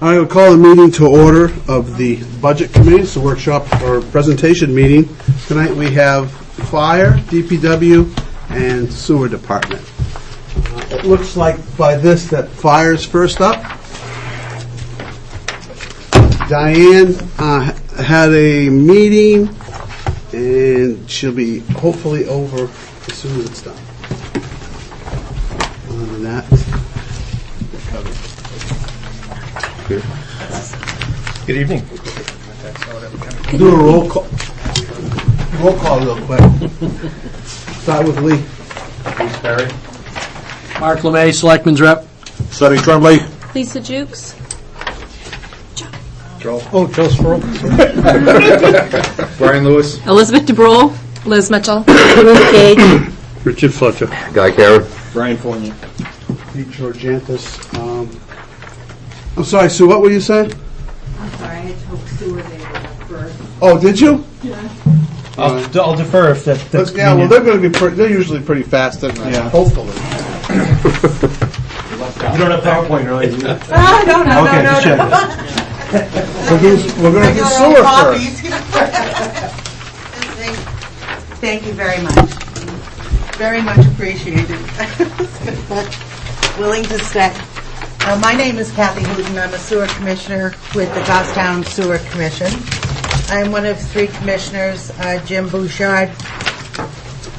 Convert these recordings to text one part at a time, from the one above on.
I will call the meeting to order of the Budget Committee. It's a workshop or presentation meeting. Tonight we have Fire, DPW, and Sewer Department. It looks like by this that Fire's first up. Diane had a meeting, and she'll be hopefully over as soon as it's done. Other than that, we're covered. Good evening. Do a roll call. Roll call real quick. Start with Lee. Bruce Perry. Mark LeMay, Selectman's Rep. Sonny Tremblay. Lisa Jukes. Joel. Oh, Joe Sproul. Brian Lewis. Elizabeth DeBrule. Liz Mitchell. Ruth Gage. Richard Fletcher. Guy Karen. Brian Fournier. Pete Georgantis. I'm sorry, Sue, what were you saying? I'm sorry, I had told Sewer they were first. Oh, did you? I'll defer if that's Yeah, well, they're going to be. They're usually pretty fast, anyway, Yeah. hopefully. You don't have PowerPoint, really? Do you? Oh, no, Okay, just check. We're going to do sewer first. Thank you very much. Very much appreciated. Willing to stay. My name is Kathy Hooten. I'm a sewer commissioner with the Goffstown Sewer Commission. I'm one of three commissioners. Jim Bouchard,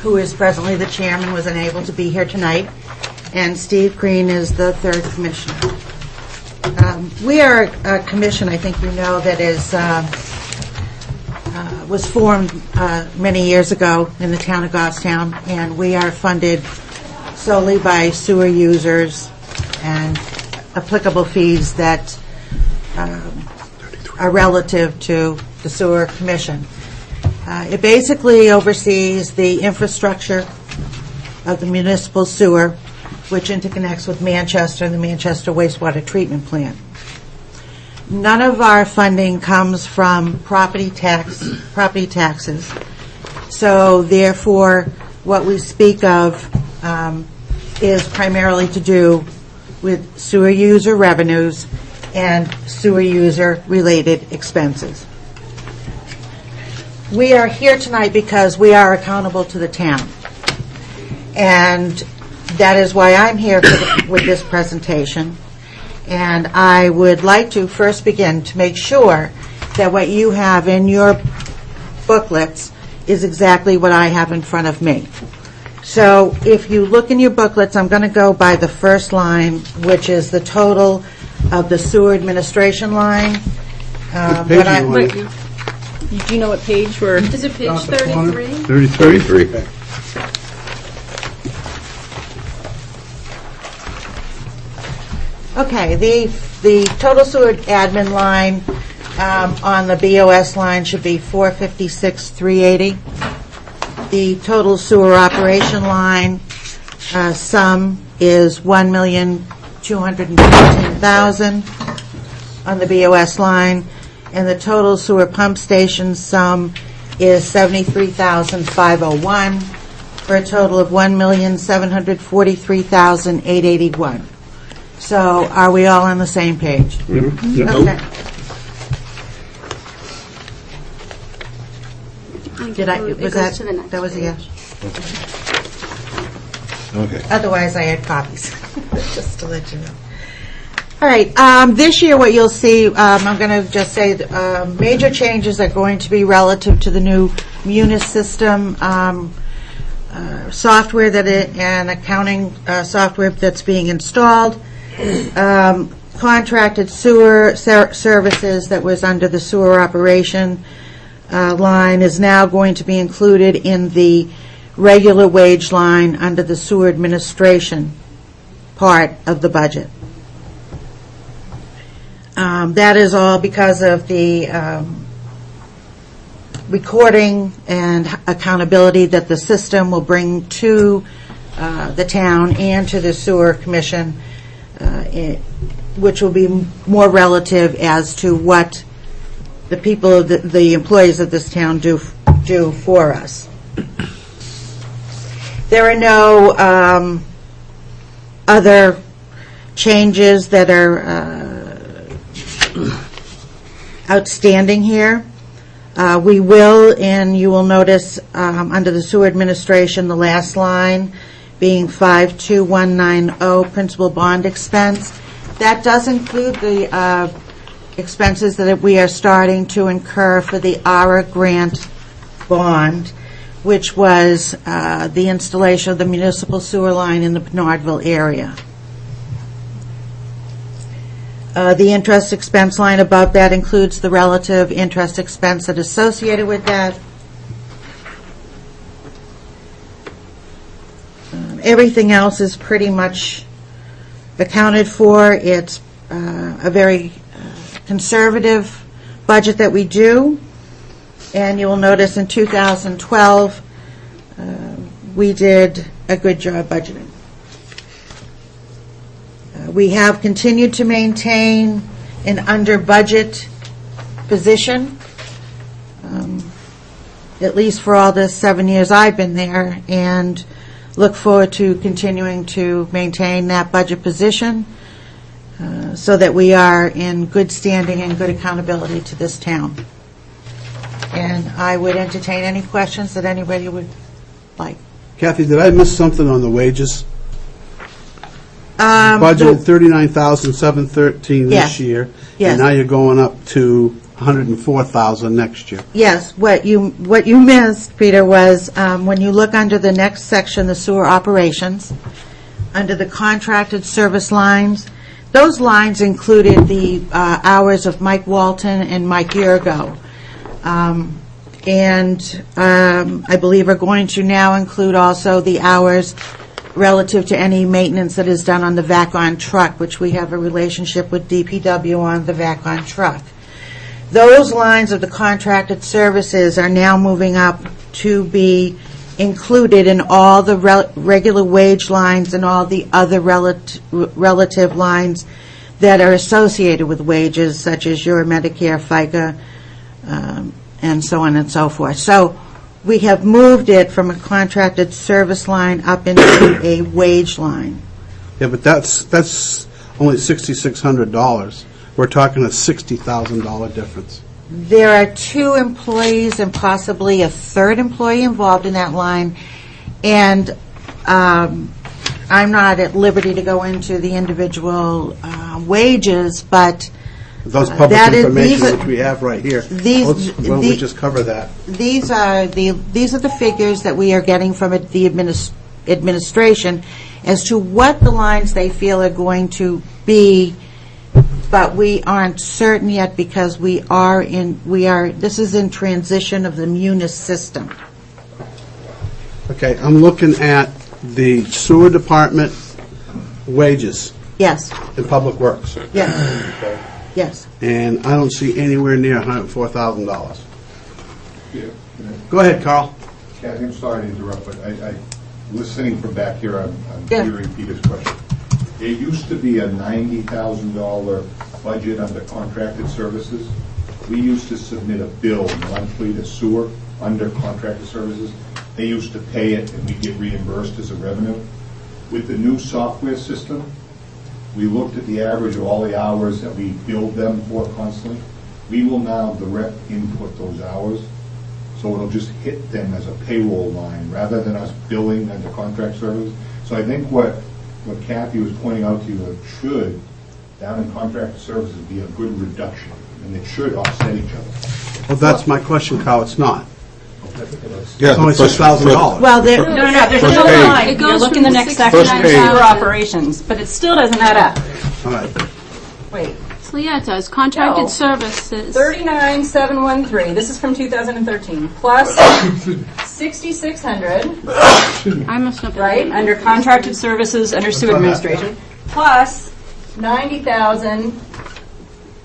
who is presently the chairman, was unable to be here tonight, and Steve Green is the third commissioner. We are a commission, I think you know, that is was formed many years ago in the town of Goffstown, and we are funded solely by sewer users and applicable fees that are relative to the sewer commission. It basically oversees the infrastructure of the municipal sewer, which interconnects with Manchester and the Manchester wastewater treatment plant. None of our funding comes from property taxes. So therefore, what we speak of is primarily to do with sewer user revenues and sewer user related expenses. We are here tonight because we are accountable to the town. And that is why I'm here with this presentation. And I would like to first begin to make sure that what you have in your booklets is exactly what I have in front of me. So if you look in your booklets, I'm going to go by the first line, which is the total of the sewer administration line. What page are you on? Do you know what page we're... Is it page 33? 33. Okay, the total sewer admin line on the BOS line should be $456,380. The total sewer operation line sum is $1,215,000 on the BOS line, and the total sewer pump station sum is $73,501 for a total of $1,743,881. So, are we all on the same page? Mm-hmm. Yeah. Okay. That was a yes? Okay. Otherwise, I had copies, just to let you know. All right. This year, what you'll see, I'm going to just say major changes are going to be relative to the new Munis system software and accounting software that's being installed. Contracted sewer services that was under the sewer operation line is now going to be included in the regular wage line under the sewer administration part of the budget. That is all because of the recording and accountability that the system will bring to the town and to the sewer commission, which will be more relative as to what the people, the employees of this town do for us. There are no other changes that are outstanding here. We will, and you will notice under the sewer administration, the last line being 52190, principal bond expense. That does include the expenses that we are starting to incur for the ARA grant bond, which was the installation of the municipal sewer line in the Bernardville area. The interest expense line above that includes the relative interest expense that is associated with that. Everything else is pretty much accounted for. It's a very conservative budget that we do. And you will notice in 2012, we did a good job budgeting. We have continued to maintain an under-budget position, at least for all the 7 years I've been there, and look forward to continuing to maintain that budget position so that we are in good standing and good accountability to this town. And I would entertain any questions that anybody would like. Kathy, did I miss something on the wages? Budgeted $39,713 Yes. this year. Yes. And now you're going up to $104,000 next year. Yes, what you missed, Peter, was when you look under the next section, the sewer operations, under the contracted service lines, those lines included the hours of Mike Walton and Mike Yergo. And I believe are going to now include also the hours relative to any maintenance that is done on the VAC-on truck, which we have a relationship with DPW on the VAC-on truck. Those lines of the contracted services are now moving up to be included in all the regular wage lines and all the other relative lines that are associated with wages, such as your Medicare, FICA, and so on and so forth. So we have moved it from a contracted service line up into a wage line. Yeah, but that's only $6,600. We're talking a $60,000 difference. There are 2 employees and possibly a third employee involved in that line, and I'm not at liberty to go into the individual wages, but Those public that is- information these are- which we have right here. these- Why don't we the- just cover that? these are the figures that we are getting from the administration as to what the lines they feel are going to be, but we aren't certain yet because this is in transition of the Munis system. Okay, I'm looking at the sewer department wages Yes, in Public Works, yes, yes. and I don't see anywhere near $104,000. Go ahead, Carl. Kathy, I'm sorry to interrupt, but listening from back here, I'm Yeah. hearing Peter's question. There used to be a $90,000 budget under contracted services. We used to submit a bill monthly to sewer under contracted services. They used to pay it, and we get reimbursed as a revenue. With the new software system, we looked at the average of all the hours that we billed them for constantly. We will now direct input those hours, so it'll just hit them as a payroll line rather than us billing under contract service. So I think what Kathy was pointing out to you, it should, down in contracted services, be a good reduction, and it should offset each other. Well, that's my question, Carl. It's not. Yeah, It's only $6,000. Well, No, there's First still a page. line. It You goes look from in the the next 60 section First under page. sewer operations, but it still doesn't add up. All right. Wait, So yeah, it does. Contracted No. services. 39,713, this is from 2013, plus 6,600, I must have. right, under contracted services, under sewer administration, plus 90,000.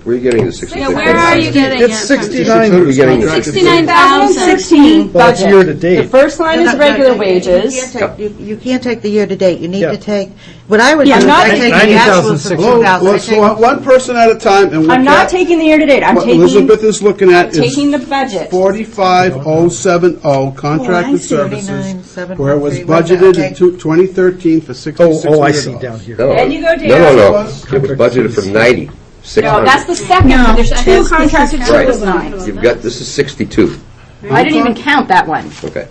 Where are you getting the Yeah, 66? where are you getting it It's from? 69. You're getting the 69,000. 2016 Well, that's budget. year-to-date. The first line is regular wages. You can't take the year-to-date. You need Yeah. to take, what I would do Yeah, is I'm not I take the taking- actuals for 90,600. 2000. I Let's take- one person at a time. And I'm not taking the year-to-date, I'm what taking Elizabeth is looking at is the budget. 45070 contracted Oh, I see. services, 39,713. where it was Where's that? budgeted Okay. in 2013 for $6,600. Oh, I see down here. No, Then you go down. no. It was budgeted for 90. No, that's the second. No, There's two this is contracted Right. service lines. You've got, this is 62. I didn't even count that one. Okay.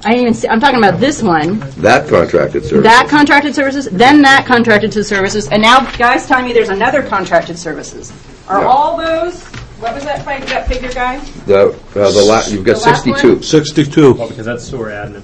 I didn't even see, I'm talking about this one, That contracted service. that contracted services, then that contracted to services, and now guys telling me there's another contracted services. Are Yeah. all those, what was that figure, guy? You've got The last 62. 62. Oh, because that's sewer admin.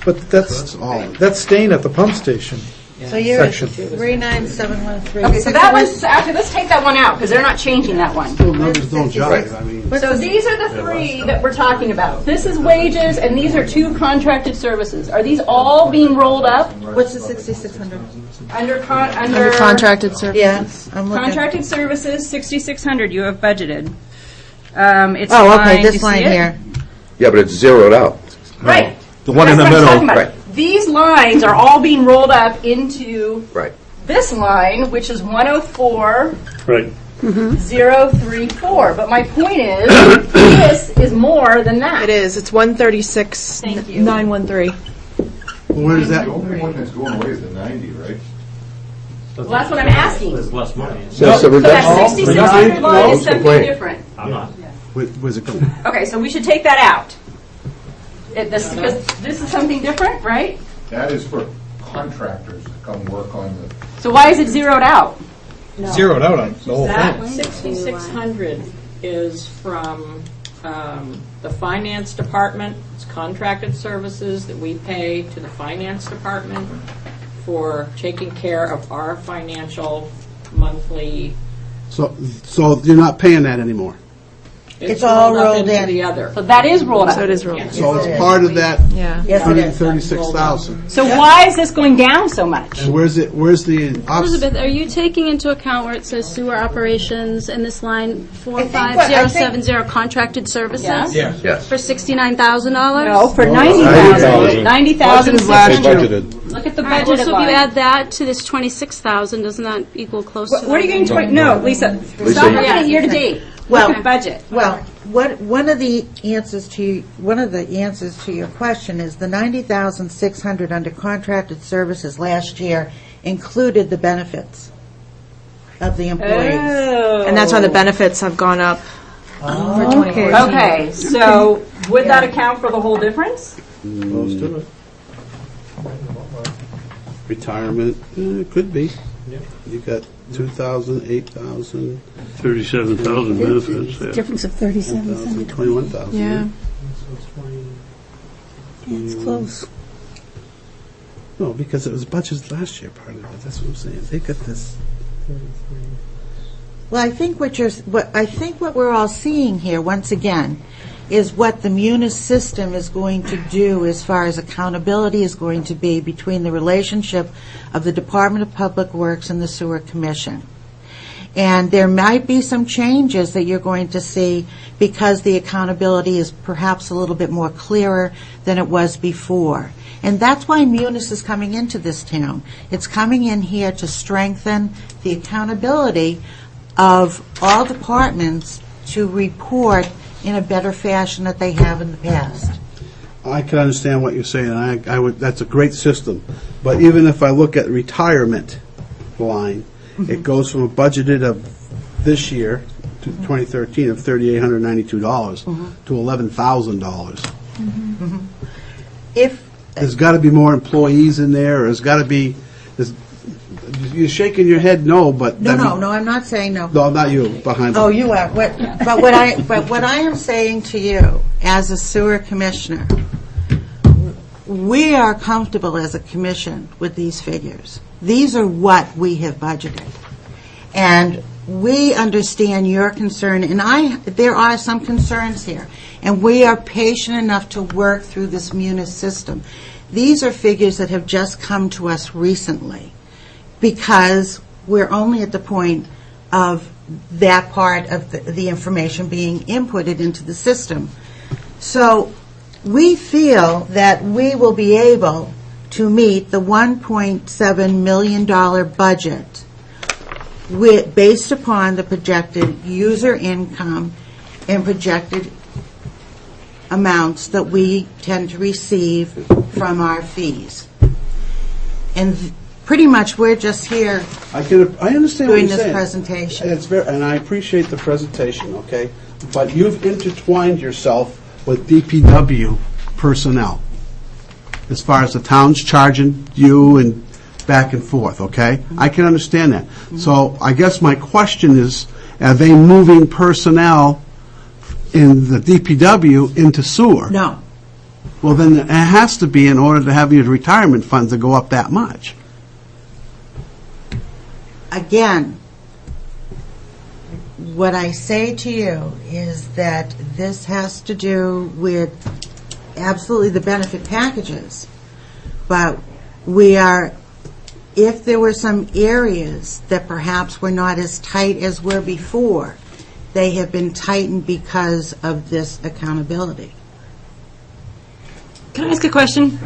But that's all. that's staying at the pump station. So you're at Section. 39713. Okay, so that one's, actually, let's take that one out, because they're not changing that one. Still numbers don't jive, I mean. So these are the three that we're talking about. This is wages, and these are two contracted services. Are these all being rolled up What's the 6,600? under Contracted service. Yeah, I'm looking. contracted services, 6,600 you have budgeted. It's Oh, okay, line, you this see line it? here. Yeah, but it's zeroed out. Right. The one in the That's what I'm talking middle. about. These lines are all being rolled up into Right. this line, which is 104. Right. 034. But my point is, this is more than that. It is. It's 136, Thank you. 913. Where is that? The only one that's going away is the 90, right? Well, that's what I'm asking. There's less money. So it's a So that reduction. 6,600 line No, is something complaint. different. I'm not. Where's it going? Okay, so we should take that out. Because this is something different, right? That is for contractors to come work on the, So why is it zeroed out? Zeroed out on the whole That thing. 6,600 is from the finance department. It's contracted services that we pay to the finance department for taking care of our financial monthly. So you're not paying that anymore? It's all up rolled into in. the other. So that is rolled up. So it is rolled. So it's part of that Yeah. Yes, it is. 136,000. So why is this going down so much? And where's the Elizabeth, are you taking into account where it says sewer operations in this line I think what- 45070 contracted services? Yeah. Yes. For $69,000? No, for 90,000. 90,000. Look at the All right, budget well, so if you line. add that to this 26,000, doesn't that equal close to What are you that? getting? No, Lisa. Stop looking at year to date. Well- Look at budget. Well, one of the answers to your question is the 90,600 under contracted services last year included the benefits of the employees. And that's why the benefits have gone up for 2014. Okay, so would that account for the whole difference? Close to it. retirement? It could be. You got 2,000, 8,000, 37,000 benefits, yeah. Difference of 37,000. 21,000. Yeah. It's close. No, because it was budgeted last year, part of it. That's what I'm saying. They got this. Well, I think what we're all seeing here, once again, is what the Munis system is going to do as far as accountability is going to be between the relationship of the Department of Public Works and the Sewer Commission. And there might be some changes that you're going to see because the accountability is perhaps a little bit more clearer than it was before. And that's why Munis is coming into this town. It's coming in here to strengthen the accountability of all departments to report in a better fashion that they have in the past. I can understand what you're saying. I would. That's a great system. But even if I look at retirement line, it goes from a budgeted of this year, to 2013, of $3,892 to $11,000. If There's got to be more employees in there, or there's got to be. You're shaking your head, no, but No, I'm not saying no. No, not you. Behind. Oh, you are. But what I am saying to you, as a sewer commissioner, we are comfortable as a commission with these figures. These are what we have budgeted, and we understand your concern. And there are some concerns here, and we are patient enough to work through this Munis system. These are figures that have just come to us recently, because we're only at the point of that part of the information being inputted into the system. So we feel that we will be able to meet the $1.7 million budget based upon the projected user income and projected amounts that we tend to receive from our fees. And pretty much, we're just here I understand what doing you're this saying. presentation. And I appreciate the presentation, okay? But you've intertwined yourself with DPW personnel, as far as the town's charging you and back and forth, okay? I can understand that. So I guess my question is, are they moving personnel in the DPW into sewer? No. Well, then it has to be in order to have your retirement funds to go up that much. Again, what I say to you is that this has to do with absolutely the benefit packages, but we are, if there were some areas that perhaps were not as tight as were before, they have been tightened because of this accountability. Can I ask a question?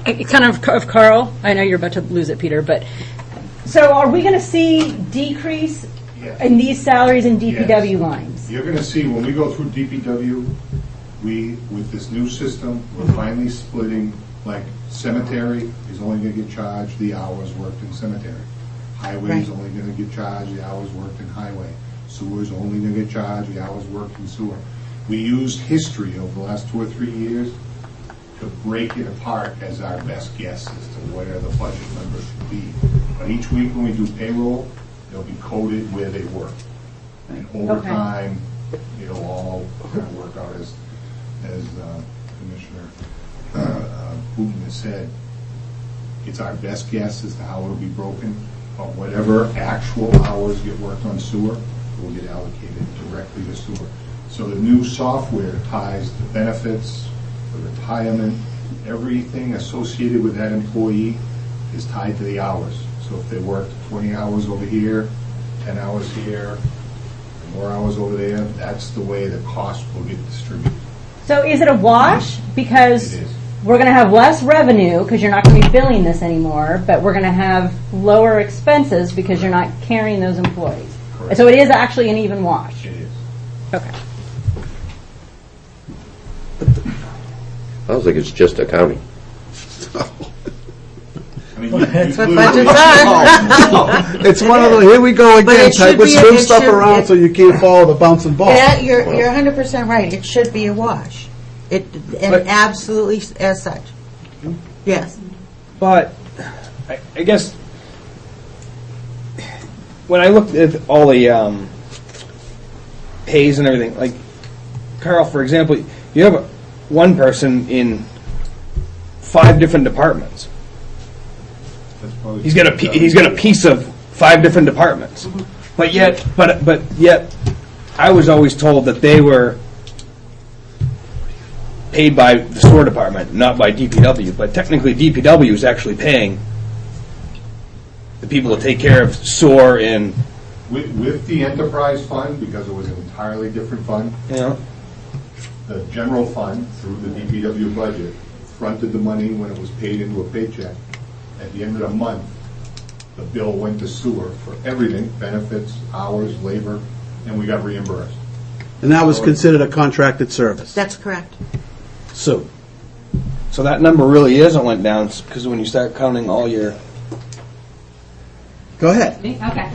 Kind of Carl? I know you're about to lose it, Peter, but, so are we going to see decrease in these salaries in DPW lines? You're going to see, when we go through DPW, with this new system, we're finally splitting, like cemetery is only going to get charged the hours worked in cemetery. Highway is Right. only going to get charged the hours worked in highway. Sewer is only going to get charged the hours worked in sewer. We used history over the last 2 or 3 years to break it apart as our best guess as to where the budget numbers should be. But each week when we do payroll, they'll be coded where they work. And over time, it'll all kind of work out as Commissioner Putin has said. It's our best guess as to how it'll be broken, but whatever actual hours get worked on sewer will get allocated directly to sewer. So the new software ties the benefits, the retirement, everything associated with that employee is tied to the hours. So if they worked 20 hours over here, 10 hours here, more hours over there, that's the way the cost will get distributed. So is it a wash? Because It is. we're going to have less revenue because you're not going to be billing this anymore, but we're going to have lower expenses because you're not carrying those employees. Correct. So it is actually an even wash. It is. Okay. Sounds like it's just accounting. I mean, That's what literally- budgets are. It's one of the, here we go But again, it should type of be- swim it stuff should- around it- so you can't follow the bouncing ball. Yeah, you're 100% right. It should be a wash. And But- absolutely as such. Yes. But I guess when I looked at all the pays and everything, like Carl, for example, you have one person in 5 different departments. That's probably- He's got a piece of 5 different departments. But yet, I was always told that they were paid by the sewer department, not by DPW. But technically, DPW is actually paying the people to take care of sewer and, With the enterprise fund, because it was an entirely different fund, you know. the general fund, through the DPW budget, fronted the money when it was paid into a paycheck. At the end of the month, the bill went to sewer for everything, benefits, hours, labor, and we got reimbursed. And that was considered a contracted service. That's correct. So, So that number really isn't went down, because when you start counting all your, go ahead. Okay.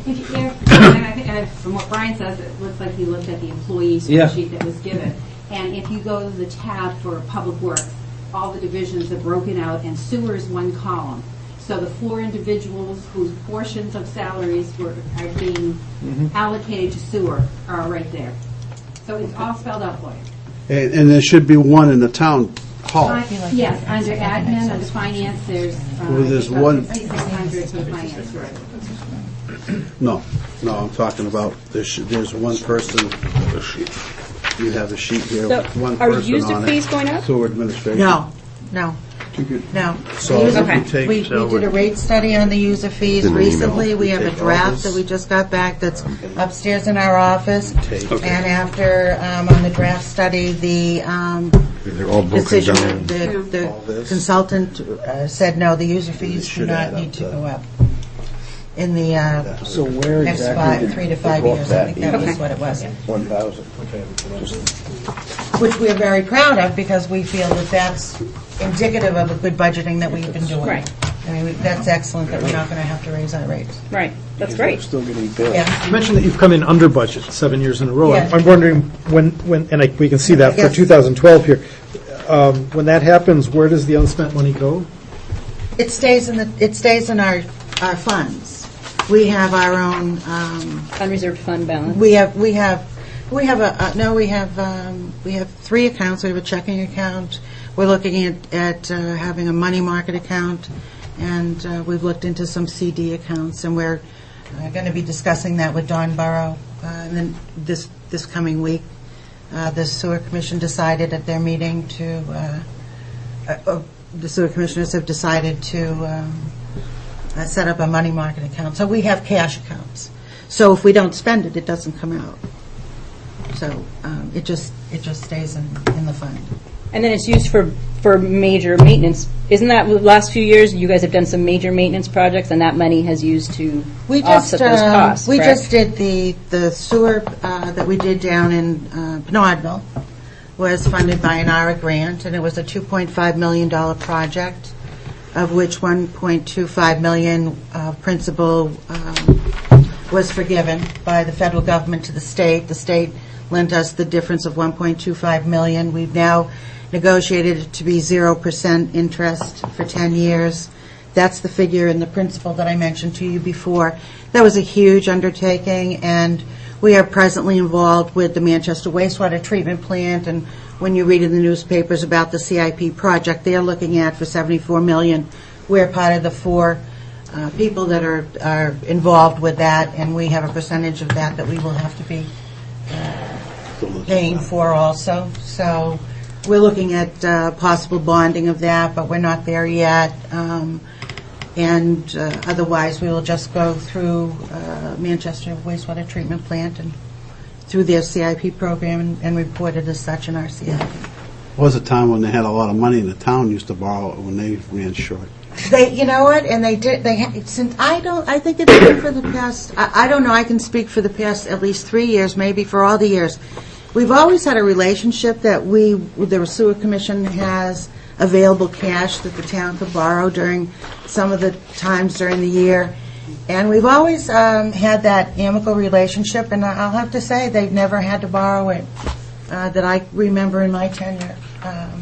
And I think, from what Brian says, it looks like he looked at the employee Yeah. spreadsheet that was given. And if you go to the tab for Public Works, all the divisions are broken out, and sewer is one column. So the 4 individuals whose portions of salaries are being allocated to sewer are right there. So it's all spelled out for you. And there should be one in the town hall. Yes, under admin, under finance, there's. Well, there's one- 6,600 for the finance director. No, I'm talking about, there's one person, you have the sheet here So with one are person user on fees it. going up? Sewer administration. No. So if Okay. you take. We did a rate study on the user fees In the email. recently. We have a Take all draft this. that we just got back that's upstairs in our office. Take- And after, on the draft study, the They're all broken decision, down. the All this. consultant said, no, the user fees do should not add up need to to- go up in the so where next exactly 3 to 5 years. I think that was what it was. 1,000? Which we're very proud of because we feel that that's indicative of a good budgeting that we've been doing. Right. I mean, that's excellent that we're not going to have to raise our rates. Right, that's great. Still getting billed. Yeah. You mentioned that you've come in under budget 7 years in a row. Yeah. I'm wondering when, we can see that I for guess- 2012 here. When that happens, where does the unspent money go? It stays in our funds. We have our own, Unreserved fund balance. we have 3 accounts. We have a checking account. We're looking at having a money market account, and we've looked into some CD accounts, and we're going to be discussing that with Don Burrow. And then this coming week, the Sewer Commission decided at their meeting the sewer commissioners have decided to set up a money market account. So we have cash accounts. So if we don't spend it, it doesn't come out. So it just stays in the fund. And then it's used for major maintenance. Isn't that, the last few years, you guys have done some major maintenance projects, and that money has used to offset those costs, We correct? just did the sewer that we did down in Penodville was funded by an ARA grant, and it was a $2.5 million project, of which $1.25 million principal was forgiven by the federal government to the state. The state lent us the difference of $1.25 million. We've now negotiated it to be 0% interest for 10 years. That's the figure in the principal that I mentioned to you before. That was a huge undertaking, and we are presently involved with the Manchester wastewater treatment plant, and when you read in the newspapers about the CIP project they're looking at for $74 million, we're part of the 4 people that are involved with that, and we have a percentage of that we will have to be paying for also. So we're looking at possible bonding of that, but we're not there yet. And otherwise, we will just go through Manchester wastewater treatment plant and through their CIP program and report it as such in our CIP. Was a time when they had a lot of money and the town used to borrow it when they ran short. You know what? And they did. Since I think it's been for the past. I don't know. I can speak for the past at least 3 years, maybe for all the years. We've always had a relationship that the Sewer Commission has available cash that the town could borrow during some of the times during the year. And we've always had that amicable relationship, and I'll have to say they've never had to borrow it that I remember in my tenure.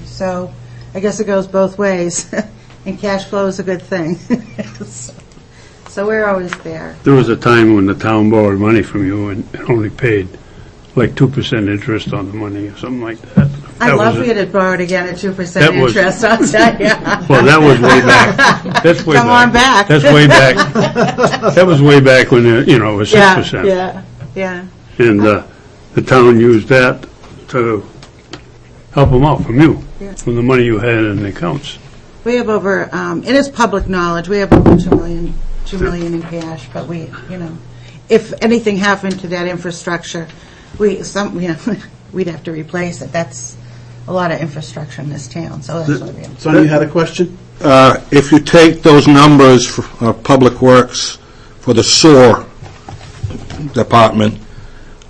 So I guess it goes both ways, and cash flow is a good thing. So we're always there. There was a time when the town borrowed money from you and only paid like 2% interest on the money or something like that. I love we had borrowed again at 2% That was- interest, I'll tell you. Well, that was way back. That's way Come back. on back. That's way back. That was way back when, it was 6%. Yeah. And the town used that to help them out from you, Yeah. from the money you had in the accounts. We have over, it is public knowledge, we have over $2 million in cash, but if anything happened to that infrastructure, we'd have to replace it. That's a lot of infrastructure in this town, so that's what we have. Sonny, you had a question? If you take those numbers for Public Works for the sewer department,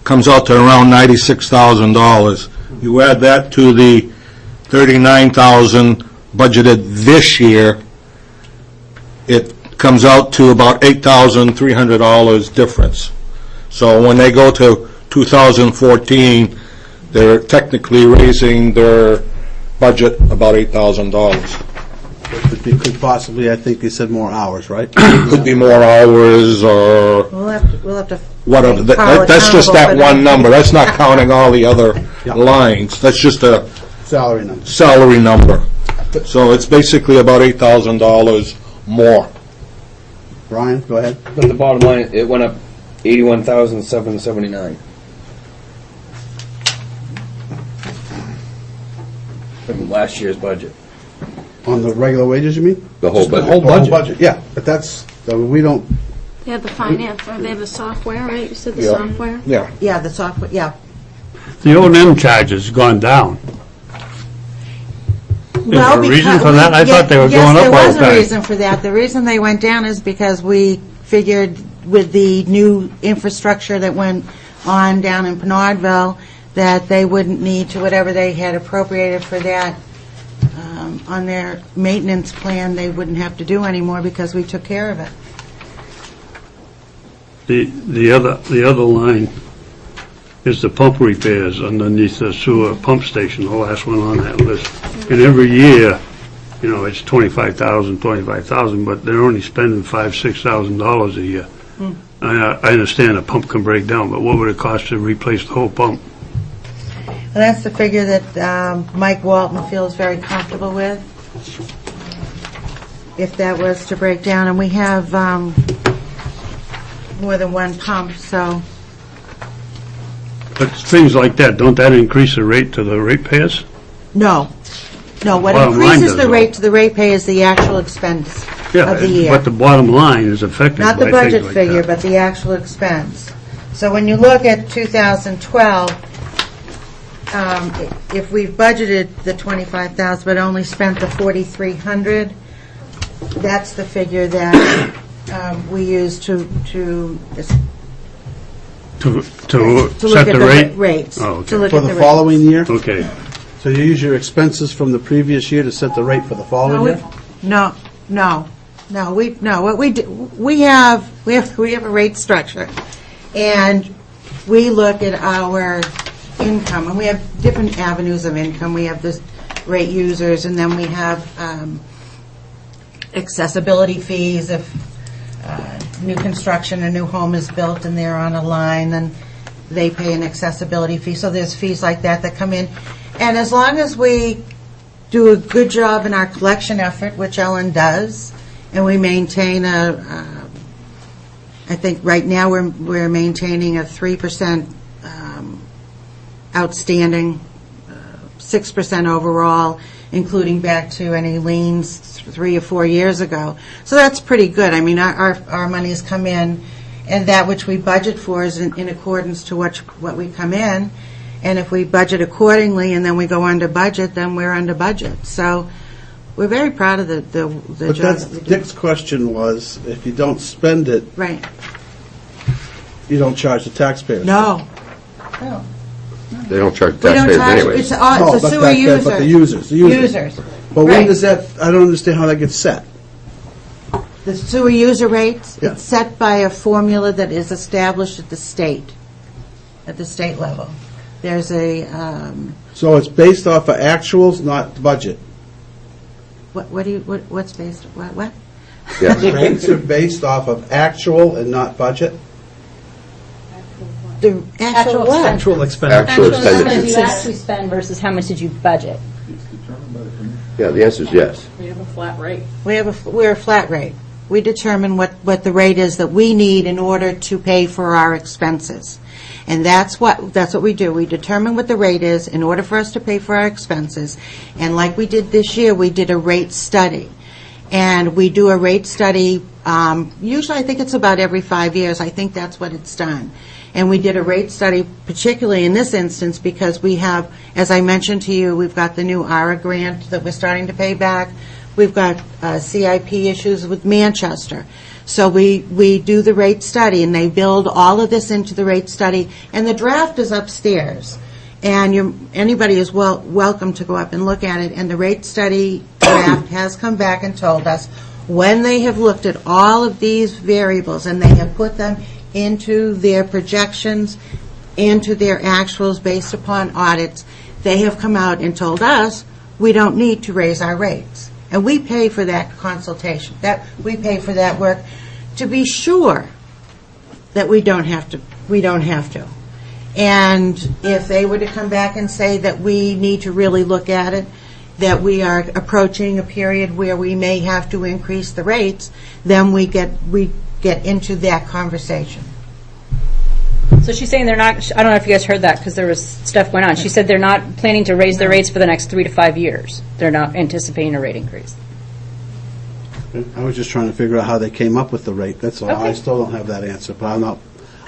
comes out to around $96,000. You add that to the $39,000 budgeted this year, it comes out to about $8,300 difference. So when they go to 2014, they're technically raising their budget about $8,000. Could possibly, I think you said more hours, right? Could be more hours or We'll have to. whatever. make Carl That's just that accountable for one number. That's not counting all the other Yeah. lines. That's just a Salary number. salary number. So it's basically about $8,000 more. Brian, go ahead. But the bottom line, it went up $81,779 from last year's budget. On the regular wages, you mean? The whole budget. The whole budget, yeah. But that's, we don't, They have the finance, or they have the software, right? You said the Yeah. software? Yeah. Yeah, the software, yeah. The O&M charges gone down. Is there a reason for that? I thought they were going up all the Yes, there was a time. reason for that. The reason they went down is because we figured with the new infrastructure that went on down in Penodville, that they wouldn't need to, whatever they had appropriated for that on their maintenance plan, they wouldn't have to do anymore because we took care of it. The other line is the pump repairs underneath the sewer pump station, the last one on that list. And every year, it's $25,000, but they're only spending $5,000-6,000 a year. I understand a pump can break down, but what would it cost to replace the whole pump? And that's the figure that Mike Walton feels very comfortable with, if that was to break down. And we have more than one pump, so... But things like that, don't that increase the rate to the ratepayers? No. No, what Bottom line increases the does, rate to the ratepayer is the actual expense of the year. But the bottom line is affected by Not the things like budget that. figure, but the actual expense. So when you look at 2012, if we've budgeted the $25,000 but only spent the $4,300, that's the figure that we use to To look set at the the rate? rates. Oh, okay. To look For at the the following year? Okay. So you use your expenses from the previous year to set the rate for the following year? No. What we do, we have a rate structure, and we look at our income, and we have different avenues of income. We have the rate users, and then we have accessibility fees. If new construction, a new home is built, and they're on a line, then they pay an accessibility fee. So there's fees like that come in, and as long as we do a good job in our collection effort, which Ellen does, and we maintain I think right now we're maintaining a 3% outstanding, 6% overall, including back to any liens 3 or 4 years ago. So that's pretty good. I mean, our monies come in, and that which we budget for is in accordance to what we come in. And if we budget accordingly and then we go under budget, then we're under budget. So we're very proud of the But job that's, that we do. Dick's question was, if you don't spend it, Right. you don't charge the taxpayers. No. They don't charge We don't taxpayers charge, anyways. it's No, a but sewer but user. the users. Users. But when Right. does that, I don't understand how that gets set. The sewer user rates, Yeah. it's set by a formula that is established at the state level. There's a, So it's based off of actuals, not budget. what's based, what? Yes. Rates are based off of actual and not budget? The actual what? Actual expenditure. Actual How much did expenditures. you actually spend versus how much did you budget? Yeah, the answer is yes. We have a flat rate. We're a flat rate. We determine what the rate is that we need in order to pay for our expenses. And that's what we do. We determine what the rate is in order for us to pay for our expenses. And like we did this year, we did a rate study. And we do a rate study, usually I think it's about every 5 years. I think that's what it's done. And we did a rate study, particularly in this instance, because we have, as I mentioned to you, we've got the new ARA grant that we're starting to pay back. We've got CIP issues with Manchester. So we do the rate study, and they build all of this into the rate study, and the draft is upstairs. And anybody is welcome to go up and look at it. And the rate study draft has come back and told us when they have looked at all of these variables and they have put them into their projections, into their actuals based upon audits, they have come out and told us we don't need to raise our rates. And we pay for that consultation. We pay for that work to be sure that we don't have to. And if they were to come back and say that we need to really look at it, that we are approaching a period where we may have to increase the rates, then we get into that conversation. So she's saying they're not, I don't know if you guys heard that because there was stuff going on. She said they're not planning to raise their rates for the next 3 to 5 years. They're not anticipating a rate increase. I was just trying to figure out how they came up with the rate, that's all. I Okay. still don't have that answer, but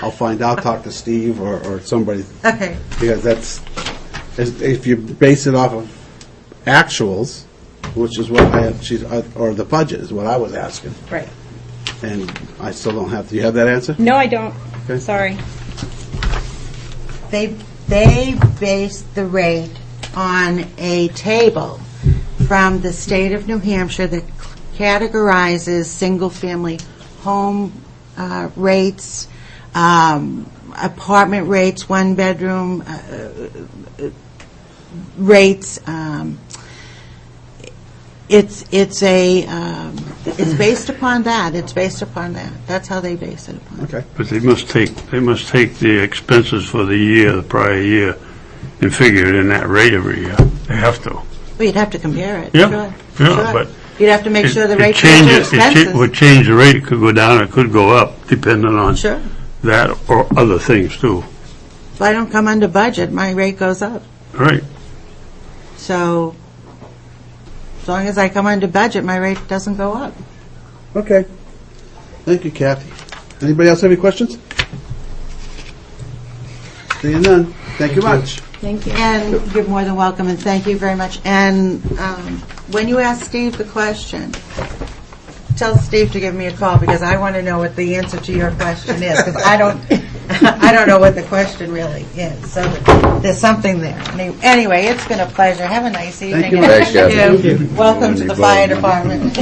I'll find out, talk to Steve or somebody. Okay. Because if you base it off of actuals, which is what or the budget is what I was asking, Right. and I still don't have, do you have that answer? No, I don't. Okay. Sorry. They base the rate on a table from the state of New Hampshire that categorizes single-family home rates, apartment rates, one-bedroom rates. It's based upon that. It's based upon that. That's how they base it upon. Okay. But they must take the expenses for the prior year, and figure it in that rate every year. They have to. Well, you'd have to compare it. Yeah. Sure. Yeah, Sure. but You'd have to make sure the it rate changes. expenses. It would change the rate. It could go down. It could go up, depending on Sure. that or other things too. If I don't come under budget, my rate goes up. Right. So as long as I come under budget, my rate doesn't go up. Okay. Thank you, Kathy. Anybody else have any questions? Seeing none. Thank you much. Thank you. And you're more than welcome, and thank you very much. And when you ask Steve the question, tell Steve to give me a call, because I want to know what the answer to your question is, because I don't know what the question really is. So there's something there. Anyway, it's been a pleasure. Have a nice evening. Thank you. And Thanks, Kathy. thank you. Welcome to the fire department.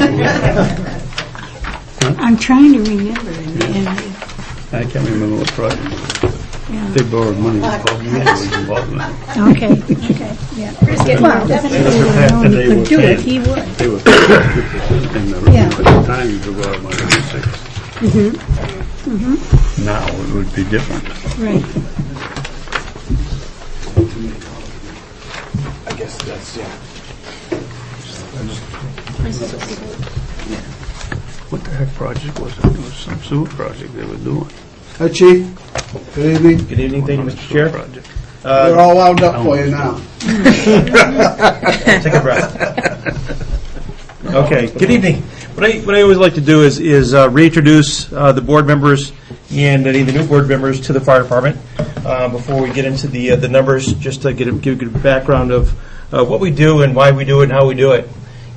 I'm trying to remember. I can't remember what project. They borrowed money. Was involved in that. Okay, yeah. Well, definitely, And they if he were could do it, paying- he would. They were paying 50%, and Yeah. at the time you could borrow money for 6. Now it would be different. Right. I guess that's, What the heck project was it? It was some sewer project they were doing. Hi, Chief. Good evening. Good evening, thank you, Mr. Chair. Project. They're all wound up for you now. Take a breath. Okay, good evening. What I always like to do is reintroduce the board members and any of the new board members to the fire department before we get into the numbers, just to give a background of what we do and why we do it and how we do it.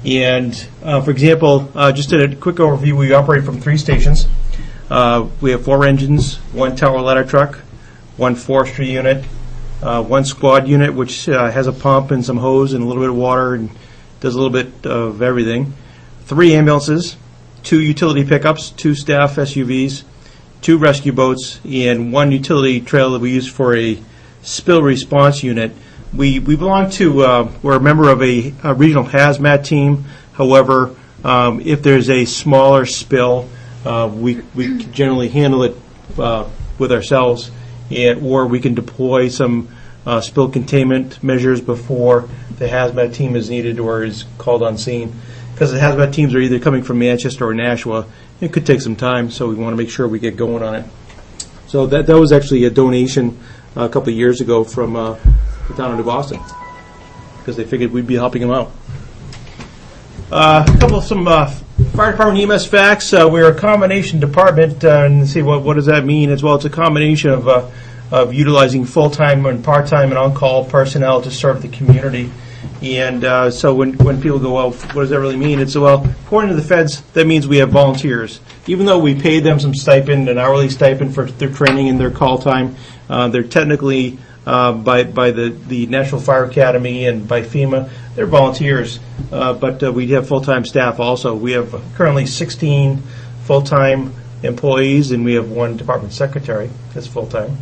And for example, just a quick overview, we operate from 3 stations. We have 4 engines, 1 tower ladder truck, 1 forestry unit, 1 squad unit, which has a pump and some hose and a little bit of water and does a little bit of everything. 3 ambulances, 2 utility pickups, 2 staff SUVs, 2 rescue boats, and 1 utility trailer that we use for a spill response unit. We belong to, we're a member of a regional hazmat team. However, if there's a smaller spill, we can generally handle it with ourselves, or we can deploy some spill containment measures before the hazmat team is needed or is called on scene. Because the hazmat teams are either coming from Manchester or Nashua, it could take some time, so we want to make sure we get going on it. So that was actually a donation a couple of years ago from the town of New Boston, because they figured we'd be helping them out. A couple of some fire department EMS facts. We're a combination department, and see what does that mean as well. It's a combination of utilizing full-time and part-time and on-call personnel to serve the community. And so when people go, well, what does that really mean? It's, well, according to the feds, that means we have volunteers. Even though we pay them some stipend, an hourly stipend for their training and their call time, they're technically, by the National Fire Academy and by FEMA, they're volunteers. But we have full-time staff also. We have currently 16 full-time employees, and we have 1 department secretary that's full-time.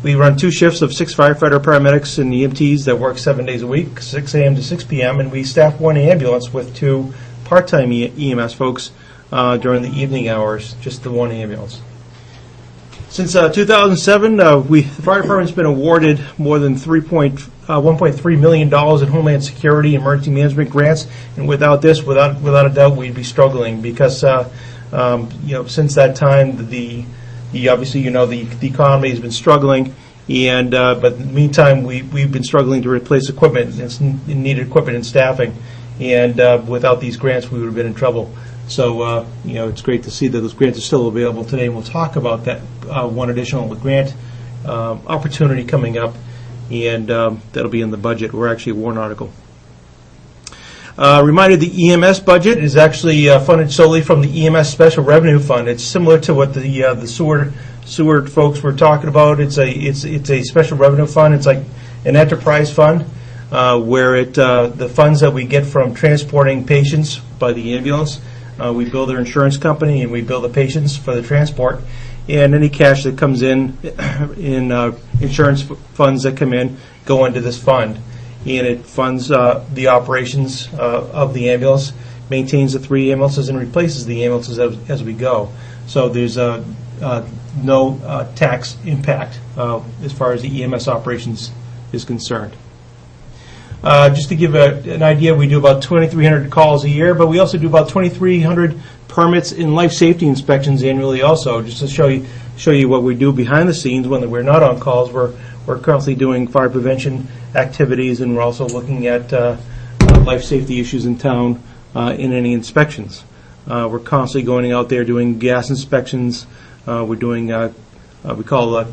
We run 2 shifts of 6 firefighter paramedics and EMTs that work 7 days a week, 6 a.m. to 6 p.m., and we staff 1 ambulance with 2 part-time EMS folks during the evening hours, just the 1 ambulance. Since 2007, the fire department's been awarded more than $1.3 million in Homeland Security and emergency management grants, and without this, without a doubt, we'd be struggling because since that time, obviously, the economy has been struggling, and but in the meantime, we've been struggling to replace equipment, needed equipment and staffing, and without these grants, we would have been in trouble. So, it's great to see that those grants are still available today, and we'll talk about that one additional grant opportunity coming up, and that'll be in the budget, or actually a warrant article. Reminder, the EMS budget is actually funded solely from the EMS Special Revenue Fund. It's similar to what the sewer folks were talking about. It's a special revenue fund. It's like an enterprise fund. where the funds that we get from transporting patients by the ambulance, we bill their insurance company and we bill the patients for the transport, and any cash that comes in insurance funds that come in go into this fund, and it funds the operations of the ambulance, maintains the 3 ambulances, and replaces the ambulances as we go. So there's no tax impact as far as the EMS operations is concerned. Just to give an idea, we do about 2,300 calls a year, but we also do about 2,300 permits and life safety inspections annually also. Just to show you what we do behind the scenes when we're not on calls, we're currently doing fire prevention activities, and we're also looking at life safety issues in town in any inspections. We're constantly going out there doing gas inspections. We're doing, we call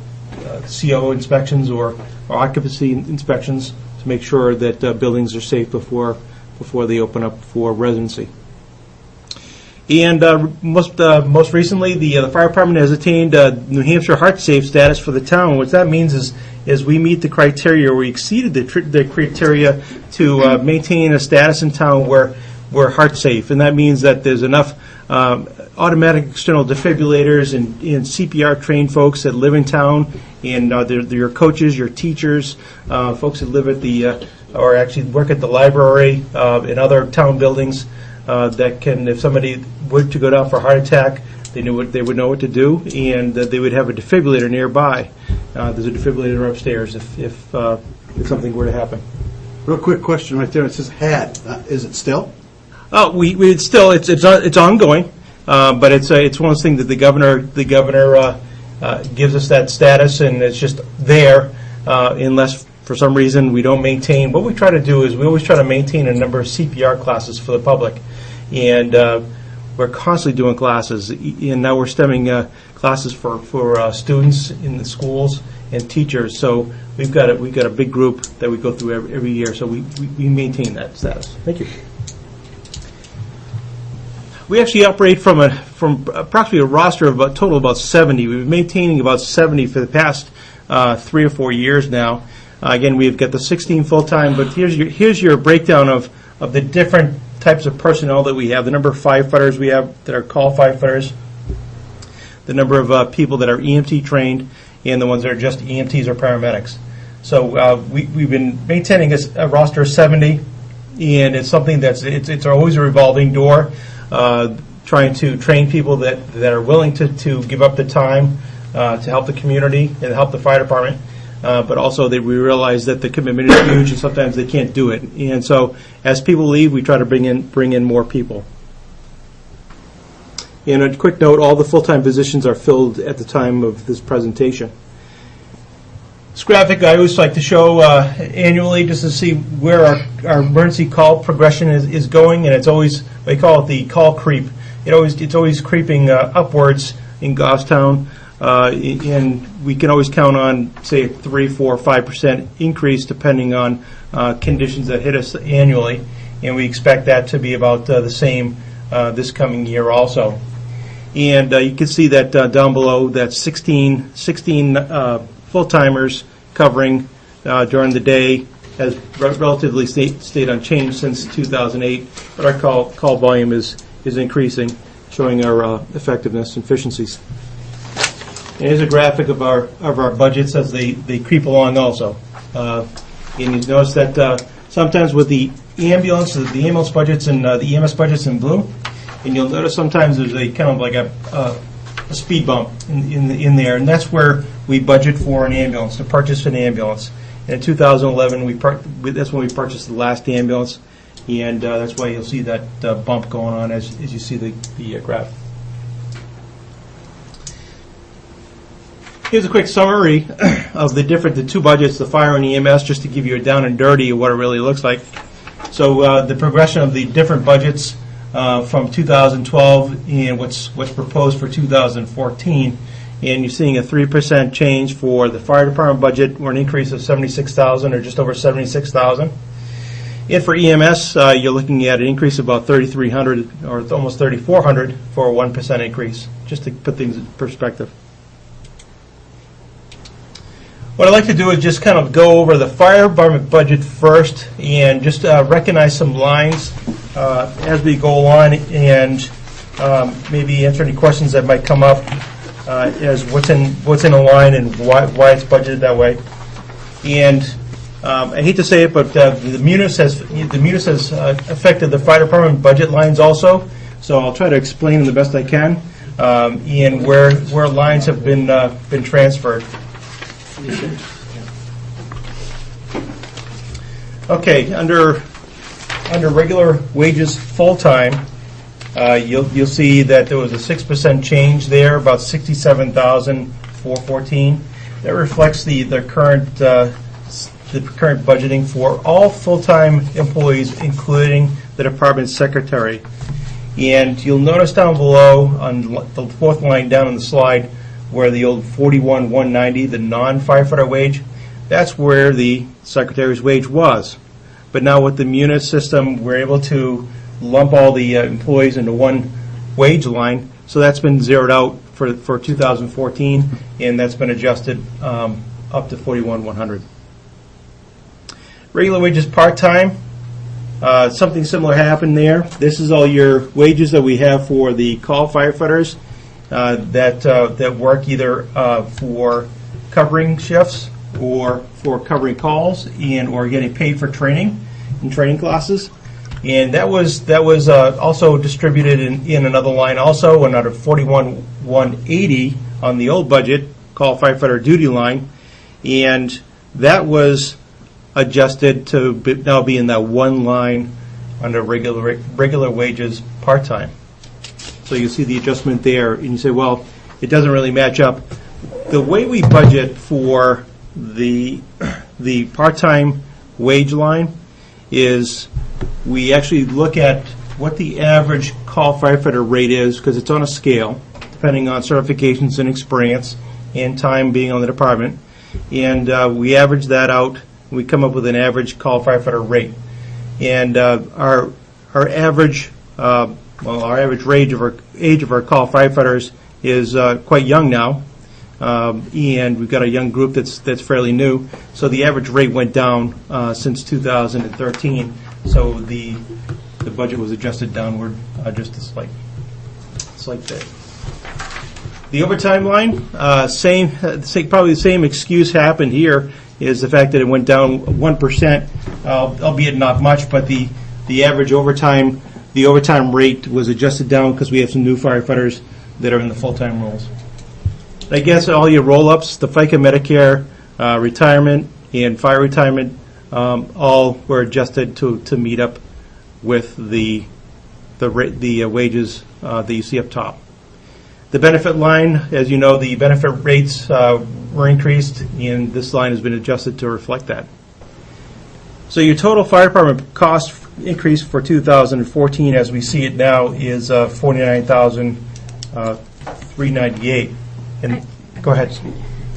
CO inspections or occupancy inspections to make sure that buildings are safe before they open up for residency. And most recently, the fire department has attained New Hampshire Heart Safe status for the town. What that means is we meet the criteria, we exceeded the criteria to maintain a status in town where we're heart safe, and that means that there's enough automatic external defibrillators and CPR trained folks that live in town, and they're your coaches, your teachers, folks that live at or actually work at the library and other town buildings that can, if somebody were to go down for a heart attack, they would know what to do, and that they would have a defibrillator nearby. There's a defibrillator upstairs if something were to happen. Real quick question right there. It says had. Is it still? Oh, it's ongoing, but it's one of those things that the governor gives us that status, and it's just there unless for some reason we don't maintain. What we try to do is we always try to maintain a number of CPR classes for the public, and we're constantly doing classes, and now we're stemming classes for students in the schools and teachers. So we've got a big group that we go through every year. So we maintain that status. Thank you. We actually operate from approximately a roster of total about 70. We've been maintaining about 70 for the past 3 or 4 years now. Again, we've got the 16 full-time, but here's your breakdown of the different types of personnel that we have, the number of firefighters we have that are call firefighters, the number of people that are EMT trained, and the ones that are just EMTs or paramedics. So we've been maintaining a roster of 70, and it's something it's always a revolving door. Trying to train people that are willing to give up the time to help the community and help the fire department, but also that we realize that the commitment is huge and sometimes they can't do it. And so as people leave, we try to bring in more people. And a quick note, all the full-time positions are filled at the time of this presentation. This graphic I always like to show annually just to see where our emergency call progression is going, and it's always, they call it the call creep. It's always creeping upwards in Goffstown, and we can always count on, say, 3, 4, 5% increase depending on conditions that hit us annually, and we expect that to be about the same this coming year also. And you can see that down below, that's 16 full-timers covering during the day has relatively stayed unchanged since 2008, but our call volume is increasing, showing our effectiveness and efficiencies. And here's a graphic of our budgets as they creep along also. And you notice that sometimes with the ambulance budgets and the EMS budgets in blue, and you'll notice sometimes there's a kind of like a speed bump in there, and that's where we budget for an ambulance, to purchase an ambulance. And in 2011, that's when we purchased the last ambulance, and that's why you'll see that bump going on as you see the graph. Here's a quick summary of the two budgets, the fire and EMS, just to give you a down and dirty of what it really looks like. So the progression of the different budgets from 2012 and what's proposed for 2014, and you're seeing a 3% change for the fire department budget, or an increase of $76,000 or just over $76,000. And for EMS, you're looking at an increase of about $3,300 or almost $3,400 for a 1% increase, just to put things in perspective. What I'd like to do is just kind of go over the fire department budget first and just recognize some lines as we go along, and maybe answer any questions that might come up as what's in a line and why it's budgeted that way. And I hate to say it, but the munis has affected the fire department budget lines also. So I'll try to explain them the best I can, and where lines have been transferred. Okay, under regular wages full-time, you'll see that there was a 6% change there, about $67,414. That reflects the current budgeting for all full-time employees, including the department secretary. And you'll notice down below on the fourth line down on the slide where the old 41,190, the non-firefighter wage, that's where the secretary's wage was. But now with the munis system, we're able to lump all the employees into one wage line, so that's been zeroed out for 2014, and that's been adjusted up to 41,100. Regular wages part-time, something similar happened there. This is all your wages that we have for the call firefighters that work either for covering shifts or for covering calls or getting paid for training and training classes. And that was also distributed in another line also, another 41,180 on the old budget, call firefighter duty line, and that was adjusted to now be in that one line under regular wages part-time. So you see the adjustment there, and you say, well, it doesn't really match up. The way we budget for the part-time wage line is we actually look at what the average call firefighter rate is, because it's on a scale, depending on certifications and experience and time being on the department. And we average that out, and we come up with an average call firefighter rate. And our average age of our call firefighters is quite young now, and we've got a young group that's fairly new. So the average rate went down since 2013. So the budget was adjusted downward just a slight bit. The overtime line, probably the same excuse happened here, is the fact that it went down 1%, albeit not much, but the average overtime, the overtime rate was adjusted down because we have some new firefighters that are in the full-time roles. I guess all your roll-ups, the FICA, Medicare, retirement, and fire retirement, all were adjusted to meet up with the wages that you see up top. The benefit line, as you know, the benefit rates were increased, and this line has been adjusted to reflect that. So your total fire department cost increase for 2014, as we see it now, is $49,398. And go ahead.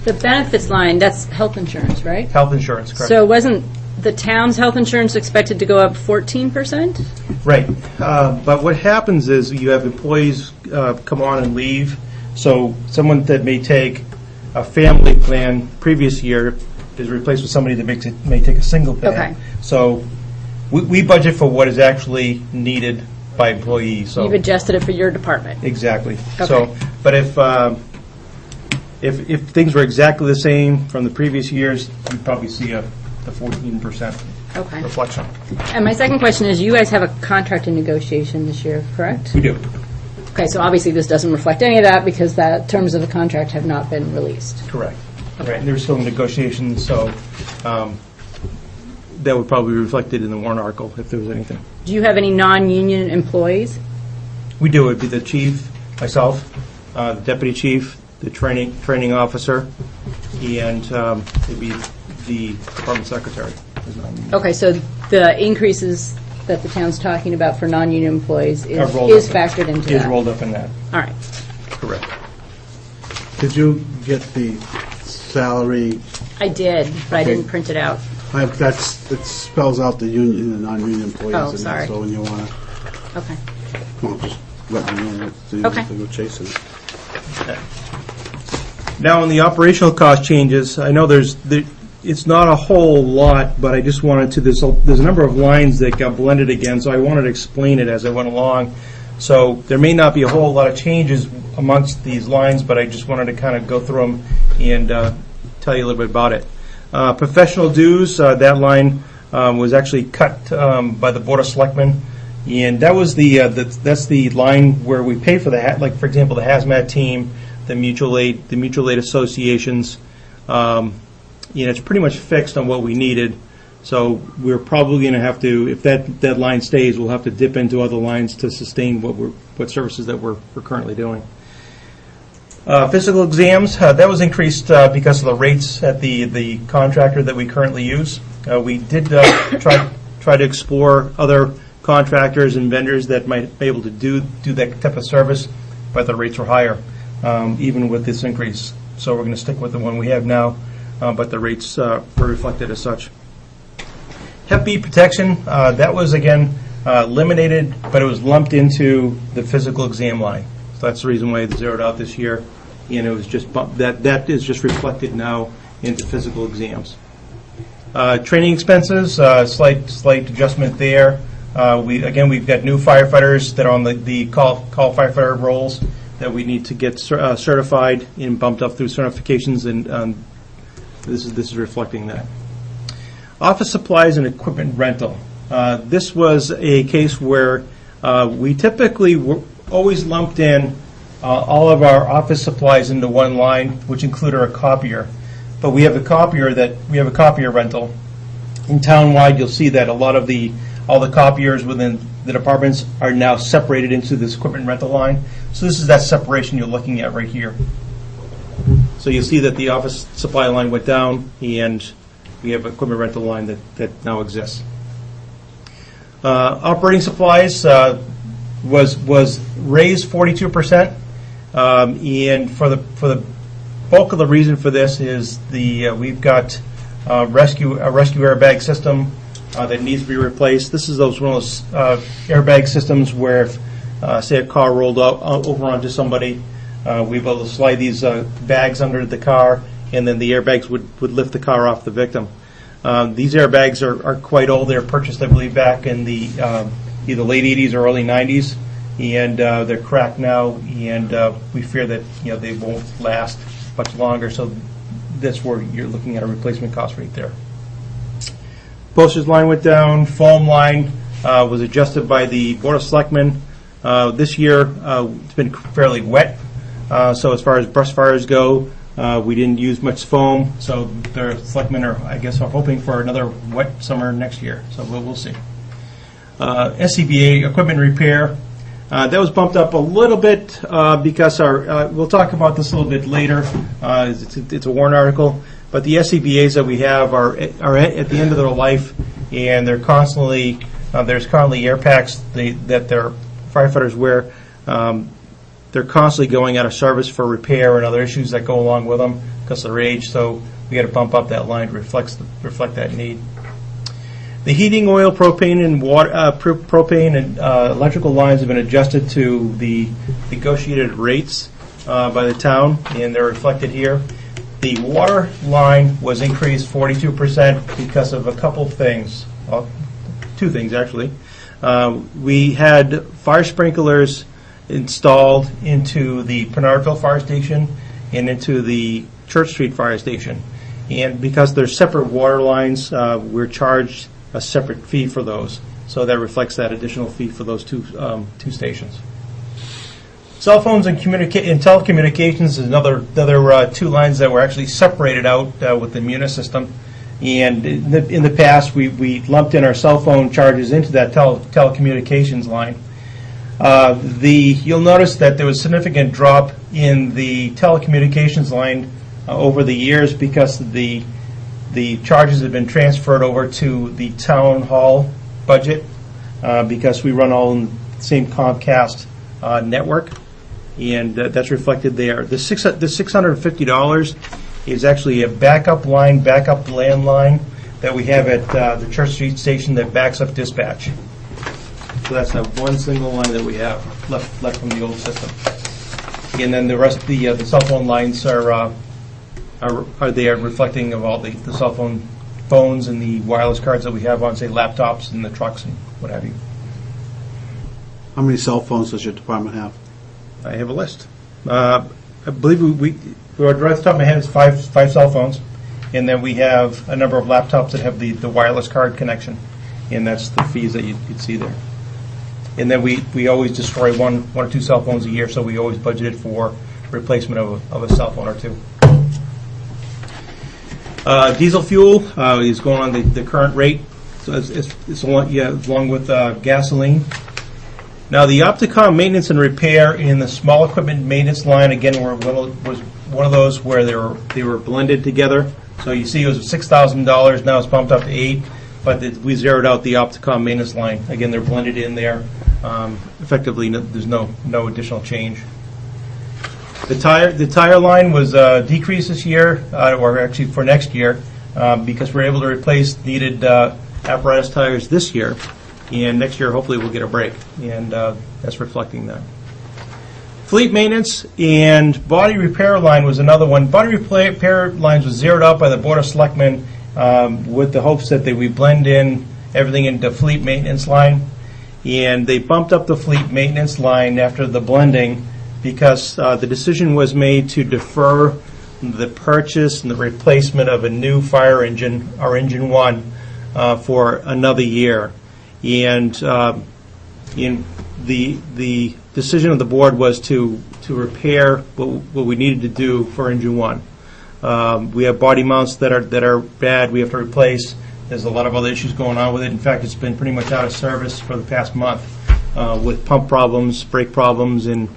The benefits line, that's health insurance, right? Health insurance, correct. So wasn't the town's health insurance expected to go up 14%? Right. But what happens is you have employees come on and leave. So someone that may take a family plan previous year is replaced with somebody that may take a single plan. Okay. So we budget for what is actually needed by employees. So You've adjusted it for your department. exactly. Okay. So, but if things were exactly the same from the previous years, you'd probably see the 14% Okay. reflection. And my second question is, you guys have a contract in negotiation this year, correct? We do. Okay, so obviously this doesn't reflect any of that because the terms of the contract have not been released. Correct. Right, and there's still negotiations, so that would probably be reflected in the warrant article if there was anything. Do you have any non-union employees? We do. It'd be the chief, myself, the deputy chief, the training officer, and it'd be the department secretary. Okay, so the increases that the town's talking about for non-union employees is factored into that? Is rolled up in that. All right. Correct. Did you get the salary? I did, but I didn't print it out. It spells out the union and non-union employees. Oh, in there, sorry. so when you want to, Okay. well, just let me know so you don't have to go chasing it. Now, on the operational cost changes, I know it's not a whole lot, but I just wanted to, there's a number of lines that got blended again, so I wanted to explain it as I went along. So there may not be a whole lot of changes amongst these lines, but I just wanted to kind of go through them and tell you a little bit about it. Professional dues, that line was actually cut by the Board of Selectmen, and that was that's the line where we pay for like for example the hazmat team, the mutual aid associations. It's pretty much fixed on what we needed. So we're probably going to have to, if that line stays, we'll have to dip into other lines to sustain what services that we're currently doing. Physical exams, that was increased because of the rates at the contractor that we currently use. We did try to explore other contractors and vendors that might be able to do that type of service, but the rates were higher, even with this increase. So we're going to stick with the one we have now, but the rates were reflected as such. Hep B protection, that was again eliminated, but it was lumped into the physical exam line. So that's the reason why it zeroed out this year, and it was just that is just reflected now into physical exams. Training expenses, slight adjustment there. We've got new firefighters that are on the call firefighter roles that we need to get certified and bumped up through certifications, and this is reflecting that. Office supplies and equipment rental. This was a case where we typically were always lumped in all of our office supplies into one line, which included a copier. But we have a copier rental. In townwide, you'll see that all the copiers within the departments are now separated into this equipment rental line. So this is that separation you're looking at right here. So you'll see that the office supply line went down, and we have an equipment rental line that now exists. Operating supplies was raised 42%, and for the bulk of the reason for this is we've got a rescue airbag system that needs to be replaced. This is one of those airbag systems where if, say, a car rolled over onto somebody, we'd be able to slide these bags under the car, and then the airbags would lift the car off the victim. These airbags are quite old. They were purchased, I believe, back in the either late 80s or early 90s, and they're cracked now, and we fear that they won't last much longer, so that's where you're looking at a replacement cost right there. Postage line went down. Foam line was adjusted by the Board of Selectmen. This year, it's been fairly wet, so as far as brush fires go, we didn't use much foam, so the selectmen are hoping for another wet summer next year, so we'll see. SCBA, equipment repair, that was bumped up a little bit because we'll talk about this a little bit later. It's a warrant article, but the SCBAs that we have are at the end of their life, and they're constantly, there's currently air packs that their firefighters wear. They're constantly going out of service for repair and other issues that go along with them because of their age, so we got to bump up that line to reflect that need. The heating oil, propane, and propane and electrical lines have been adjusted to the negotiated rates by the town, and they're reflected here. The water line was increased 42% because of a couple things. Well, two things, actually. We had fire sprinklers installed into the Penardville Fire Station and into the Church Street Fire Station. And because they're separate water lines, we're charged a separate fee for those. So that reflects that additional fee for those two stations. Cell phones and telecommunications is another two lines that were actually separated out with the Munis system. And in the past, we lumped in our cell phone charges into that telecommunications line. You'll notice that there was a significant drop in the telecommunications line over the years because the charges have been transferred over to the town hall budget because we run all in the same Comcast network, and that's reflected there. The $650 is actually a backup landline that we have at the Church Street station that backs up dispatch. So that's that one single line that we have left from the old system. And then the rest of the cell phone lines are are they reflecting of all the cell phones and the wireless cards that we have on, say, laptops in the trucks and what have you. How many cell phones does your department have? I have a list. I believe we right off the top of my head, it's five cell phones, and then we have a number of laptops that have the wireless card connection, and that's the fees that you'd see there. And then we always destroy one or two cell phones a year, so we always budgeted for replacement of a cell phone or two. Diesel fuel is going on the current rate, so it's along with gasoline. Now, the Opticom maintenance and repair in the small equipment maintenance line, again, was one of those where they were blended together. So you see it was $6,000, now it's bumped up to $8,000, but we zeroed out the Opticom maintenance line. Again, they're blended in there. Effectively, there's no additional change. The tire line was decreased this year, or actually for next year, because we're able to replace needed apparatus tires this year. And next year, hopefully, we'll get a break, and that's reflecting that. Fleet maintenance and body repair line was another one. Body repair lines was zeroed out by the Board of Selectmen with the hopes that we blend in everything into fleet maintenance line. And they bumped up the fleet maintenance line after the blending because the decision was made to defer the purchase and the replacement of a new fire engine, our Engine 1, for another year. And in the decision of the board was to repair what we needed to do for Engine 1. We have body mounts that are bad. We have to replace. There's a lot of other issues going on with it. In fact, it's been pretty much out of service for the past month with pump problems, brake problems, and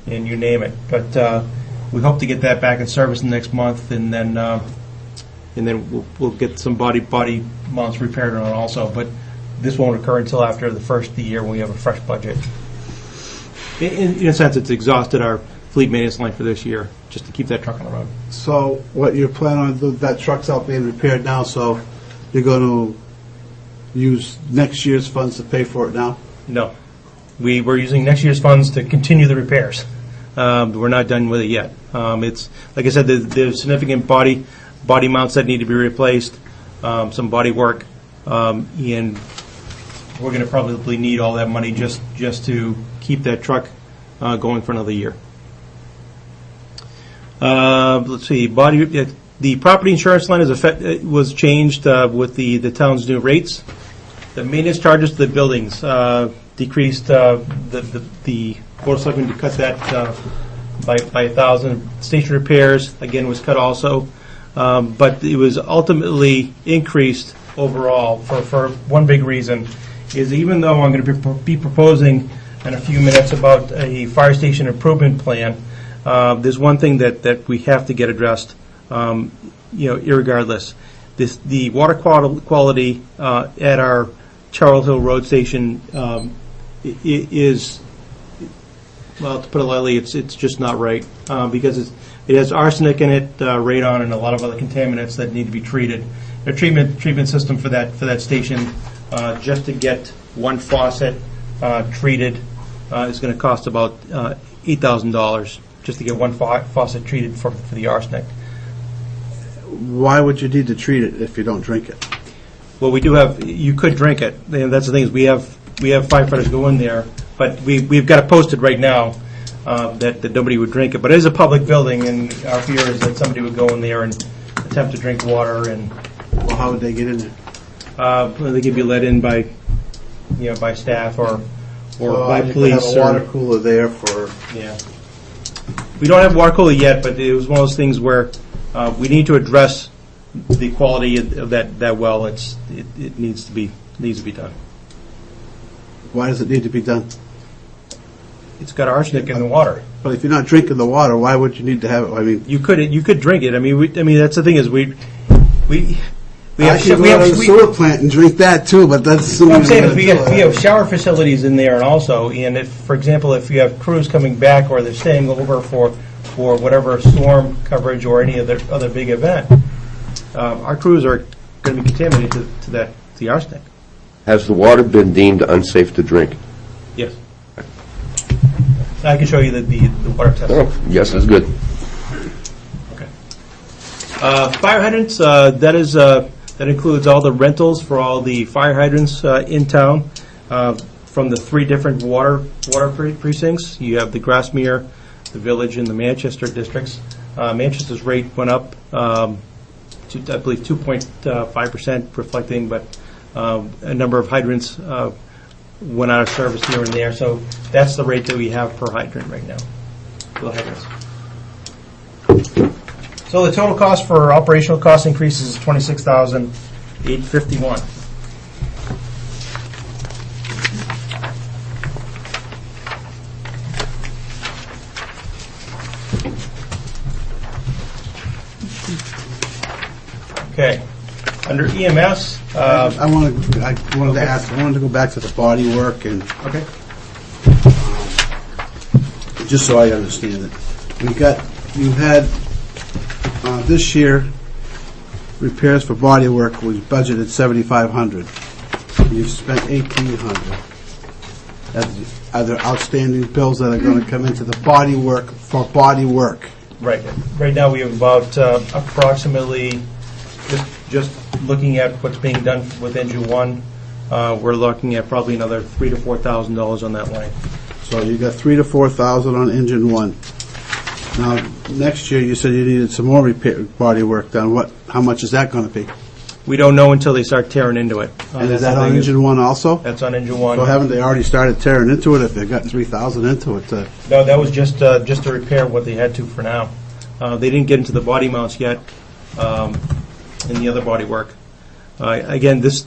you name it. But we hope to get that back in service in the next month, and then we'll get some body mounts repaired on it also. But this won't occur until after the first of the year when we have a fresh budget. In a sense, it's exhausted our fleet maintenance line for this year, just to keep that truck on the road. So what you're planning on, that truck's out being repaired now, so you're going to use next year's funds to pay for it now? No. We're using next year's funds to continue the repairs. We're not done with it yet. It's, like I said, there's significant body mounts that need to be replaced, some body work, and we're going to probably need all that money just to keep that truck going for another year. Let's see. The property insurance line was changed with the town's new rates. The maintenance charges to the buildings decreased. The Board of Selectmen to cut that by 1,000. Station repairs again was cut also, but it was ultimately increased overall for one big reason. Is even though I'm going to be proposing in a few minutes about a fire station improvement plan, there's one thing that we have to get addressed, irregardless. The water quality at our Charles Hill Road Station is, well, to put it lightly, it's just not right because it has arsenic in it, radon, and a lot of other contaminants that need to be treated. A treatment system for that station, just to get one faucet treated, is going to cost about $8,000 just to get one faucet treated for the arsenic. Why would you need to treat it if you don't drink it? Well, you could drink it. And that's the thing is we have firefighters go in there, but we've got it posted right now that nobody would drink it. But it is a public building, and our fear is that somebody would go in there and attempt to drink water. And well, how would they get in there? They could be let in by staff or by you police. Could have a water cooler there for. Yeah. We don't have a water cooler yet, but it was one of those things where we need to address the quality of that well. It needs to be done. Why does it need to be done? It's got arsenic in the water. But if you're not drinking the water, why would you need to have it? I mean, you could drink it. I mean, that's the thing is we have a sewer plant and drink that too. But that's what I'm saying is we have shower facilities in there, and also, and if, for example, if you have crews coming back or they're staying over for whatever storm coverage or any other big event, our crews are going to be contaminated to the arsenic. Has the water been deemed unsafe to drink? Yes. I can show you the water test. Oh, yes, that's good. Okay. Fire hydrants, that includes all the rentals for all the fire hydrants in town from the 3 different water precincts. You have the Grassmere, the Village, and the Manchester districts. Manchester's rate went up to, I believe, 2.5%, reflecting, but a number of hydrants went out of service here and there. So that's the rate that we have per hydrant right now for the hydrants. So the total cost for operational cost increases is $26,851. Okay. Under EMS, I wanted to go back to the body work and okay. Just so I understand it. You had this year repairs for body work was budgeted $7,500. You've spent $1,800. Are there outstanding bills that are going to come into the body work for body work? Right. Right now we have about approximately, just looking at what's being done with Engine 1, we're looking at probably another $3,000 to $4,000 on that line. So you got $3,000 to $4,000 on Engine 1. Now, next year you said you needed some more repair body work done. How much is that going to be? We don't know until they start tearing into it. And is that on Engine 1 also? That's on Engine 1. So haven't they already started tearing into it if they got $3,000 into it? No, that was just to repair what they had to for now. They didn't get into the body mounts yet in the other body work. Again, the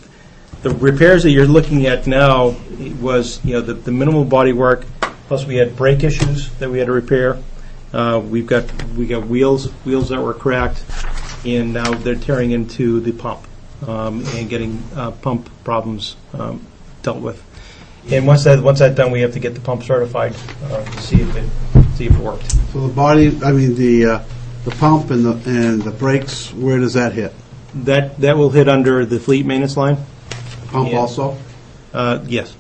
repairs that you're looking at now was the minimal body work, plus we had brake issues that we had to repair. We got wheels that were cracked, and now they're tearing into the pump and getting pump problems dealt with. And once that's done, we have to get the pump certified to see if it worked. So the body, the pump and the brakes, where does that hit? That will hit under the fleet maintenance line. Pump also? Yes.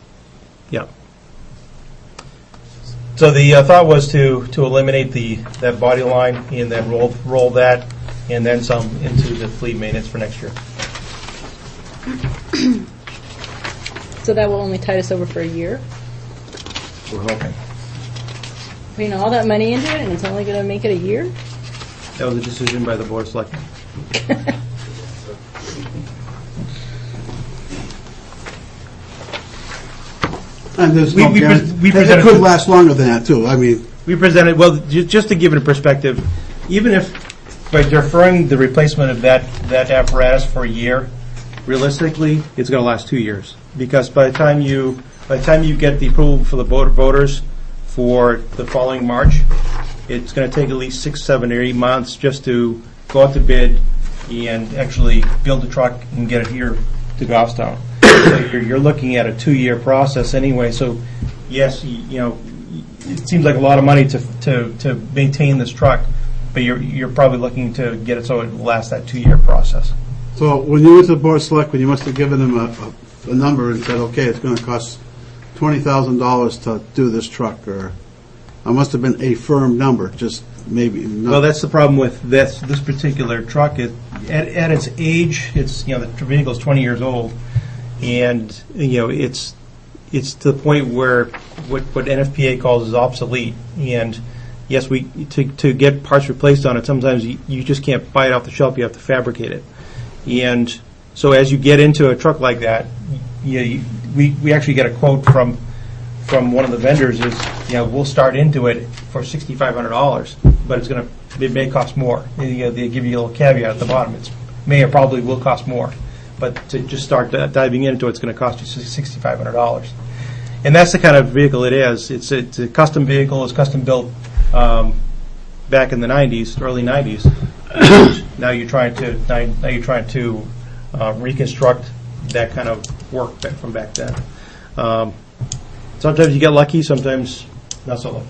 Yeah. So the thought was to eliminate that body line and then roll that and then some into the fleet maintenance for next year. So that will only tide us over for a year? We're hoping. Putting all that money into it and it's only going to make it a year? That was a decision by the Board of Selectmen. And there's We it could last longer than that too. We presented, well, just to give it a perspective, even if by deferring the replacement of that apparatus for a year, realistically, it's going to last 2 years, because by the time you get the approval for the voters for the following March, it's going to take at least 6, 7, or 8 months just to go out to bid and actually build a truck and get it here to Goffstown. So you're looking at a 2-year process anyway. So yes, it seems like a lot of money to maintain this truck, but you're probably looking to get it so it lasts that 2-year process. So when you went to the Board of Selectmen, you must have given them a number and said, okay, it's going to cost $20,000 to do this truck, or it must have been a firm number, just maybe not. Well, that's the problem with this particular truck. At its age, the vehicle is 20 years old, and it's to the point where what NFPA calls is obsolete. And yes, to get parts replaced on it, sometimes you just can't buy it off the shelf. You have to fabricate it. And so as you get into a truck like that, we actually get a quote from one of the vendors is, we'll start into it for $6,500, but it may cost more. They give you a little caveat at the bottom. It may or probably will cost more, but to just start diving into it, it's going to cost you $6,500. And that's the kind of vehicle it is. It's a custom vehicle. It's custom built back in the 90s, early 90s. Now you're trying to reconstruct that kind of work from back then. Sometimes you get lucky, sometimes not so lucky.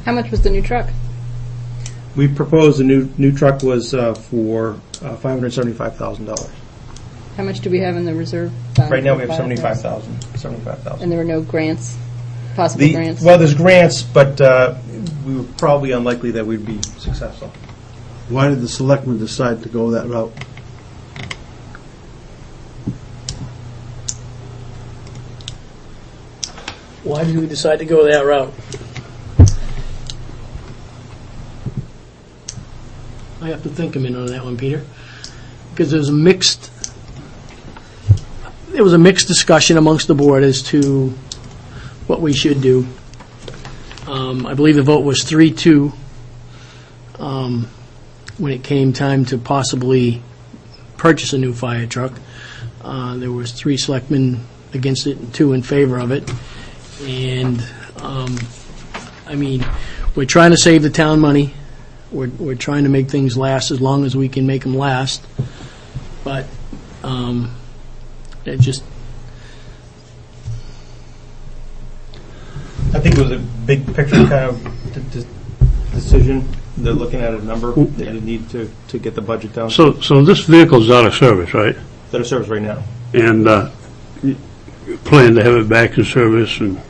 How much was the new truck? We proposed the new truck was for $575,000. How much do we have in the reserve fund? Right now we have $75,000. And there were no grants, possible grants? Well, there's grants, but we were probably unlikely that we'd be successful. Why did the selectmen decide to go that route? Why did we decide to go that route? I have to think a minute on that one, Peter, because there was a mixed discussion amongst the board as to what we should do. I believe the vote was 3-2 when it came time to possibly purchase a new fire truck. There was 3 selectmen against it and 2 in favor of it. And, I mean, we're trying to save the town money. We're trying to make things last as long as we can make them last. But it just... I think it was a big picture kind of decision. They're looking at a number that you need to get the budget down. So this vehicle's out of service, right? It's out of service right now. And you plan to have it back in service in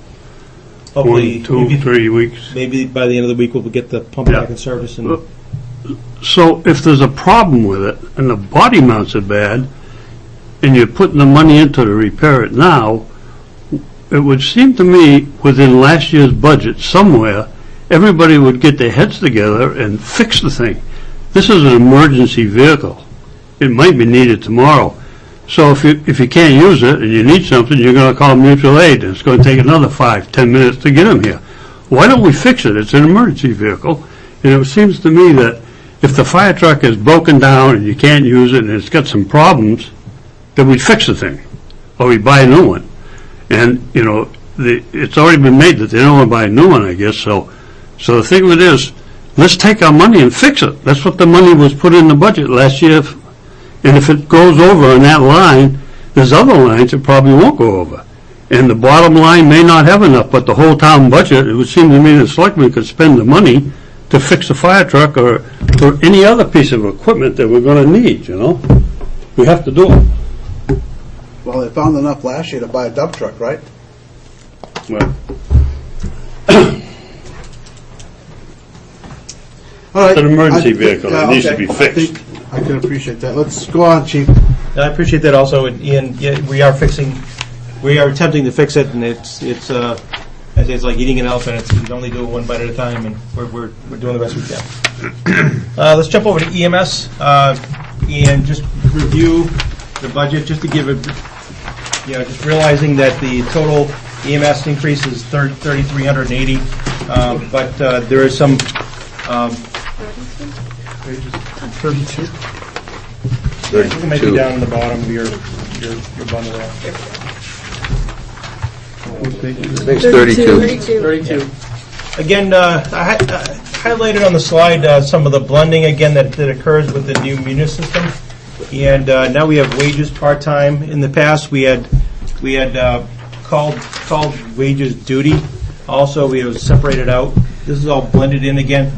Hopefully, 1, 2, 3 weeks? Maybe by the end of the week, we'll get the pump back in service. And So if there's a problem with it, and the body mounts are bad, and you're putting the money into to repair it now, it would seem to me, within last year's budget somewhere, everybody would get their heads together and fix the thing. This is an emergency vehicle. It might be needed tomorrow. So if you can't use it and you need something, you're going to call mutual aid, and it's going to take another 5-10 minutes to get them here. Why don't we fix it? It's an emergency vehicle, and it seems to me that if the fire truck is broken down and you can't use it and it's got some problems, then we fix the thing, or we buy a new one. And, you know, it's already been made that they don't want to buy a new one, I guess. So the thing of it is, let's take our money and fix it. That's what the money was put in the budget last year. And if it goes over on that line, there's other lines that probably won't go over. And the bottom line may not have enough, but the whole town budget, it would seem to me the selectmen could spend the money to fix a fire truck or any other piece of equipment that we're going to need, you know? We have to do it. Well, they found enough last year to buy a dump truck, right? Well, all right. It's an emergency vehicle. It needs to be fixed. I can appreciate that. Let's go on, Chief. I appreciate that also, and yeah, we are attempting to fix it, and it's I say it's like eating an elephant. You can only do it one bite at a time, and we're doing the best we can. Let's jump over to EMS and just review the budget, just to give just realizing that the total EMS increase is 3,380, but there is some 32. You can make it down in the bottom of your bundle there. Makes 32. 32. Again, I highlighted on the slide some of the blending again that occurs with the new Munis system, and now we have wages part-time. In the past, we had called wages duty. Also, we have separated out. This is all blended in again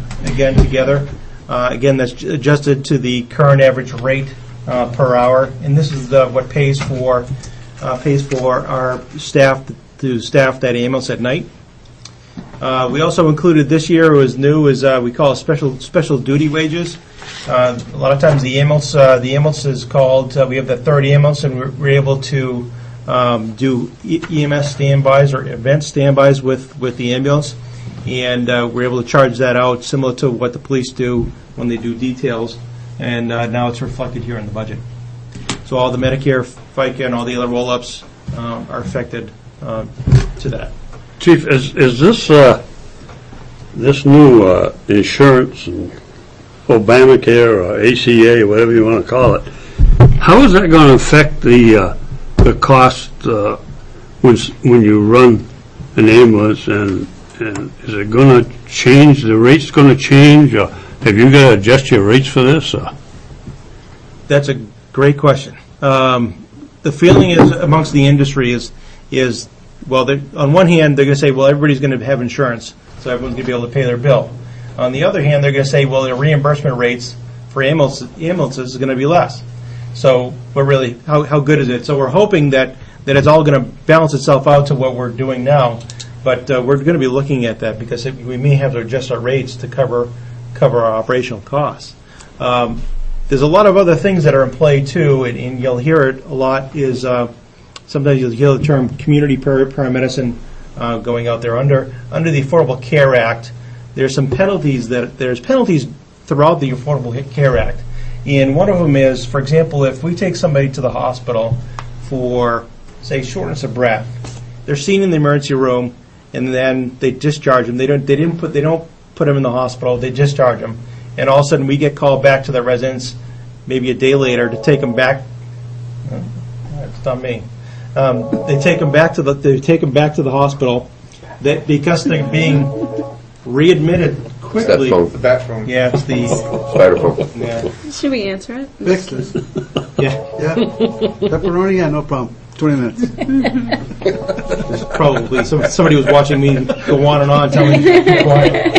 together. Again, that's adjusted to the current average rate per hour, and this is what pays for our staff to staff that ambulance at night. We also included this year, was new, is we call it special duty wages. A lot of times the ambulance is called. We have the third ambulance, and we're able to do EMS standbys or event standbys with the ambulance. And we're able to charge that out similar to what the police do when they do details, and now it's reflected here in the budget. So all the Medicare, FICA, and all the other roll-ups are affected to that. Chief, is this new insurance and Obamacare or ACA, whatever you want to call it, how is that going to affect the cost when you run an ambulance, and is it going to change? The rate's going to change, or have you got to adjust your rates for this? That's a great question. The feeling is amongst the industry is well, on one hand, they're going to say, well, everybody's going to have insurance, so everyone's going to be able to pay their bill. On the other hand, they're going to say, well, the reimbursement rates for ambulances is going to be less. So we're really, how good is it? So we're hoping that it's all going to balance itself out to what we're doing now. But we're going to be looking at that because we may have to adjust our rates to cover our operational costs. There's a lot of other things that are in play too, and you'll hear it a lot, is sometimes you'll hear the term community paramedicine going out there. Under the Affordable Care Act, there's some penalties there's penalties throughout the Affordable Care Act. And one of them is, for example, if we take somebody to the hospital for, say, shortness of breath, they're seen in the emergency room, and then they discharge them. They don't put them in the hospital. They discharge them, and all of a sudden we get called back to the residence, maybe a day later, to take them back. It's not me. They take them back to the hospital. That because they're being readmitted quickly. It's that phone. Yeah, it's the Spider phone. Yeah. Should we answer it? Fix this. Yeah. Yeah. Pepperoni, yeah, no problem. 20 minutes. Probably somebody was watching me go on and on, telling me to be quiet.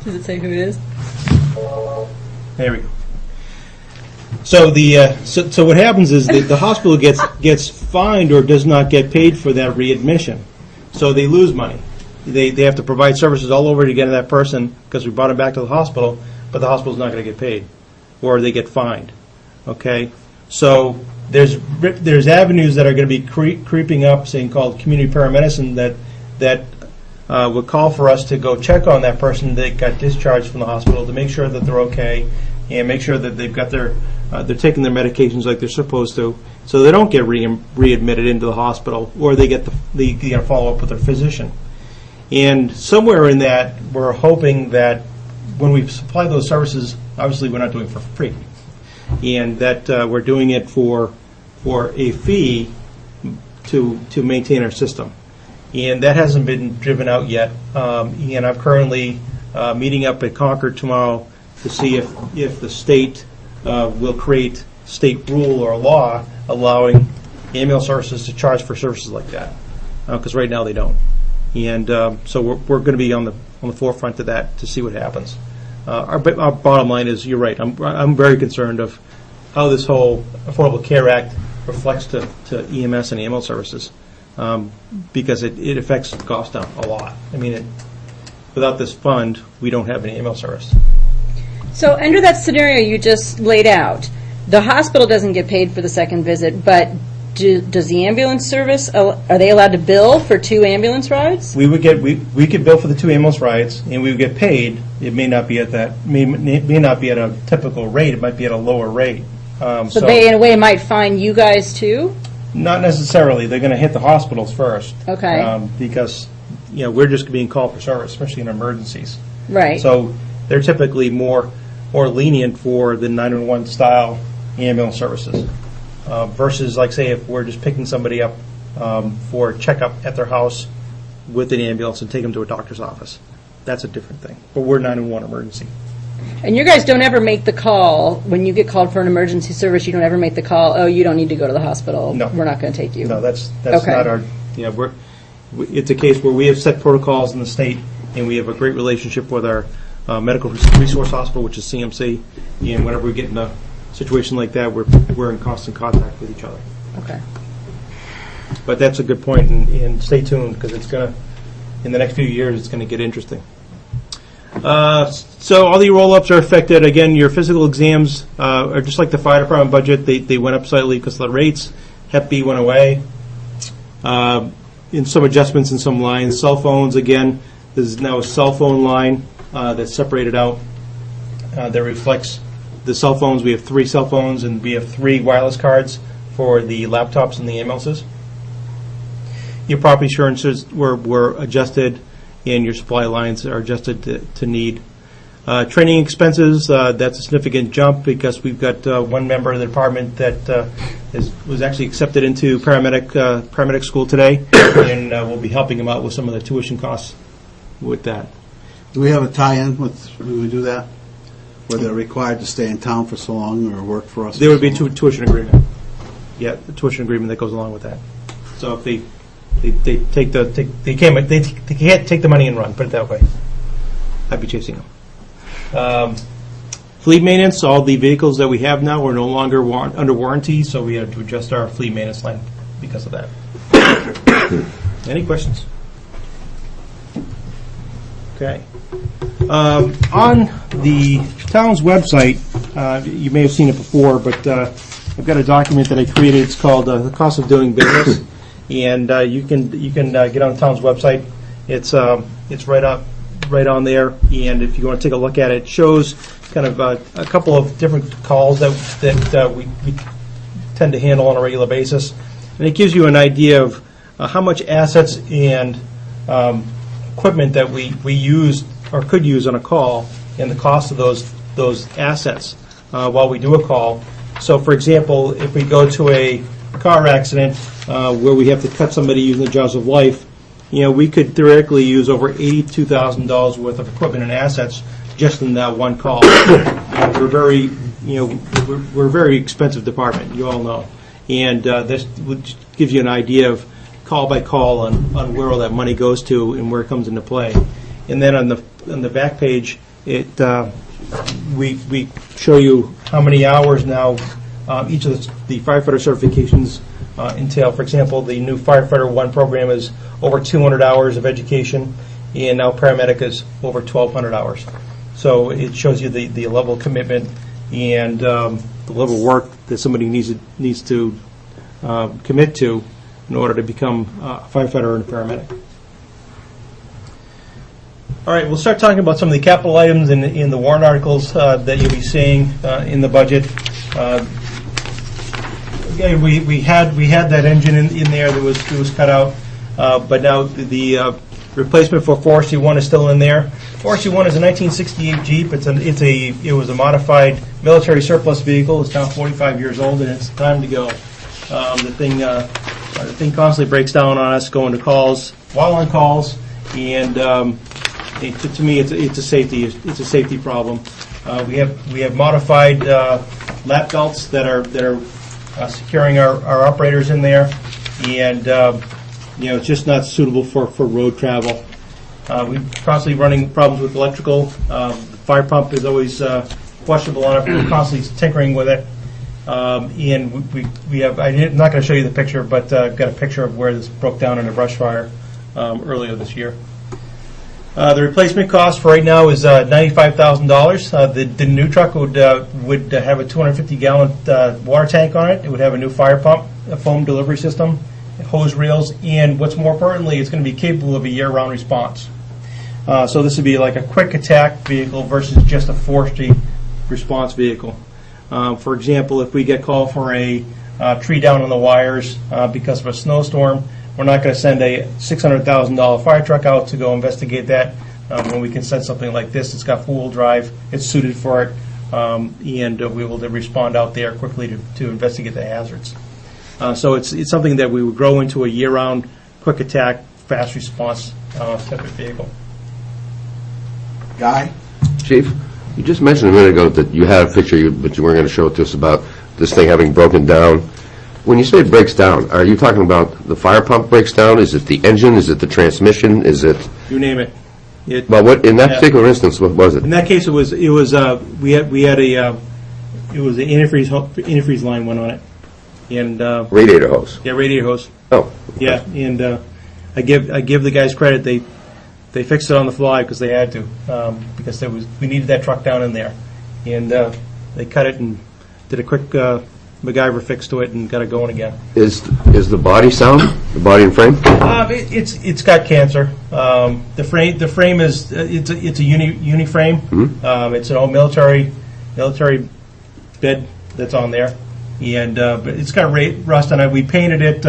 Does it say who it is? There we go. So so what happens is the hospital gets fined or does not get paid for that readmission, so they lose money. They have to provide services all over again to that person because we brought them back to the hospital, but the hospital's not going to get paid, or they get fined. Okay, so there's avenues that are going to be creeping up, saying called community paramedicine that would call for us to go check on that person that got discharged from the hospital to make sure that they're okay and make sure that they've got they're taking their medications like they're supposed to, so they don't get readmitted into the hospital, or they get the follow up with their physician. And somewhere in that, we're hoping that when we supply those services, obviously we're not doing it for free, and that we're doing it for a fee to maintain our system. And that hasn't been driven out yet. And I'm currently meeting up at Concord tomorrow to see if the state will create state rule or law allowing ambulance services to charge for services like that, because right now they don't. And so we're going to be on the forefront of that to see what happens. Our bottom line is, you're right. I'm very concerned of how this whole Affordable Care Act reflects to EMS and ambulance services, because it affects the cost down a lot. I mean, without this fund, we don't have any ambulance service. So under that scenario you just laid out, the hospital doesn't get paid for the second visit, but does the ambulance service, are they allowed to bill for 2 ambulance rides? We could bill for the 2 ambulance rides, and we would get paid. It may not be at that, may not be at a typical rate. It might be at a lower rate. So they, in a way, might fine you guys too? Not necessarily. They're going to hit the hospitals first. Okay. Because we're just being called for service, especially in emergencies. Right. So they're typically more lenient for the 911 style ambulance services. Versus, like, say, if we're just picking somebody up for a checkup at their house with an ambulance and take them to a doctor's office. That's a different thing. But we're 911 emergency. And you guys don't ever make the call, when you get called for an emergency service, you don't ever make the call, oh, you don't need to go to the hospital. No. We're not going to take you. No, that's Okay. not our, it's a case where we have set protocols in the state, and we have a great relationship with our medical resource hospital, which is CMC, and whenever we get in a situation like that, we're in constant contact with each other. Okay. But that's a good point, and stay tuned, because it's going to, in the next few years, it's going to get interesting. So all the roll-ups are affected. Again, your physical exams are just like the fire department budget. They went up slightly because of the rates. Hep B went away. In some adjustments in some lines. Cell phones, again, there's now a cell phone line that's separated out that reflects the cell phones. We have 3 cell phones, and we have 3 wireless cards for the laptops and the ambulances. Your property insurances were adjusted, and your supply lines are adjusted to need. Training expenses, that's a significant jump because we've got one member of the department that was actually accepted into paramedic school today, and we'll be helping him out with some of the tuition costs with that. Do we have a tie-in with, when we do that? Where they're required to stay in town for so long or work for us? There would be a tuition agreement. Yeah, the tuition agreement that goes along with that. So if they can't take the money and run, put it that way. I'd be chasing them. Fleet maintenance, all the vehicles that we have now are no longer under warranty, so we had to adjust our fleet maintenance line because of that. Any questions? Okay. On the town's website, you may have seen it before, but I've got a document that I created. It's called The Cost of Doing Business, and you can get on the town's website. It's right on there, and if you want to take a look at it, it shows kind of a couple of different calls that we tend to handle on a regular basis, and it gives you an idea of how much assets and equipment that we use or could use on a call, and the cost of those assets while we do a call. So, for example, if we go to a car accident where we have to cut somebody using the jaws of life, we could theoretically use over $82,000 worth of equipment and assets just in that one call. We're very, we're a very expensive department, you all know, and this gives you an idea of call by call on where all that money goes to and where it comes into play. And then on the back page, we show you how many hours now each of the firefighter certifications entail. For example, the new Firefighter 1 program is over 200 hours of education, and now paramedic is over 1,200 hours. So it shows you the level of commitment and the level of work that somebody needs to commit to in order to become a firefighter and a paramedic. All right, we'll start talking about some of the capital items in the warrant articles that you'll be seeing in the budget. Again, we had that engine in there that was cut out, but now the replacement for Forestry 1 is still in there. Forestry 1 is a 1968 Jeep. It was a modified military surplus vehicle. It's now 45 years old, and it's time to go. The thing constantly breaks down on us going to calls, while on calls, and to me, it's a safety problem. We have modified lap belts that are securing our operators in there, and it's just not suitable for road travel. We're constantly running problems with electrical. The fire pump is always questionable on it. We're constantly tinkering with it. And we have, I'm not going to show you the picture, but I've got a picture of where this broke down in a brush fire earlier this year. The replacement cost for right now is $95,000. The new truck would have a 250-gallon water tank on it. It would have a new fire pump, a foam delivery system, hose reels, and what's more importantly, it's going to be capable of a year-round response. So this would be like a quick attack vehicle versus just a forestry response vehicle. For example, if we get called for a tree down on the wires because of a snowstorm, we're not going to send a $600,000 fire truck out to go investigate that when we can send something like this. It's got four-wheel drive, it's suited for it, and we're able to respond out there quickly to investigate the hazards. So it's something that we would grow into a year-round, quick attack, fast response type of vehicle. Guy? Chief, you just mentioned a minute ago that you had a picture, but you weren't going to show it to us about this thing having broken down. When you say it breaks down, are you talking about the fire pump breaks down? Is it the engine? Is it the transmission? Is it? You name it. Well, what in that particular instance, what was it? In that case, it was the antifreeze line went on it, and Radiator hose. Yeah, radiator hose. Oh. Yeah, and I give the guys credit. They fixed it on the fly because they had to, because we needed that truck down in there, and they cut it and did a quick MacGyver fix to it and got it going again. Is the body sound? The body and frame? It's got cancer. The frame is it's a uni frame. Mm-hmm. It's an old military bed that's on there, and but it's got rust on it. We painted it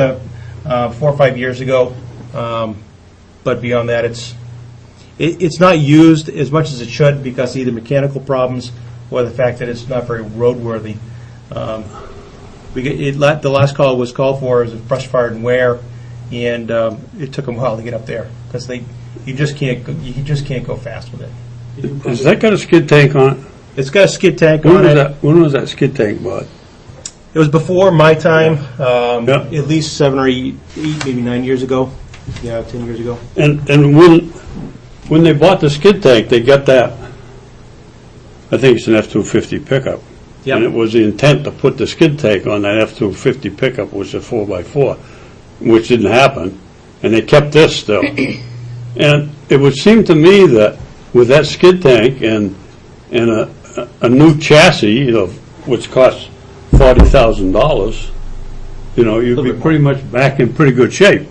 4 or 5 years ago, but beyond that, it's not used as much as it should because of either mechanical problems or the fact that it's not very roadworthy. The last call was called for as a brush fire and wear, and it took them a while to get up there because you just can't go fast with it. Has that got a skid tank on it? It's got a skid tank on it. When was that skid tank bought? It was before my time, at least 7 or 8, maybe 9 years ago. Yeah, 10 years ago. And when they bought the skid tank, they got that. I think it's an F-250 pickup. Yep. And it was the intent to put the skid tank on that F-250 pickup, which is a 4x4, which didn't happen. And they kept this still. And it would seem to me that with that skid tank and a new chassis, which costs $40,000, you'd be pretty much back in pretty good shape.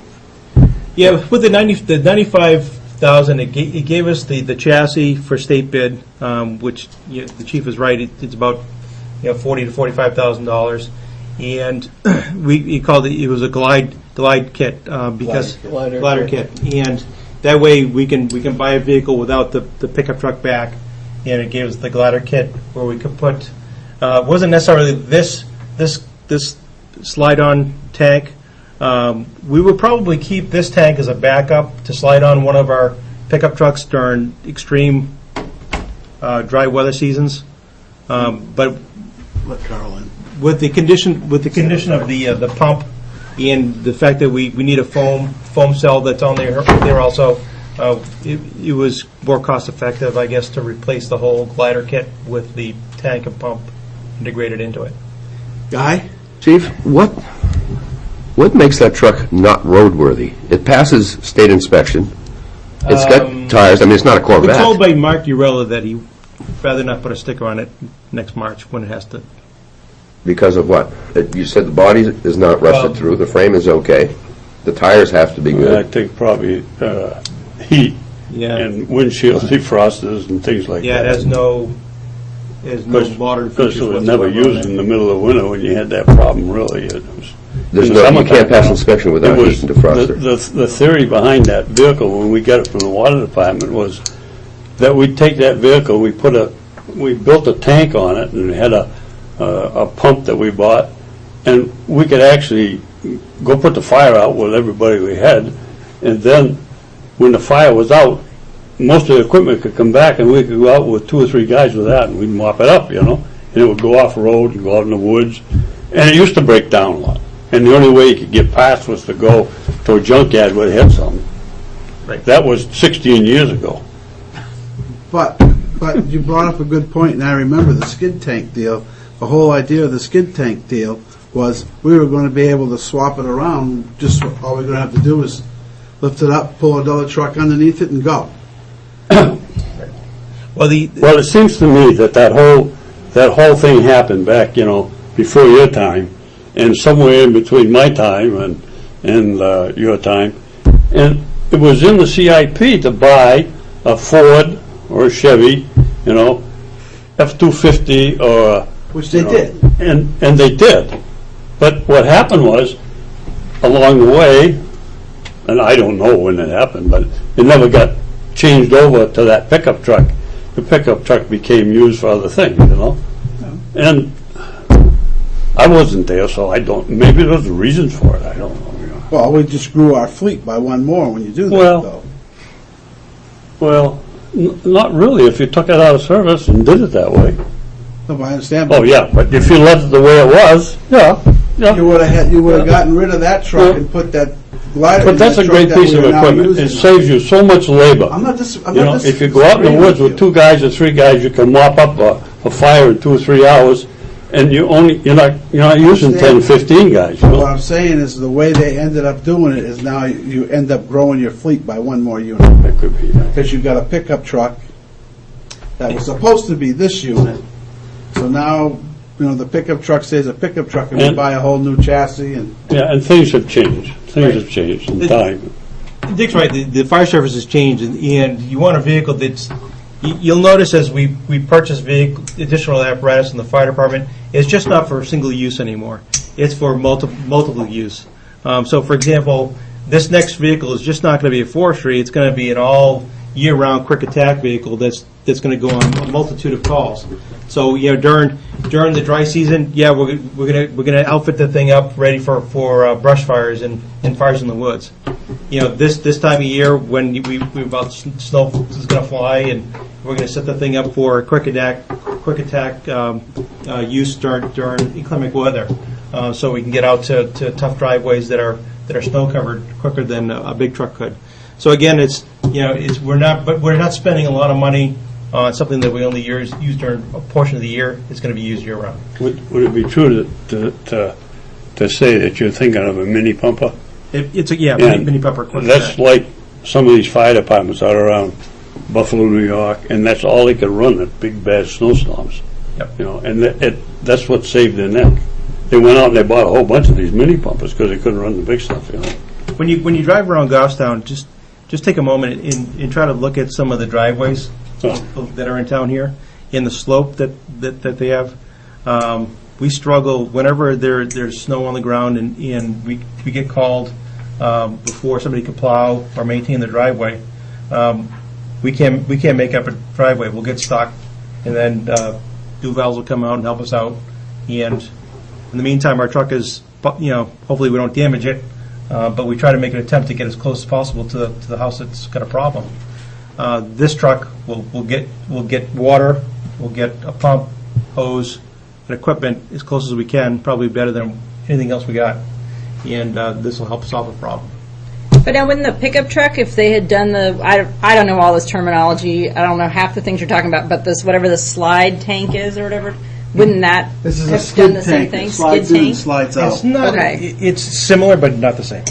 Yeah, with the 95,000, it gave us the chassis for state bid, which the chief is right. It's about $40,000 to $45,000, and he called it was a glide kit because glider kit, and that way we can buy a vehicle without the pickup truck back, and it gave us the glider kit where we could put. Wasn't necessarily this slide-on tank. We would probably keep this tank as a backup to slide on one of our pickup trucks during extreme dry weather seasons. But Let Carl in. with the condition of the pump and the fact that we need a foam cell that's on there also, it was more cost effective, I guess, to replace the whole glider kit with the tank and pump integrated into it. Guy? Chief, what makes that truck not roadworthy? It passes state inspection. It's got tires. I mean, it's not a Corvette. We're told by Mark Urella that he'd rather not put a sticker on it next March when it has to. Because of what? You said the body is not rusted through. The frame is okay. The tires have to be good. I think probably heat and windshield defrosters and things like Yeah, that. it has no modern features Because it was whatsoever never on used it. in the middle of winter when you had that problem, really. There's you can't pass inspection without heat and defroster. The theory behind that vehicle, when we got it from the water department, was that we'd take that vehicle, we built a tank on it, and it had a pump that we bought, and we could actually go put the fire out with everybody we had, and then when the fire was out, most of the equipment could come back, and we could go out with 2 or 3 guys with that, and we'd mop it up, and it would go off road and go out in the woods, and it used to break down a lot, and the only way you could get past was to go to a junkyard where they had something. Right. That was 16 years ago. But you brought up a good point, and I remember the skid tank deal. The whole idea of the skid tank deal was we were going to be able to swap it around. Just all we're going to have to do is lift it up, pull another truck underneath it, and go. Well, it seems to me that whole thing happened back, before your time, and somewhere in between my time and your time, and it was in the CIP to buy a Ford or a Chevy, F-250 or which they did, and they did. But what happened was, along the way, and I don't know when it happened, but it never got changed over to that pickup truck. The pickup truck became used for other things, And I wasn't there, so I don't. Maybe there's reasons for it. I don't know. Well, we just grew our fleet by one more when you do that, though. Well, not really. If you took it out of service and did it that way. No, I understand. Oh yeah, but if you left it the way it was, yeah. You would have gotten rid of that truck and put that glider. But that's a great piece of equipment. It saves you so much labor. If you go out in the woods with 2 guys or 3 guys, you can mop up a fire in 2 or 3 hours, and you're not using 10, 15 guys. What I'm saying is the way they ended up doing it is now you end up growing your fleet by one more unit. That could be. Because you've got a pickup truck that was supposed to be this unit, so now the pickup truck stays a pickup truck, and we buy a whole new chassis. And things have changed. Things have changed in time. Dick's right. The fire service has changed, and you want a vehicle that's. You'll notice as we purchase additional apparatus in the fire department, it's just not for single use anymore. It's for multiple use. So, for example, this next vehicle is just not going to be a forestry. It's going to be an all year-round quick attack vehicle that's going to go on a multitude of calls. So, during the dry season, we're going to outfit the thing up ready for brush fires and fires in the woods. This time of year when we about snow is going to fly, and we're going to set the thing up for quick attack use during inclement weather, so we can get out to tough driveways that are snow covered quicker than a big truck could. So again, we're not spending a lot of money on something that we only use during a portion of the year. It's going to be used year round. Would it be true to say that you're thinking of a mini pumper? Mini pumper. That's like some of these fire departments out around Buffalo, New York, and that's all they could run, the big bad snowstorms. Yep. You know, and that's what saved their neck. They went out and they bought a whole bunch of these mini pumpers because they couldn't run the big stuff, you know. When you drive around Goffstown, just take a moment and try to look at some of the driveways that are in town here, and the slope that they have. We struggle whenever there's snow on the ground, and we get called before somebody can plow or maintain the driveway. We can't make up a driveway. We'll get stuck, and then Duval's will come out and help us out. And in the meantime, our truck is, hopefully we don't damage it, but we try to make an attempt to get as close as possible to the house that's got a problem. This truck will get water, we'll get a pump, hose, and equipment as close as we can, probably better than anything else we got. And this will help solve the problem. But now, wouldn't the pickup truck, if they had done I don't know all this terminology, I don't know half the things you're talking about, but this, whatever the slide tank is or whatever, wouldn't that This is a have skid done the same tank. thing? It slides Skid in and tank? slides out. It's not. Okay. It's similar, but not the same.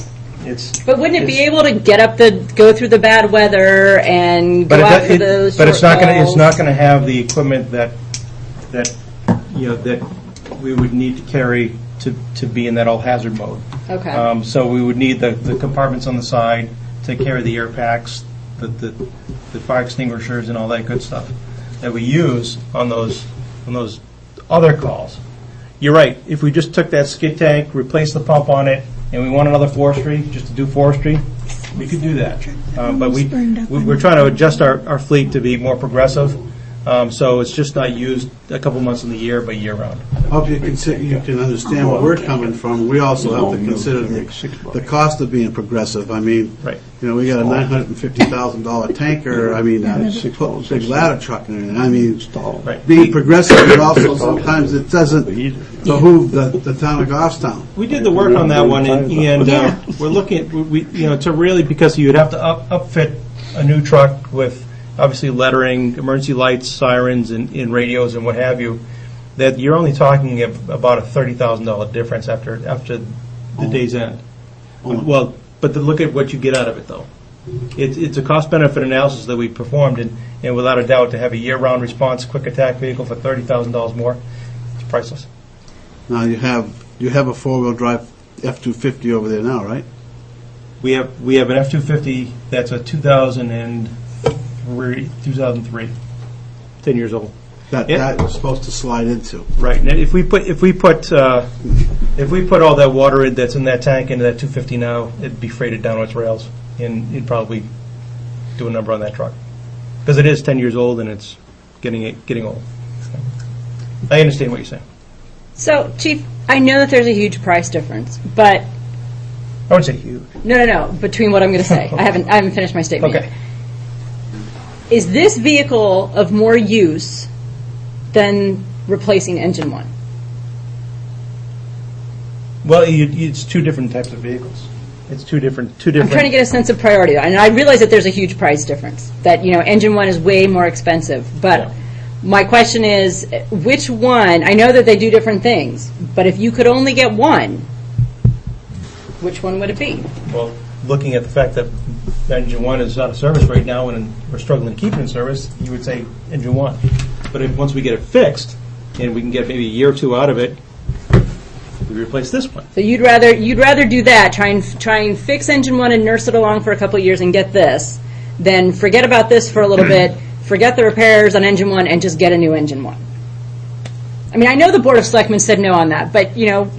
But wouldn't it be able to go through the bad weather and go out for those But it's short not going to. It's hauls? not going to have the equipment that we would need to carry to be in that all hazard mode. Okay. So we would need the compartments on the side to carry the air packs, the fire extinguishers, and all that good stuff that we use on those other calls. You're right. If we just took that skid tank, replaced the pump on it, and we want another forestry, just to do forestry, we could do that. But we're trying to adjust our fleet to be more progressive. So it's just not used a couple months in the year, but year-round. I hope you can understand where we're coming from. We also have to consider the cost of being progressive. I mean, Right. we got a $950,000 tanker, big ladder truck and everything. I mean, Right. being progressive, but also sometimes it doesn't behoove the town of Goffstown. We did the work on that one, and we're looking at, to really, because you'd have to upfit a new truck with obviously lettering, emergency lights, sirens, and radios and what have you, that you're only talking about a $30,000 difference after the day's end. Well, but look at what you get out of it, though. It's a cost-benefit analysis that we performed, and without a doubt, to have a year-round response quick attack vehicle for $30,000 more, it's priceless. Now, you have a four-wheel drive F-250 over there now, right? We have an F-250 that's a 2003, 10 years old. That was supposed to slide into. Right. And if we put all that water that's in that tank into that 250 now, it'd be freighted down its rails, and you'd probably do a number on that truck because it is 10 years old and it's getting old. I understand what you're saying. So, Chief, I know that there's a huge price difference, but I would say huge. No. Between what I'm going to say, I haven't finished my statement Okay. yet. Is this vehicle of more use than replacing engine one? Well, it's two different types of vehicles. It's two different. I'm trying to get a sense of priority, and I realize that there's a huge price difference. That engine one is way more expensive, but my question is, which one? I know that they do different things, but if you could only get one, which one would it be? Well, looking at the fact that engine one is out of service right now and we're struggling to keep it in service, you would say engine one. But once we get it fixed and we can get maybe a year or two out of it, we replace this one. So you'd rather do that, try and fix engine one and nurse it along for a couple of years and get this, than forget about this for a little bit, forget the repairs on engine one, and just get a new engine one. I mean, I know the Board of Selectmen said no on that, but we have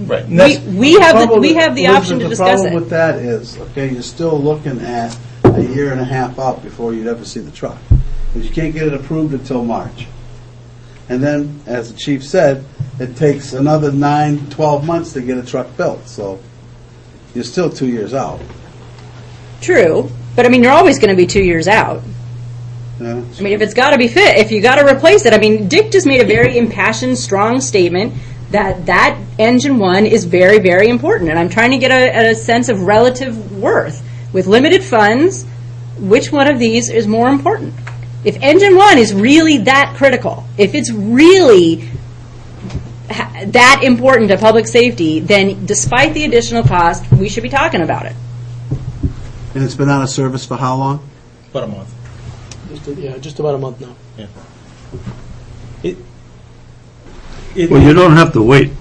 the option to discuss The problem it. with that is, you're still looking at a year and a half out before you'd ever see the truck. Because you can't get it approved until March. And then, as the chief said, it takes another 9-12 months to get a truck built. So you're still 2 years out. True, but I mean, you're always going to be 2 years out. Yeah. I mean, if it's got to be fit, if you got to replace it, I mean, Dick just made a very impassioned, strong statement that engine one is very, very important, and I'm trying to get a sense of relative worth. With limited funds, which one of these is more important? If engine one is really that critical, if it's really that important to public safety, then despite the additional cost, we should be talking about it. And it's been out of service for how long? About a month. Just about a month now. Yeah. Well, you don't have to wait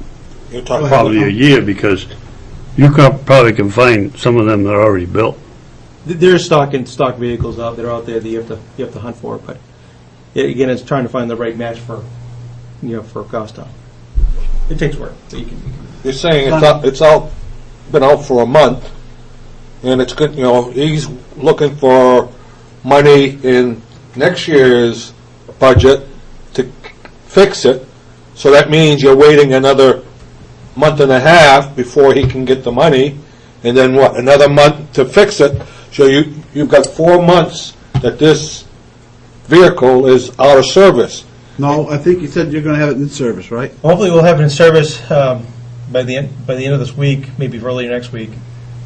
You're talking probably a year, because you probably can find some of them that are already built. There's stock vehicles out there that you have to hunt for, but again, it's trying to find the right match for cost down. It takes work. But You're saying been out for a month, and it's good, he's looking for money in next year's budget to fix it, so that means you're waiting another month and a half before he can get the money, and then what, another month to fix it, so you've got 4 months that this vehicle is out of service. No, I think you said you're going to have it in service, right? hopefully we'll have it in service by the end of this week, maybe early next week.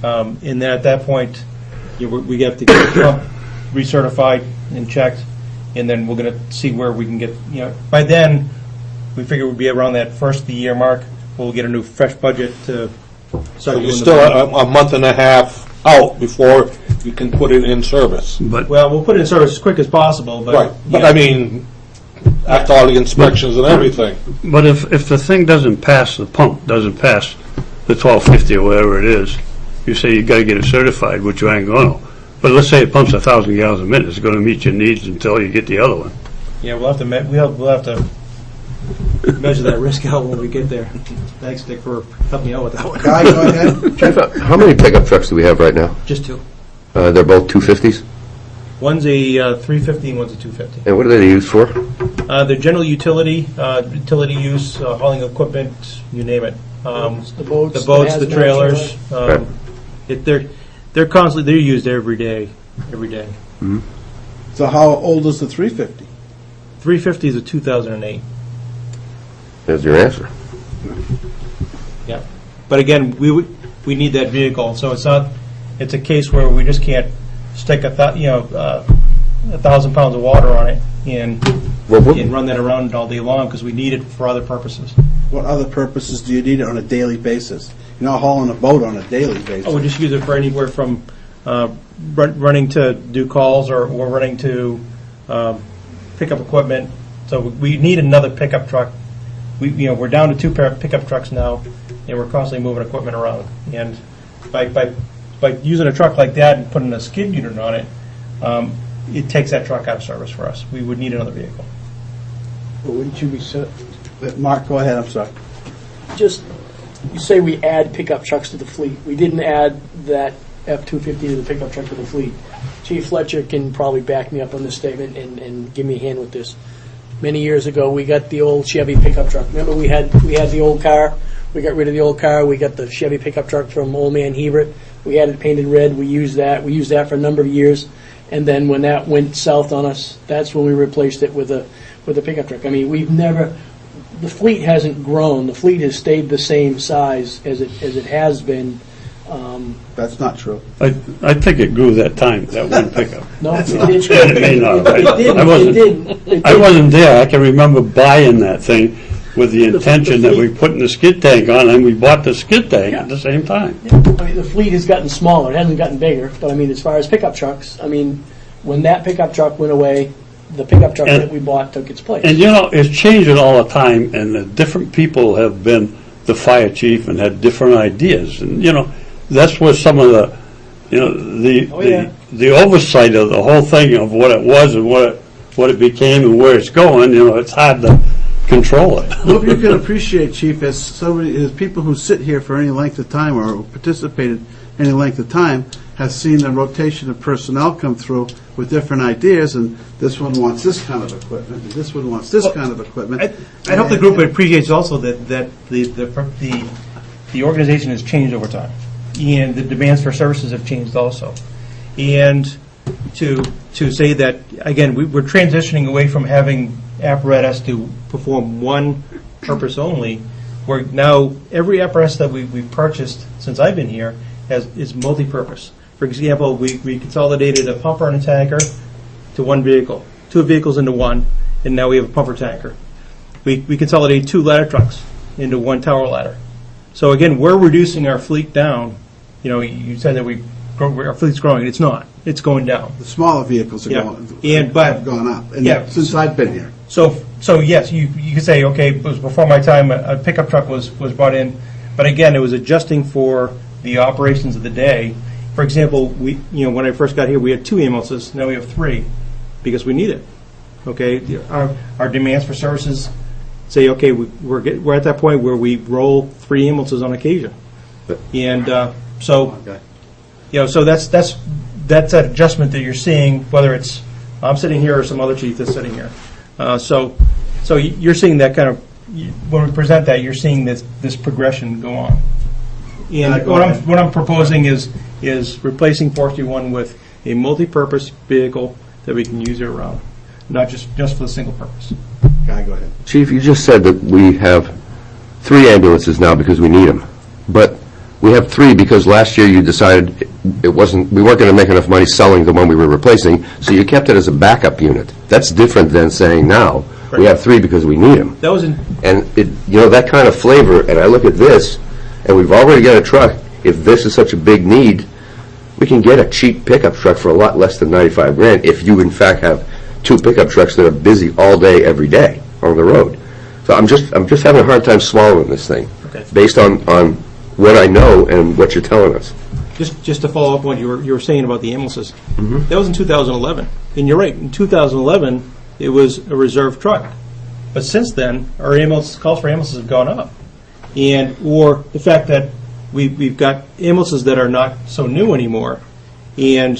And then at that point, we have to get the pump recertified and checked, and then we're going to see where we can get. By then, we figure we'll be around that first of the year mark. We'll get a new fresh budget to start So doing you're the still budget. a month and a half out before you can put it in service. But Well, we'll put it in service as quick as possible, but Right, but I mean, after all the inspections and everything. But if the thing doesn't pass, the pump doesn't pass the 1250 or whatever it is, you say you got to get it certified, which you ain't going to. But let's say it pumps 1,000 gallons a minute, it's going to meet your needs until you get the other one. yeah, we'll have to measure that risk out when we get there. Thanks, Dick, for helping me out with that one. Guy, go ahead. Chief, how many pickup trucks do we have right now? Just two. They're both 250s? One's a 350 and one's a 250. And what are they used for? They're general utility use, hauling equipment, you name it. The boats, the trailers. They're constantly used every day. So how old is the 350? 350 is a 2008. There's your answer. Yeah, but again, we need that vehicle, so it's a case where we just can't stick 1,000 pounds of water on it and run that around all day long, because we need it for other purposes. What other purposes do you need it on a daily basis? You're not hauling a boat on a daily basis. Oh, we just use it for anywhere from running to do calls or running to pick up equipment. So we need another pickup truck. We're down to 2 pickup trucks now, and we're constantly moving equipment around. And by using a truck like that and putting a skid unit on it, it takes that truck out of service for us. We would need another vehicle. But wouldn't you be Mark, go ahead, I'm sorry. you say we add pickup trucks to the fleet. We didn't add that F-250 to the pickup truck to the fleet. Chief Fletcher can probably back me up on this statement and give me a hand with this. Many years ago, we got the old Chevy pickup truck. Remember, we had the old car. We got rid of the old car. We got the Chevy pickup truck from Old Man Hebert. We had it painted red. We used that. We used that for a number of years. And then when that went south on us, that's when we replaced it with a pickup truck. I mean, the fleet hasn't grown. The fleet has stayed the same size as it has been. That's not true. I think it grew that time, that one pickup. No, it It may not, right? It didn't. I wasn't there. I can remember buying that thing with the intention that we put the skid tank on, and we bought the skid tank at the same time. I mean, the fleet has gotten smaller. It hasn't gotten bigger. But I mean, as far as pickup trucks, I mean, when that pickup truck went away, the pickup truck that we bought took its place. And it's changing all the time, and the different people have been the fire chief and had different ideas, and that's where some of the the oversight of the whole thing of what it was and what it became and where it's going. It's hard to control it. I hope you can appreciate, Chief, as people who sit here for any length of time or participated any length of time have seen the rotation of personnel come through with different ideas, and this one wants this kind of equipment, and this one wants this kind of equipment. I hope the group appreciates also that the organization has changed over time, and the demands for services have changed also. And to say that, again, we're transitioning away from having apparatus to perform one purpose only, where now every apparatus that we've purchased since I've been here is multi-purpose. For example, we consolidated a pumper and a tanker to one vehicle, 2 vehicles into one, and now we have a pumper tanker. We consolidated 2 ladder trucks into one tower ladder. So again, we're reducing our fleet down. You said that we our fleet's growing. It's not. It's going down. The smaller vehicles are Yeah. have gone up, and Yeah. since I've been here. So yes, you could say, okay, it was before my time, a pickup truck was brought in, but again, it was adjusting for the operations of the day. For example, when I first got here, we had 2 ambulances, now we have 3, because we need it. Okay, our demands for services say, okay, we're at that point where we roll 3 ambulances on occasion, and so that's an adjustment that you're seeing, whether it's I'm sitting here or some other chief that's sitting here. So you're seeing that kind of, when we present that, you're seeing this progression go on. And what I'm proposing is replacing 431 with a multi-purpose vehicle that we can use year round, not just for the single purpose. Guy, go ahead. Chief, you just said that we have 3 ambulances now because we need them, but we have 3 because last year you decided we weren't going to make enough money selling the one we were replacing, so you kept it as a backup unit. That's different than saying now we have 3 because we need them. That was and that kind of flavor. And I look at this, and we've already got a truck. If this is such a big need, we can get a cheap pickup truck for a lot less than $95,000 if you in fact have 2 pickup trucks that are busy all day every day on the road. So I'm just having a hard time swallowing this thing, based on what I know and what you're telling us. Just to follow up on what you were saying about the ambulances. That was in 2011. And you're right, in 2011, it was a reserve truck. But since then, our calls for ambulances have gone up. Or the fact that we've got ambulances that are not so new anymore. And,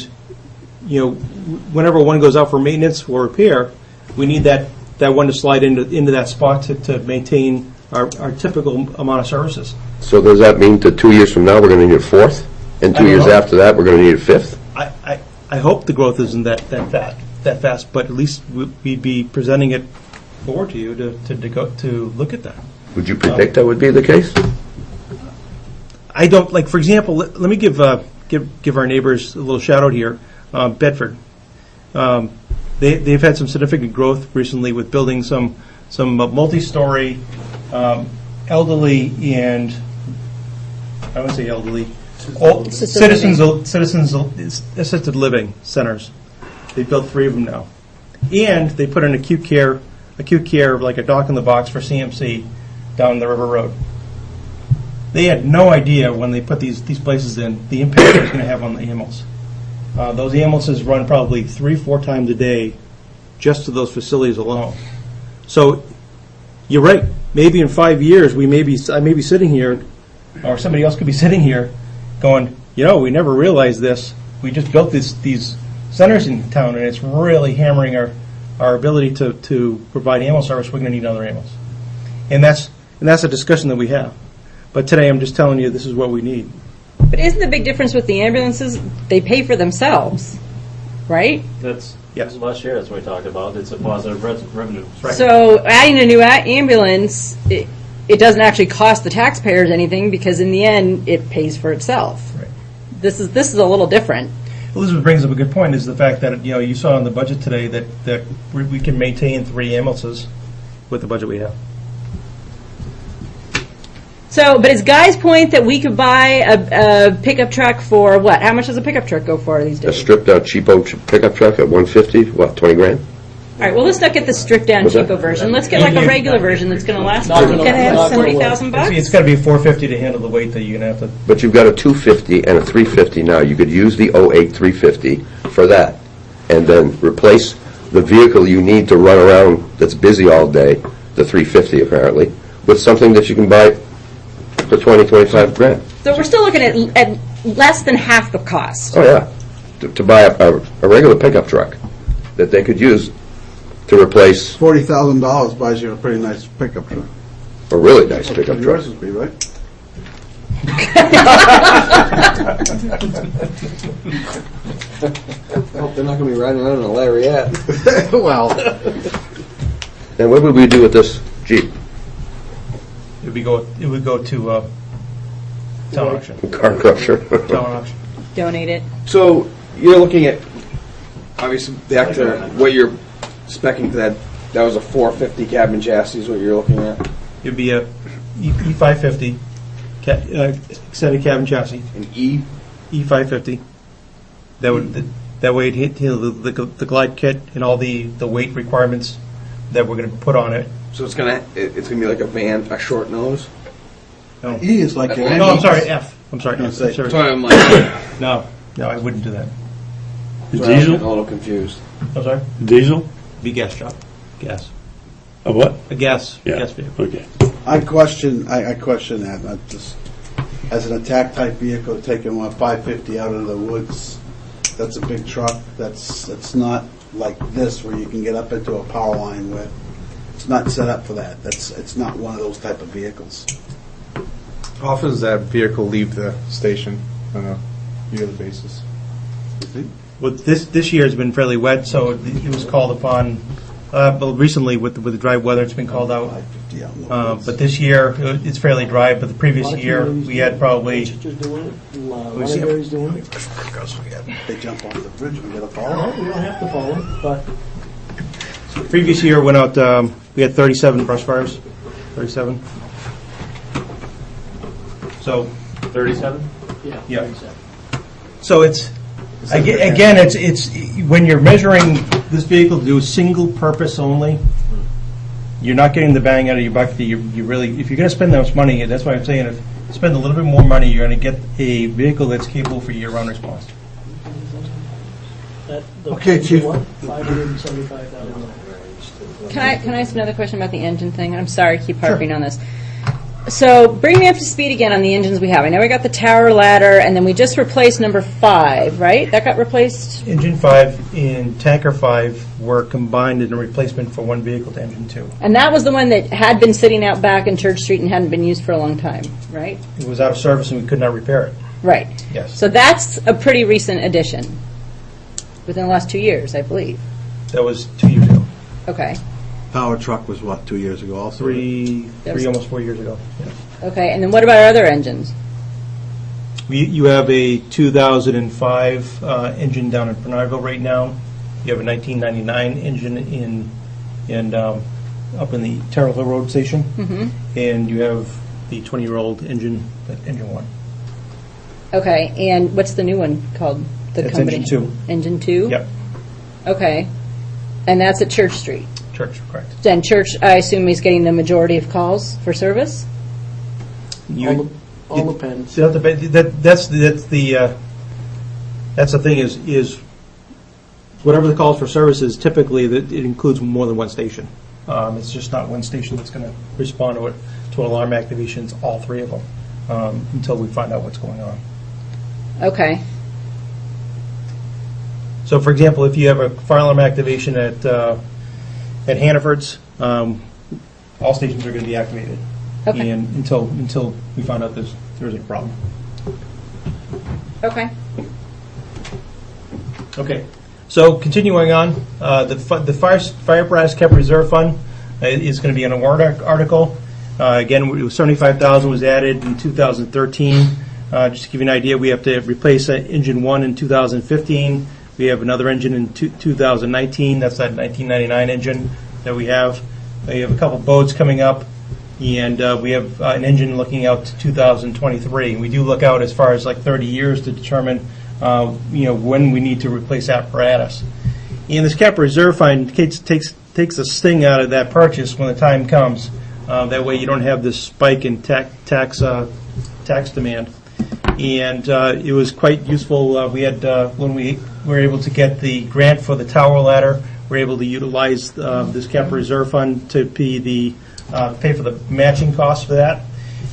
whenever one goes out for maintenance or repair, we need that one to slide into that spot to maintain our typical amount of services. So does that mean that 2 years from now we're going to need a 4th? And 2 years after that we're going to need a 5th? I hope the growth isn't that fast, but at least we'd be presenting it forward to you to look at that. Would you predict that would be the case? I don't, for example, let me give our neighbors a little shout out here. Bedford. They've had some significant growth recently with building some multi-story elderly and, I wouldn't say elderly, citizens assisted living centers. They built 3 of them now, and they put an acute care like a dock in the box for CMC down the River Road. They had no idea when they put these places in the impact it was going to have on the ambulance. Those ambulances run probably 3-4 times a day just to those facilities alone. So you're right. Maybe in 5 years I may be sitting here, or somebody else could be sitting here, going, we never realized this. We just built these centers in town, and it's really hammering our ability to provide ambulance service. We're going to need another ambulance, and that's a discussion that we have. But today, I'm just telling you this is what we need. But isn't the big difference with the ambulances? They pay for themselves, right? Last year, that's what we talked about. It's a positive revenue. So adding a new ambulance, it doesn't actually cost the taxpayers anything because in the end, it pays for itself. Right. This is a little different. Elizabeth brings up a good point, is the fact that you saw in the budget today that we can maintain 3 ambulances with the budget we have. So, but is Guy's point that we could buy a pickup truck for what? How much does a pickup truck go for these A days? stripped out cheapo pickup truck at 150, what, 20 grand? All right, well, let's not get the stripped down What's that? cheapo version. Let's get like a regular version that's going to last $40,000. It's got to be a 450 to handle the weight that you're going to have to. But you've got a 250 and a 350 now. You could use the 08 350 for that, and then replace the vehicle you need to run around that's busy all day, the 350 apparently, with something that you can buy for 20-25 grand. So we're still looking at less than half the cost. Oh yeah, to buy a regular pickup truck that they could use to replace $40,000 buys you a pretty nice pickup truck. a really nice pickup truck. Yours would be, right? I hope they're not going to be riding around in a Lariat. Well. And what would we do with this Jeep? It would go to town auction. Car crusher. Town auction. Donate it. So you're looking at, obviously, back to what you're speccing to that was a 450 cabin chassis is what you're looking at. It'd be a E550 extended cabin chassis. An E? E550. That way it hit the glide kit and all the weight requirements that we're going to put on it. So it's gonna be like a van, a short nose? No. E is like your No, I'm sorry, F. I'm sorry. No, say- Sorry. That's why I'm like, No, I wouldn't do that. I'm Diesel? a little confused. I'm sorry? Diesel? Be gas job. Gas. A what? A gas Yeah, vehicle. okay. I question that. I just, as an attack type vehicle, taking 550 out of the woods, that's a big truck. It's not like this where you can get up into a power line with. It's not set up for that. It's not one of those type of vehicles. How often does that vehicle leave the station on a yearly basis? Well, this year has been fairly wet, so it was called upon, but recently with the dry weather, it's been called out. But this year, it's fairly dry, but the previous year, we had probably... Library's doing it. They jump off the bridge, we get a No, follow. we don't have to follow, but The previous year went out, we had 37 brush fires, 37. So, 37? yeah. 37. So it's, again, it's when you're measuring this vehicle to do single purpose only, you're not getting the bang out of your buck that you really, if you're going to spend that much money, that's why I'm saying if you spend a little bit more money, you're going to get a vehicle that's capable for year-round response. Okay, Chief. $575,000. Can I ask another question about the engine thing? I'm sorry, I keep harping on this. So bring me up to speed again on the engines we have. I know we got the tower ladder, and then we just replaced number 5, right? That got replaced? Engine 5 and tanker 5 were combined in a replacement for one vehicle to engine 2. And that was the one that had been sitting out back in Church Street and hadn't been used for a long time, right? It was out of service and we could not repair it. Right. Yes. So that's a pretty recent addition, within the last 2 years, I believe. That was 2 years ago. Okay. Power truck was what, 2 years ago also? Almost 4 years ago. Yeah. Okay, and then what about our other engines? You have a 2005 engine down in Bernardville right now. You have a 1999 engine up in the Terrell Hill Road Station. Mhm. And you have the 20-year-old engine, Engine 1. Okay, and what's the new one called? The It's company? Engine 2. Engine 2? Yep, Okay. And that's at Church Street? Church, correct. Then Church, I assume, is getting the majority of calls for service? All depends. That's the thing is whatever the calls for services, typically it includes more than one station. It's just not one station that's going to respond to alarm activations, all 3 of them, until we find out what's going on. Okay. So, for example, if you have a fire alarm activation at Hannaford's, all stations are going to be activated. Okay. And until we find out there's a problem. Okay. Okay. So continuing on, the fire apparatus capital reserve fund is going to be in a warrant article. Again, it was $75,000 was added in 2013. Just to give you an idea, we have to replace engine 1 in 2015. We have another engine in 2019. That's that 1999 engine that we have. We have a couple boats coming up, and we have an engine looking out to 2023. And we do look out as far as like 30 years to determine, when we need to replace apparatus. And this capital reserve fund takes the sting out of that purchase when the time comes. That way, you don't have this spike in tax demand. And it was quite useful. We had when we were able to get the grant for the tower ladder, we're able to utilize this capital reserve fund to pay for the matching costs for that,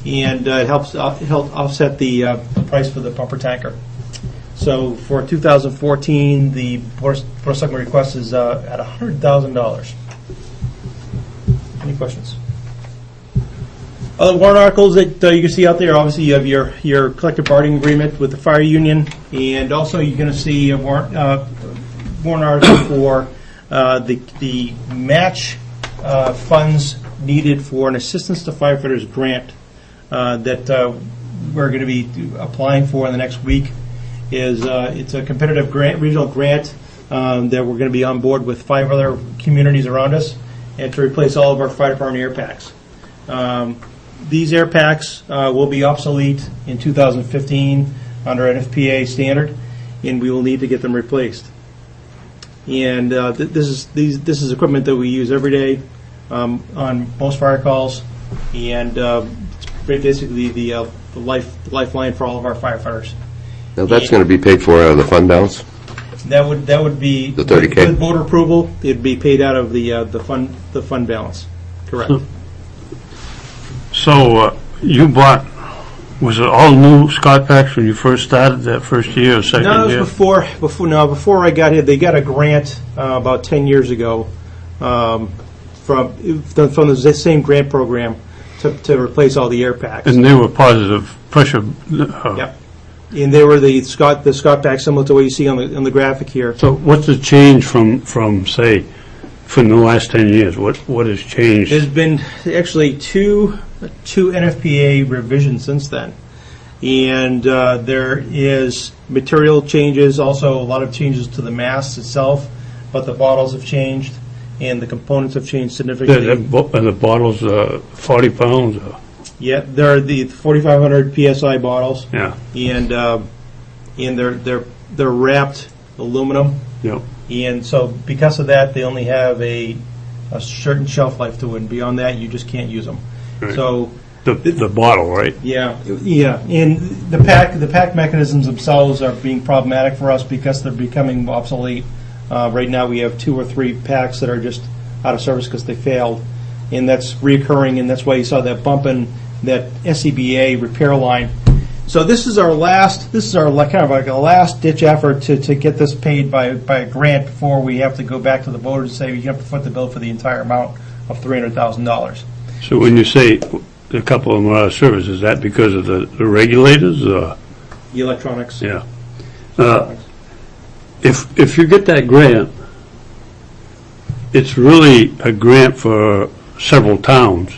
and it helped offset the price for the pumper tanker. So for 2014, the Board of Selectmen request is at $100,000. Any questions? Other warrant articles that you can see out there, obviously you have your collective bargaining agreement with the fire union, and also you're going to see a warrant article for the match funds needed for an Assistance to Firefighters grant that we're going to be applying for in the next week. It's a competitive grant, regional grant that we're going to be on board with 5 other communities around us, and to replace all of our fire department air packs. These air packs will be obsolete in 2015 under NFPA standard, and we will need to get them replaced. And this is equipment that we use every day on most fire calls, and it's basically the lifeline for all of our firefighters. Now, that's going to be paid for out of the fund balance? That would be The 30K? with voter approval. It'd be paid out of the fund balance. Correct. So, you bought, was it all new Scott packs when you first started, that first year or second No, it year? was before I got here. They got a grant about 10 years ago from the same grant program to replace all the air packs. And they were positive pressure. Yep. And they were the Scott pack, similar to what you see on the graphic here. So what's the change from say, from the last 10 years? What has changed? There's been actually two NFPA revisions since then. And there is material changes, also a lot of changes to the mast itself, but the bottles have changed and the components have changed significantly. And the bottles, 40 pounds? Yeah, they're the 4,500 PSI bottles. Yeah. And they're wrapped aluminum. Yep. And so because of that, they only have a certain shelf life to it, and beyond that, you just can't use them. Right. So the bottle, right? yeah, and the pack mechanisms themselves are being problematic for us because they're becoming obsolete. Right now, we have 2 or 3 packs that are just out of service because they failed, and that's reoccurring, and that's why you saw that bump in that SCBA repair line. So this is our kind of like a last ditch effort to get this paid by a grant before we have to go back to the voters and say you have to foot the bill for the entire amount of $300,000. So when you say a couple of them are out of service, is that because of the regulators? The electronics. Yeah. If you get that grant, it's really a grant for several towns.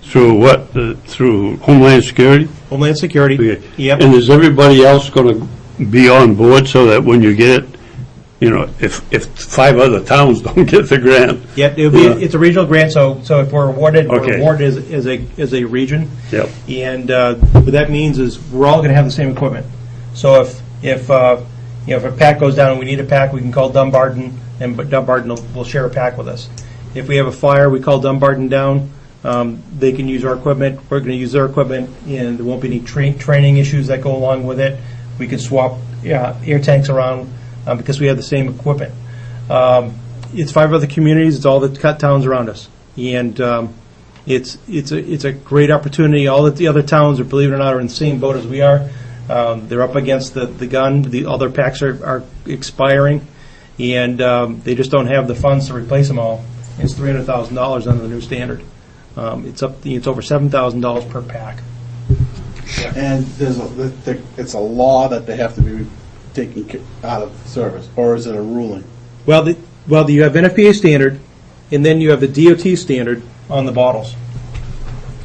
Through what? Through Homeland Security? Homeland Security. Okay. Yep. And is everybody else going to be on board so that when you get it, you know, if 5 other towns don't get the grant? Yep, it's a regional grant, so if we're awarded, Okay. we're awarded as a region. Yep. And what that means is we're all going to have the same equipment. So if a pack goes down and we need a pack, we can call Dumbarton, and Dumbarton will share a pack with us. If we have a fire, we call Dumbarton down. They can use our equipment. We're going to use their equipment, and there won't be any training issues that go along with it. We can swap air tanks around because we have the same equipment. It's 5 other communities. It's all the towns around us, and it's a great opportunity. All the other towns, believe it or not, are in the same boat as we are. They're up against the gun. The other packs are expiring, and they just don't have the funds to replace them all. It's $300,000 under the new standard. It's over $7,000 per pack. And it's a law that they have to be taken out of service, or is it a ruling? Well, you have NFPA standard, and then you have the DOT standard on the bottles.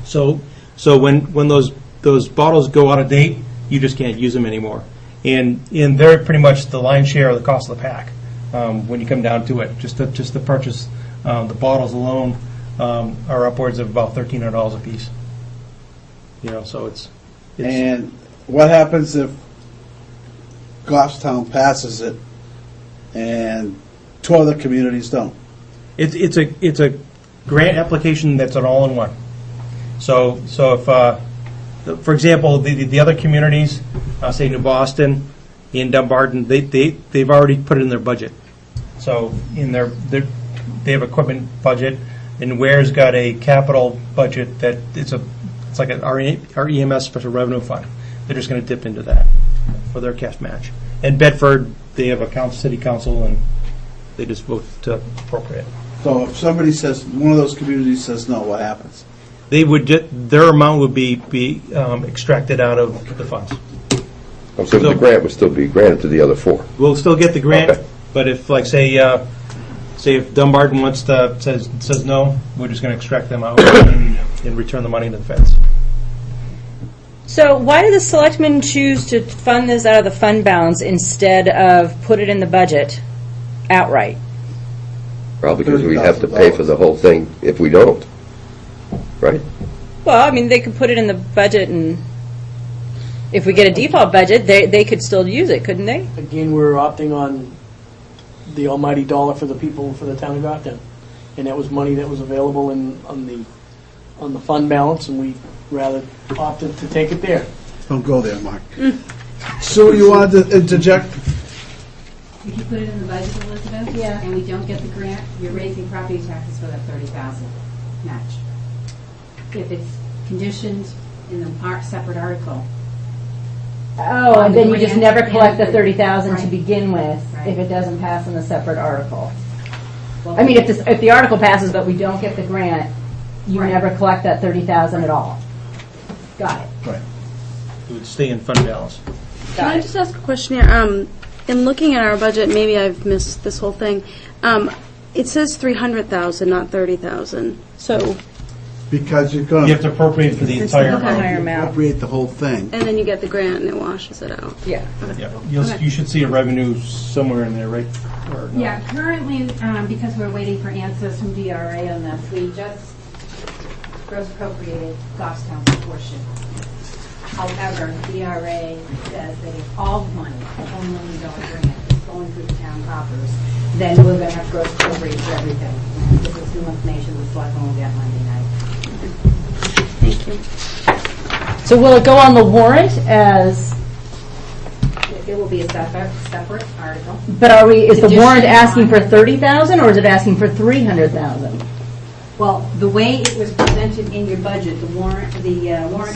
So when those bottles go out of date, you just can't use them anymore. And they're pretty much the lion's share of the cost of the pack when you come down to it. Just to purchase the bottles alone are upwards of about $1,300 a piece. You know, so it's. And what happens if Goffstown passes it and 2 other communities don't? It's a grant application that's an all-in-one. So if, for example, the other communities, say New Boston, in Dumbarton, they've already put it in their budget. So they have equipment budget, and Ware's got a capital budget that it's like our EMS special revenue fund. They're just going to dip into that for their cash match. And Bedford, they have a city council, and they just vote to appropriate. So if somebody says, one of those communities says no, what happens? They would their amount would be extracted out of the funds. So the grant would still be granted to the other 4? We'll still get the grant, Okay. but if, like, say if Dumbarton says no, we're just going to extract them out and return the money to the feds. So why do the selectmen choose to fund this out of the fund balance instead of put it in the budget outright? Well, because we have to pay for the whole thing if we don't, right? Well, I mean, they could put it in the budget and If we get a default budget, they could still use it, couldn't they? Again, we're opting on the almighty dollar for the people, for the town of Goffstown. And that was money that was available on the fund balance, and we rather opted to take it there. Don't go there, Mark. Sue, you wanted to interject? If you put it in the budget, Elizabeth, and we don't get the grant, you're raising property taxes for that 30,000 match. If it's conditioned in the separate article. Oh, and then you just grant never collect the and- 30,000 to Right. begin with Right. if it doesn't pass in a separate article. Well, I mean, if the article passes but we don't get the grant, you Right. never collect that 30,000 at all. Got it. Right. It would stay in fund balance. Can I just ask a question here? In looking at our budget, maybe I've missed this whole thing. It says 300,000, not 30,000. So, Because you're going You have to appropriate for the entire Okay. amount. appropriate the whole thing. and then you get the grant and it washes it out. Yeah. Yeah. Okay. You should see a revenue somewhere in there, right? Or no? Yeah, currently, because we're waiting for answers from DRA on this, we just gross appropriated Goffstown's portion. However, DRA says that if all money, the $1 million grant, is going through the town coffers, then we're going to have to gross appropriate for everything. This is new information the selectmen will get Monday night. Thank you. So will it go on the warrant as, It will be a separate article. but is the warrant Conditioned asking for on- 30,000 or is it asking for 300,000? Well, the way it was presented in your budget, the warrant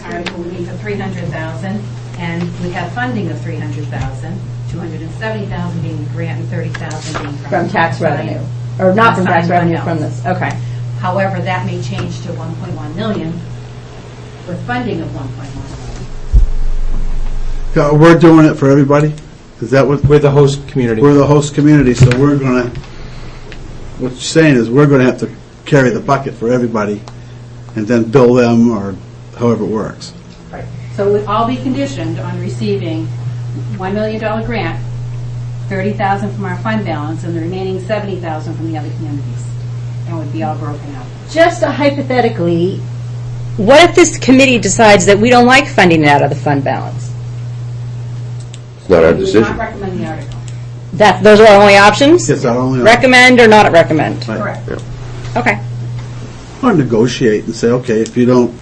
article would be for 300,000, and we have funding of 300,000, 270,000 being the grant and 30,000 being From tax revenue? Or not from tax revenue, from this, okay. However, that may change to 1.1 million with funding of 1.1 million. We're doing it for everybody? Is that what? We're the host community. We're the host community, so we're going to, what you're saying is we're going to have to carry the bucket for everybody and then bill them or however it works. Right. So it would all be conditioned on receiving $1 million grant, 30,000 from our fund balance, and the remaining 70,000 from the other communities. And it would be all broken up. Just hypothetically, what if this committee decides that we don't like funding it out of the fund balance? It's not our We would decision. not recommend the article. Those are our only options? Yes, our only option. Recommend or not recommend? Right. Correct. Okay. Or negotiate and say, okay, if you don't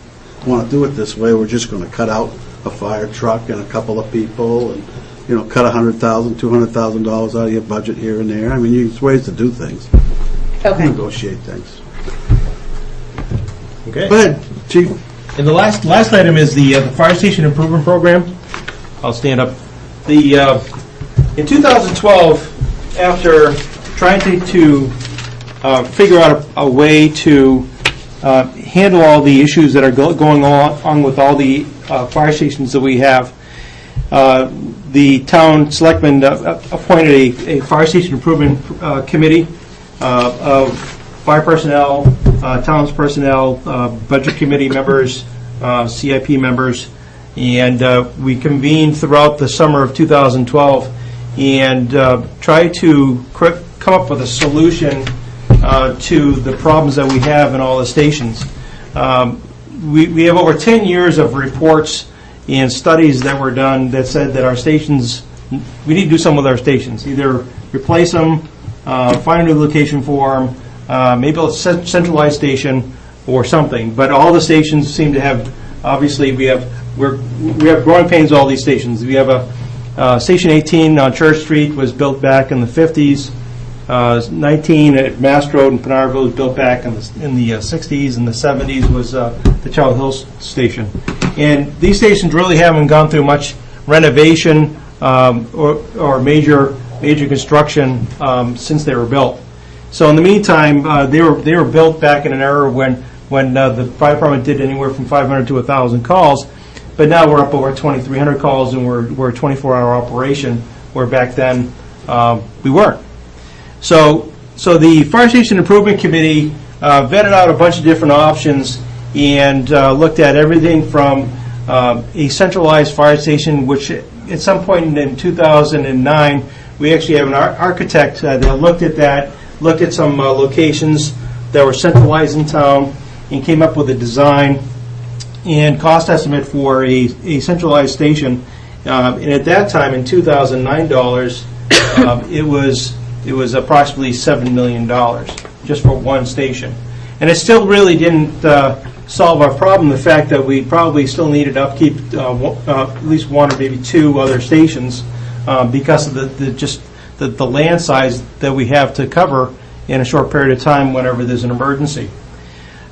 want to do it this way, we're just going to cut out a fire truck and a couple of people and, cut $100,000, $200,000 out of your budget here and there. I mean, there's ways to do things. Okay. Negotiate things. Okay. Go ahead, Chief. And the last item is the fire station improvement program. I'll stand up. In 2012, after trying to figure out a way to handle all the issues that are going on with all the fire stations that we have, the town selectmen appointed a fire station improvement committee of fire personnel, towns personnel, budget committee members, CIP members, and we convened throughout the summer of 2012 and tried to come up with a solution to the problems that we have in all the stations. We have over 10 years of reports and studies that were done that said that our stations, we need to do something with our stations, either replace them, find a new location for them, maybe a centralized station or something. But all the stations seem to have, obviously, we have growing pains with all these stations. We have a Station 18 on Church Street was built back in the 50s. 19 at Mass Road in Pinardville was built back in the 60s, and the 70s was the Child Hill Station. And these stations really haven't gone through much renovation or major construction since they were built. So in the meantime, they were built back in an era when the fire department did anywhere from 500 to 1,000 calls, but now we're up over 2,300 calls, and we're a 24-hour operation, where back then we weren't. So the Fire Station Improvement Committee vetted out a bunch of different options and looked at everything from a centralized fire station, which at some point in 2009, we actually have an architect that looked at that, looked at some locations that were centralized in town, and came up with a design and cost estimate for a centralized station. And at that time, in 2009 dollars, it was approximately $7 million just for one station. And it still really didn't solve our problem, the fact that we probably still needed upkeep, at least one or maybe two other stations, because of the land size that we have to cover in a short period of time whenever there's an emergency.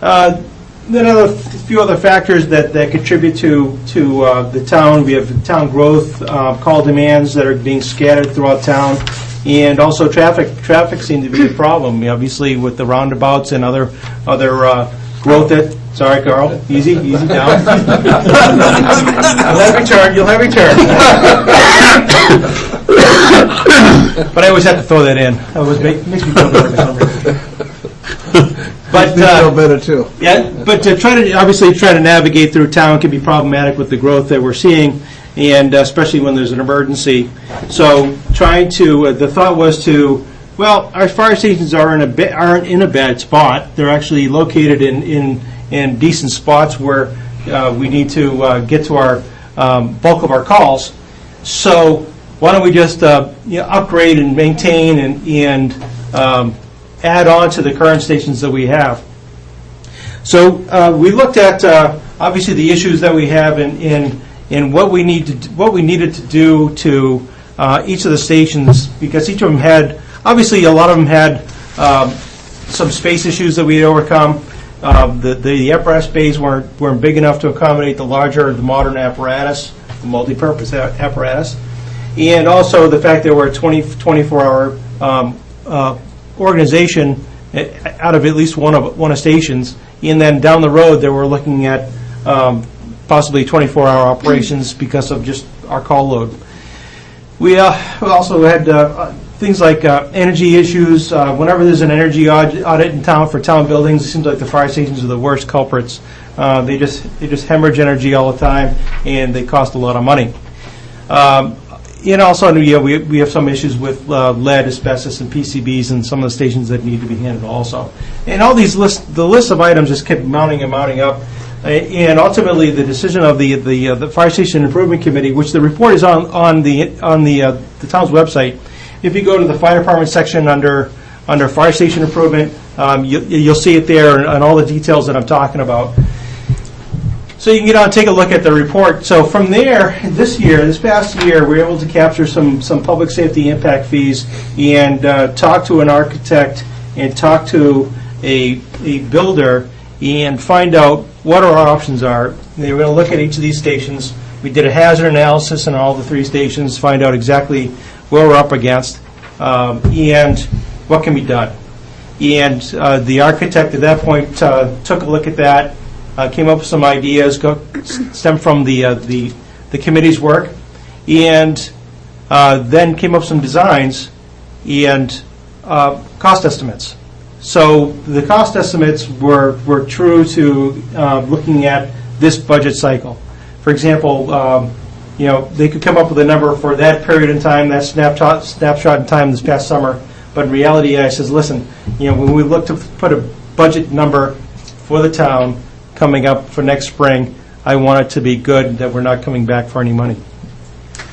Then a few other factors that contribute to the town. We have town growth, call demands that are being scattered throughout town, and also traffic. Traffic seemed to be a problem, obviously, with the roundabouts and other growth that. Sorry, Carl. Easy down. You'll have your turn. But I always have to throw that in. It makes me feel better for some reason. But feel better too. Yeah, but to try to navigate through town can be problematic with the growth that we're seeing, and especially when there's an emergency. So the thought was our fire stations aren't in a bad spot. They're actually located in decent spots where we need to get to our bulk of our calls. So why don't we just upgrade and maintain and add on to the current stations that we have. So we looked at obviously the issues that we have in what we needed to do to each of the stations, because each of them had, obviously a lot of them had some space issues that we had overcome. The apparatus bays weren't big enough to accommodate the modern apparatus, the multi-purpose apparatus, and also the fact that we're a 24-hour organization out of at least one of stations, and then down the road they were looking at possibly 24-hour operations because of just our call load. We also had things like energy issues. Whenever there's an energy audit in town for town buildings, it seems like the fire stations are the worst culprits. They just hemorrhage energy all the time, and they cost a lot of money. And also, we have some issues with lead, asbestos, and PCBs in some of the stations that need to be handled also. And all these the list of items just kept mounting up. And ultimately, the decision of the Fire Station Improvement Committee, which the report is on the town's website. If you go to the fire department section under Fire Station Improvement, you'll see it there and all the details that I'm talking about. So you can get on and take a look at the report. So from there, this past year, we were able to capture some public safety impact fees and talk to an architect and talk to a builder and find out what our options are. They were going to look at each of these stations. We did a hazard analysis on all the three stations, find out exactly where we're up against and what can be done. And the architect at that point took a look at that. Came up with some ideas, stemmed from the committee's work, and then came up with some designs and cost estimates. So the cost estimates were true to looking at this budget cycle. For example, they could come up with a number for that period in time, that snapshot in time this past summer. But in reality, I says, listen, when we look to put a budget number for the town coming up for next spring, I want it to be good, that we're not coming back for any money.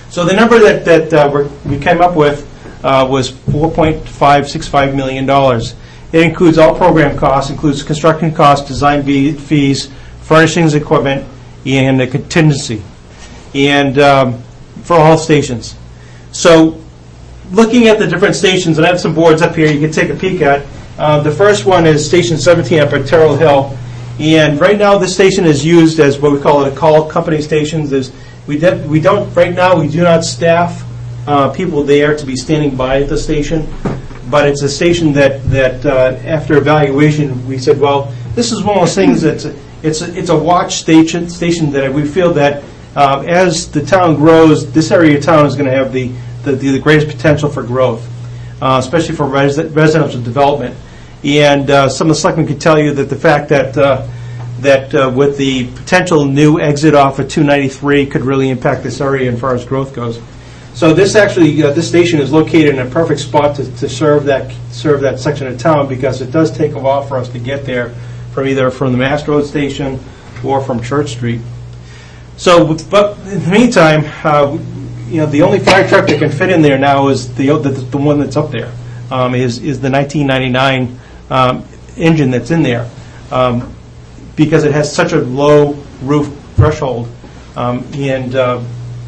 So the number that we came up with was $4.565 million. It includes all program costs, includes construction costs, design fees, furnishings, equipment, and a contingency, and for all stations. So looking at the different stations, and I have some boards up here you can take a peek at. The first one is Station 17 up at Terrell Hill. And right now, this station is used as what we call a call company station. We do not staff people there to be standing by at the station, but it's a station that after evaluation, we said, well, this is one of those things that's it's a watch station that we feel that as the town grows, this area of town is going to have the greatest potential for growth, especially for residential development. And some of the selectmen could tell you that the fact that with the potential new exit off of 293 could really impact this area as far as growth goes. So this station is located in a perfect spot to serve that section of town, because it does take a while for us to get there from the Mass Road station or from Church Street. So, but in the meantime, the only fire truck that can fit in there now is the one that's up there, is the 1999 engine that's in there, because it has such a low roof threshold, and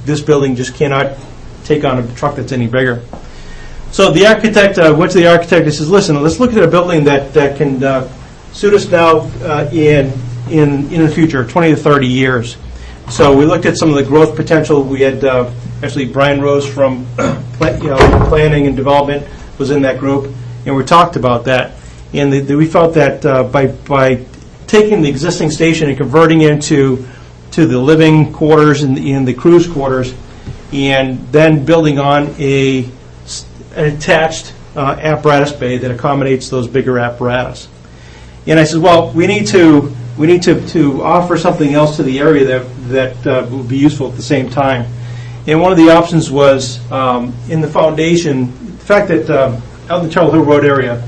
this building just cannot take on a truck that's any bigger. So the architect went to the architect and says, listen, let's look at a building that can suit us now in the future, 20 to 30 years. So we looked at some of the growth potential. We had actually Brian Rose from planning and development was in that group, and we talked about that. And we felt that by taking the existing station and converting it to the living quarters and the cruise quarters, and then building on an attached apparatus bay that accommodates those bigger apparatus. And I said, well, we need to offer something else to the area that would be useful at the same time. And one of the options was in the foundation, the fact that out in the Turtle Hill Road area,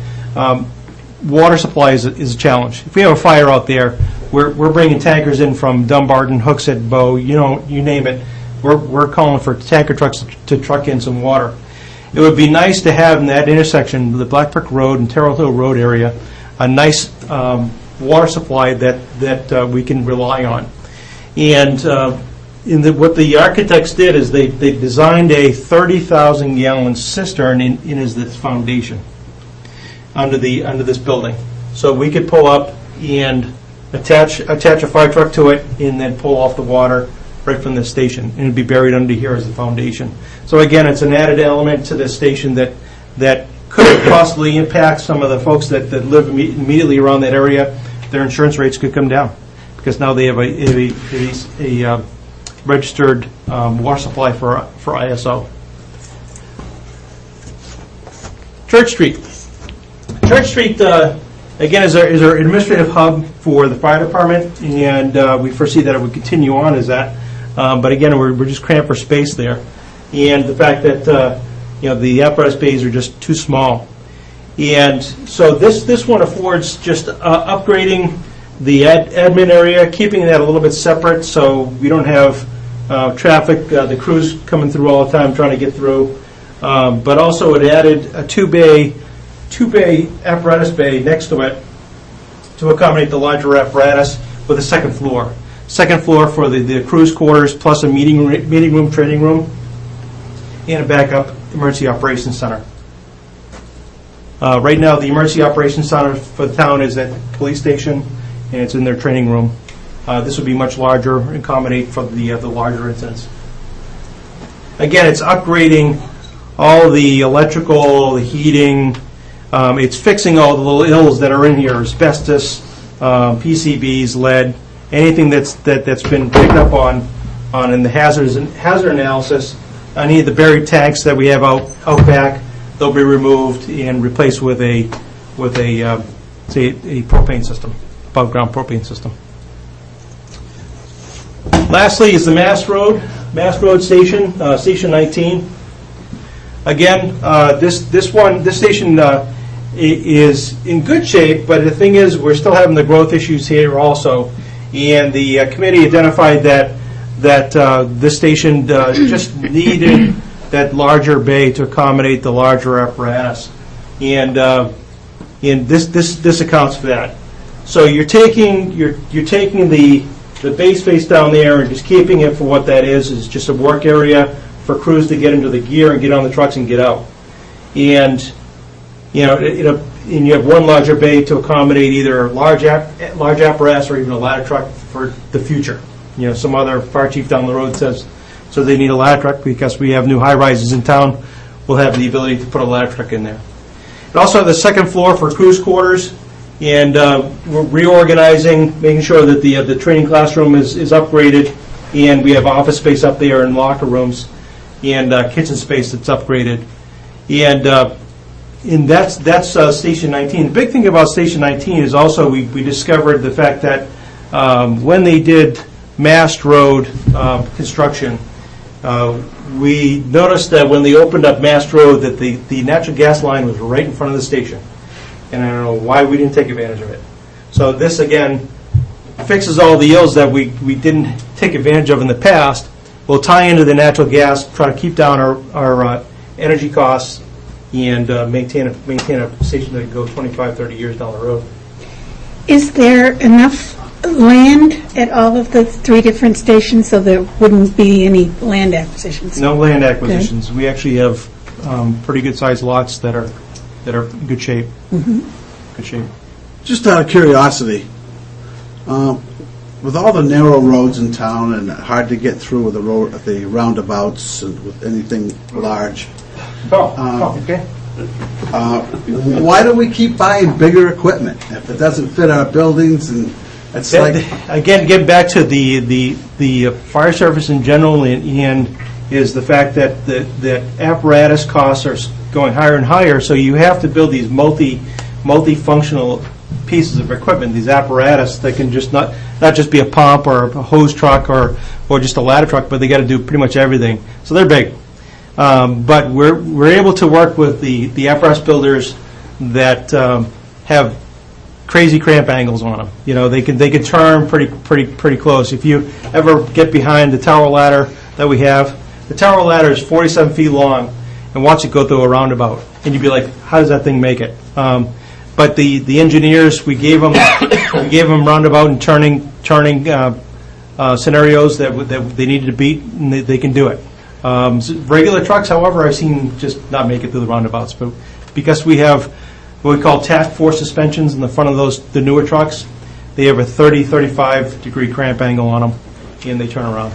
water supply is a challenge. If we have a fire out there, we're bringing tankers in from Dumbarton, Hooksett, Bow, you name it. We're calling for tanker trucks to truck in some water. It would be nice to have in that intersection, the Black Brook Road and Turtle Hill Road area, a nice water supply that we can rely on. And what the architects did is they designed a 30,000-gallon cistern in this foundation under this building. So we could pull up and attach a fire truck to it and then pull off the water right from the station, and it'd be buried under here as the foundation. So again, it's an added element to this station that could possibly impact some of the folks that live immediately around that area. Their insurance rates could come down because now they have a registered water supply for ISO. Church Street. Church Street, again, is our administrative hub for the fire department, and we foresee that it would continue on as that. But again, we're just cramped for space there, and the fact that the apparatus bays are just too small. And so this one affords just upgrading the admin area, keeping that a little bit separate so we don't have traffic, the crews coming through all the time trying to get through. But also it added a two-bay apparatus bay next to it to accommodate the larger apparatus with a second floor. Second floor for the cruise quarters plus a meeting room, training room, and a backup emergency operations center. Right now, the emergency operations center for the town is at the police station, and it's in their training room. This would be much larger and accommodate for the larger incidents. Again, it's upgrading all the electrical, the heating. It's fixing all the little ills that are in here: asbestos, PCBs, lead, anything that's been picked up on in the hazard analysis. Any of the buried tanks that we have out back, they'll be removed and replaced with a propane system, above ground propane system. Lastly is the Mass Road Station, Station 19. Again, this station is in good shape, but the thing is, we're still having the growth issues here also, and the committee identified that this station just needed that larger bay to accommodate the larger apparatus, and this accounts for that. So you're taking the bay space down there and just keeping it for what that is just a work area for crews to get into the gear and get on the trucks and get out. And and you have one larger bay to accommodate either large apparatus or even a ladder truck for the future. Some other fire chief down the road says, so they need a ladder truck because we have new high rises in town. We'll have the ability to put a ladder truck in there. It also has the second floor for cruise quarters, and we're reorganizing, making sure that the training classroom is upgraded, and we have office space up there and locker rooms and kitchen space that's upgraded. And that's Station 19. The big thing about Station 19 is also we discovered the fact that when they did Mast Road construction, we noticed that when they opened up Mast Road that the natural gas line was right in front of the station. And I don't know why we didn't take advantage of it. So this, again, fixes all the ills that we didn't take advantage of in the past. We'll tie into the natural gas, try to keep down our energy costs, and maintain a station that can go 25, 30 years down the road. Is there enough land at all of the 3 different stations so there wouldn't be any land acquisitions? No land acquisitions. We actually have pretty good-sized lots that are in good shape. Good shape. Just out of curiosity, with all the narrow roads in town and hard to get through with the roundabouts and with anything large, Okay. why do we keep buying bigger equipment if it doesn't fit our buildings? And it's like, Again, getting back to the fire service in general, and is the fact that that apparatus costs are going higher and higher, so you have to build these multifunctional pieces of equipment, these apparatus that can just not just be a pump or a hose truck or just a ladder truck, but they got to do pretty much everything. So they're big. But we're able to work with the apparatus builders that have crazy cramp angles on them. You know, they can turn pretty close. If you ever get behind the tower ladder that we have, the tower ladder is 47 feet long, and watch it go through a roundabout, and you'd be like, how does that thing make it? But the engineers, we gave them roundabout and turning scenarios that they needed to beat, and they can do it. Regular trucks, however, I've seen just not make it through the roundabouts. But because we have what we call task force suspensions in the front of the newer trucks, they have a 35 degree cramp angle on them, and they turn around.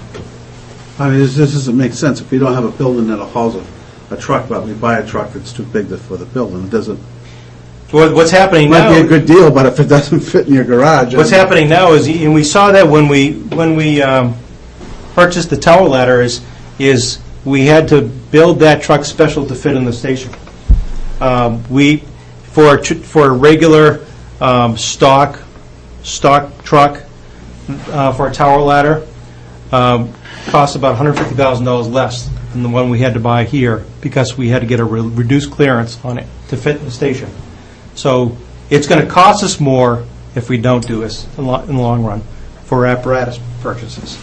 I mean, this doesn't make sense. If we don't have a building that'll house a truck, but we buy a truck that's too big for the building, it doesn't. What's happening now? Might be a good deal, but if it doesn't fit in your garage. What's happening now is, and we saw that when we purchased the tower ladder, is we had to build that truck special to fit in the station. For a regular stock truck for a tower ladder costs about $150,000 less than the one we had to buy here because we had to get a reduced clearance on it to fit in the station. So it's going to cost us more if we don't do this in the long run for apparatus purchases.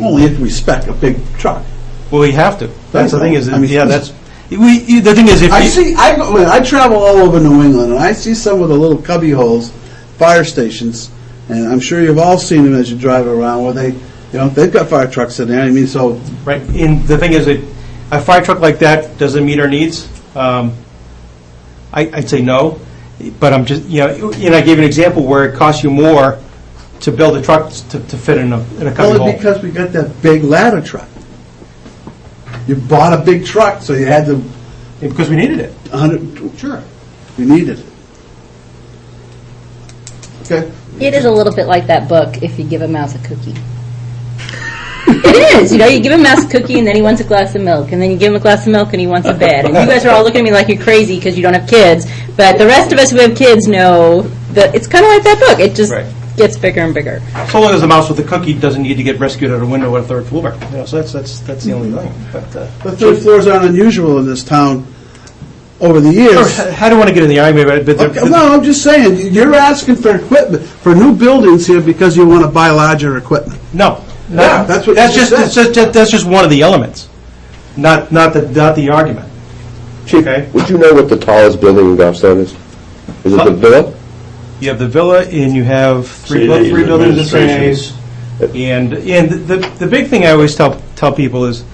Only if we spec a big truck. Well, we have to. That's the thing is, I mean, the thing is, if I travel all over New England, and I see some of the little cubby holes, fire stations, and I'm sure you've all seen them as you drive around, where they've got fire trucks in there. I mean, so right. And the thing is, a fire truck like that doesn't meet our needs. I'd say no, but I'm just and I gave an example where it costs you more to build a truck to fit in a cubby hole. Only because we got that big ladder truck. You bought a big truck, so you had to. Because we needed it. Sure. We needed it. Okay. It is a little bit like that book, If You Give a Mouse a Cookie. It is. You give a mouse a cookie, and then he wants a glass of milk, and then you give him a glass of milk, and he wants a bed. And you guys are all looking at me like you're crazy because you don't have kids, but the rest of us who have kids know that it's kind of like that book. It just gets bigger and bigger. So long as the mouse with the cookie doesn't need to get rescued out a window at a third floor. So that's the only thing. But the third floors aren't unusual in this town over the years. I don't want to get in the argument, but no, I'm just saying, you're asking for equipment, for new buildings here because you want to buy larger equipment. No. Yeah, that's what that's just one of the elements, not the argument. Chief, would you know what the tallest building in Goffstown is? Is it the Villa? You have the Villa, and you have three buildings in St. A's. And the big thing I always tell people is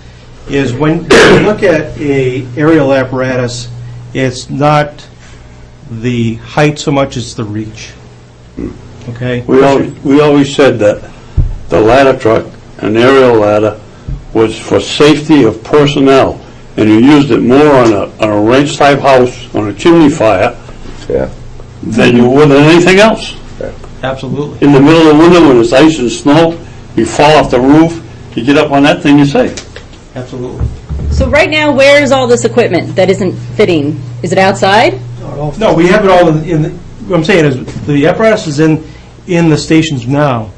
when you look at a aerial apparatus, it's not the height so much as the reach. Okay. We always said that the ladder truck, an aerial ladder, was for safety of personnel, and you used it more on a range-type house, on a chimney fire, than you would on anything else. Absolutely. In the middle of the winter when it's ice and snow, you fall off the roof, you get up on that thing, you're safe. Absolutely. So right now, where is all this equipment that isn't fitting? Is it outside? No, we have it all in what I'm saying is the apparatus is in the stations now.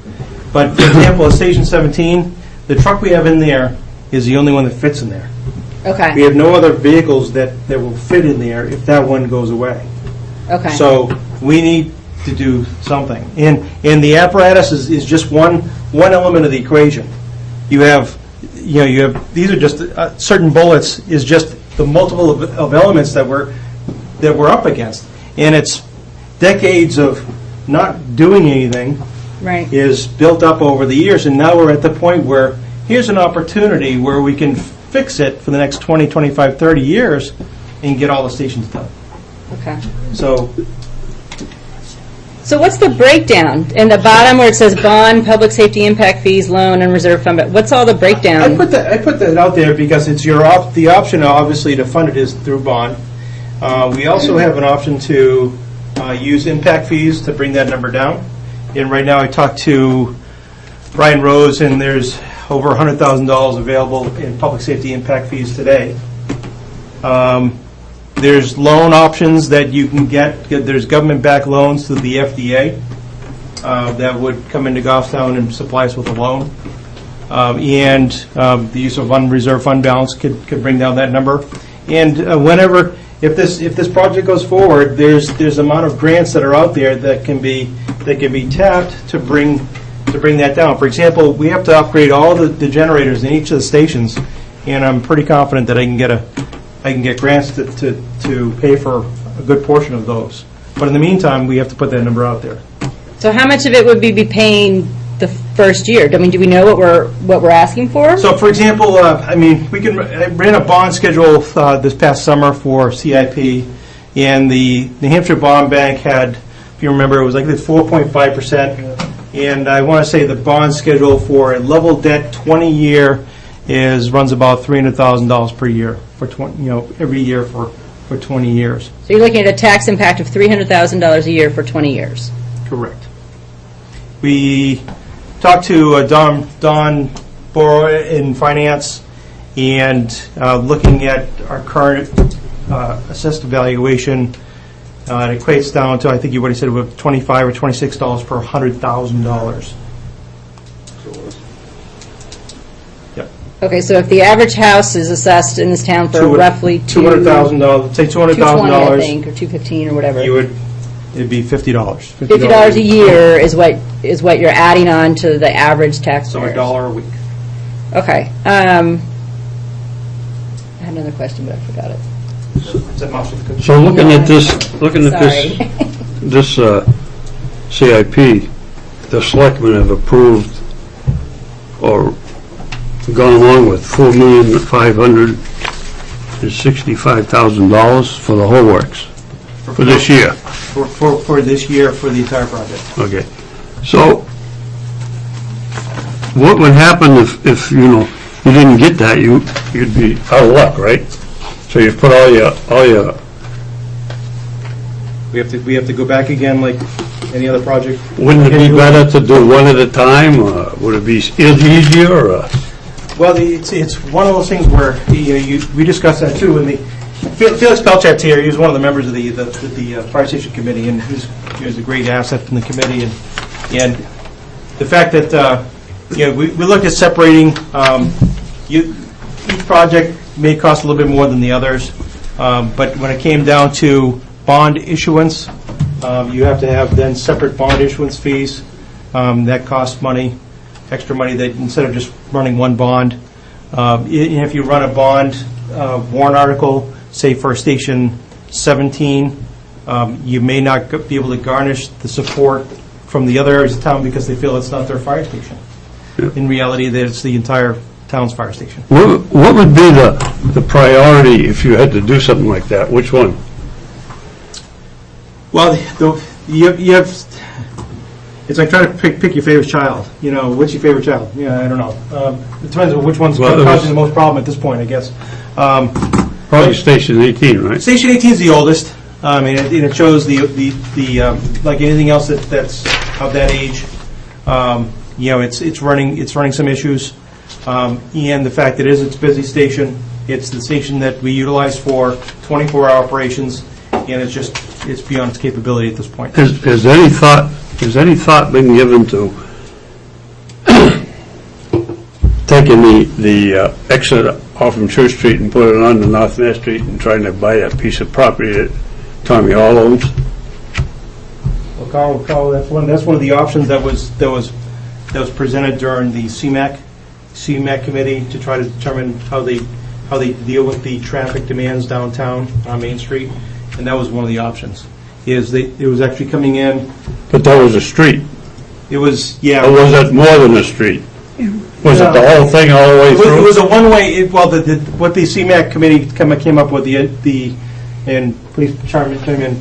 But, for example, at Station 17, the truck we have in there is the only one that fits in there. Okay. We have no other vehicles that will fit in there if that one goes away. Okay. So we need to do something. And the apparatus is just one element of the equation. You have these are just certain bullets is just the multiple of elements that we're up against, and it's decades of not doing anything is built up over the years, and now we're at the point where here's an opportunity where we can fix it for the next 20, 25, 30 years and get all the stations done. Okay. So what's the breakdown? In the bottom where it says bond, public safety impact fees, loan, and reserve fund, what's all the breakdown? I put that out there because it's the option, obviously, to fund it is through bond. We also have an option to use impact fees to bring that number down. And right now I talked to Brian Rose, and there's over $100,000 available in public safety impact fees today. There's loan options that you can get. There's government-backed loans through the FDA that would come into Goffstown and supply us with a loan. And the use of unreserved fund balance could bring down that number. And if this project goes forward, there's amount of grants that are out there that can be tapped to bring that down. For example, we have to upgrade all the generators in each of the stations, and I'm pretty confident that I can get grants to pay for a good portion of those. But in the meantime, we have to put that number out there. So how much of it would we be paying the first year? I mean, do we know what we're asking for? So, for example, I ran a bond schedule this past summer for CIP, and the New Hampshire Bond Bank had, if you remember, it was like 4.5%, and I want to say the bond schedule for a level debt 20-year runs about $300,000 per year for every year for 20 years. So you're looking at a tax impact of $300,000 a year for 20 years. Correct. We talked to Don Borough in finance, and looking at our current assessed evaluation, it equates down to, I think you already said, about $25 or $26 per $100,000. Okay, so if the average house is assessed in this town for roughly $200,000, say $200,000, $220, I think, or $215 or whatever, it'd be $50. $50 a year is what you're adding on to the average taxpayer. So $1 a week. Okay. I had another question, but I forgot it. So looking at this CIP, the selectmen have approved or gone along with $4,565,000 for the whole works for this year. For this year, for the entire project. Okay. So what would happen if you didn't get that? You'd be out of luck, right? So you put all your. We have to go back again like any other project. Wouldn't it be better to do one at a time? Would it be easier? Or? Well, it's one of those things where we discussed that too. And Felix Pelchat's here. He was one of the members of the fire station committee, and he was a great asset in the committee. And the fact that we looked at separating. Each project may cost a little bit more than the others, but when it came down to bond issuance, you have to have then separate bond issuance fees. That costs money, extra money, that instead of just running one bond. If you run a bond warrant article, say for Station 17, you may not be able to garnish the support from the other areas of town because they feel it's not their fire station. Yeah. In reality, that it's the entire town's fire station. What would be the priority if you had to do something like that? Which one? Well, you have. It's like trying to pick your favorite child. What's your favorite child? Yeah, I don't know. It depends on which one's causing the most problem at this point, I guess. Probably Station 18, right? Station 18 is the oldest. It shows the like anything else that's of that age. It's running some issues. And the fact that it's a busy station, it's the station that we utilize for 24-hour operations, and it's beyond its capability at this point. Has any thought been given to taking the exit off from Church Street and put it on to North Main Street and trying to buy that piece of property that Tommy Hall owns? Carl, that's one of the options that was presented during the CMAC committee to try to determine how they deal with the traffic demands downtown on Main Street, and that was one of the options. It was actually coming in. But that was a street. It was, yeah. Or was it more than a street? Was it the whole thing all the way through? It was a one-way, what the CMAC committee came up with, and please chime in,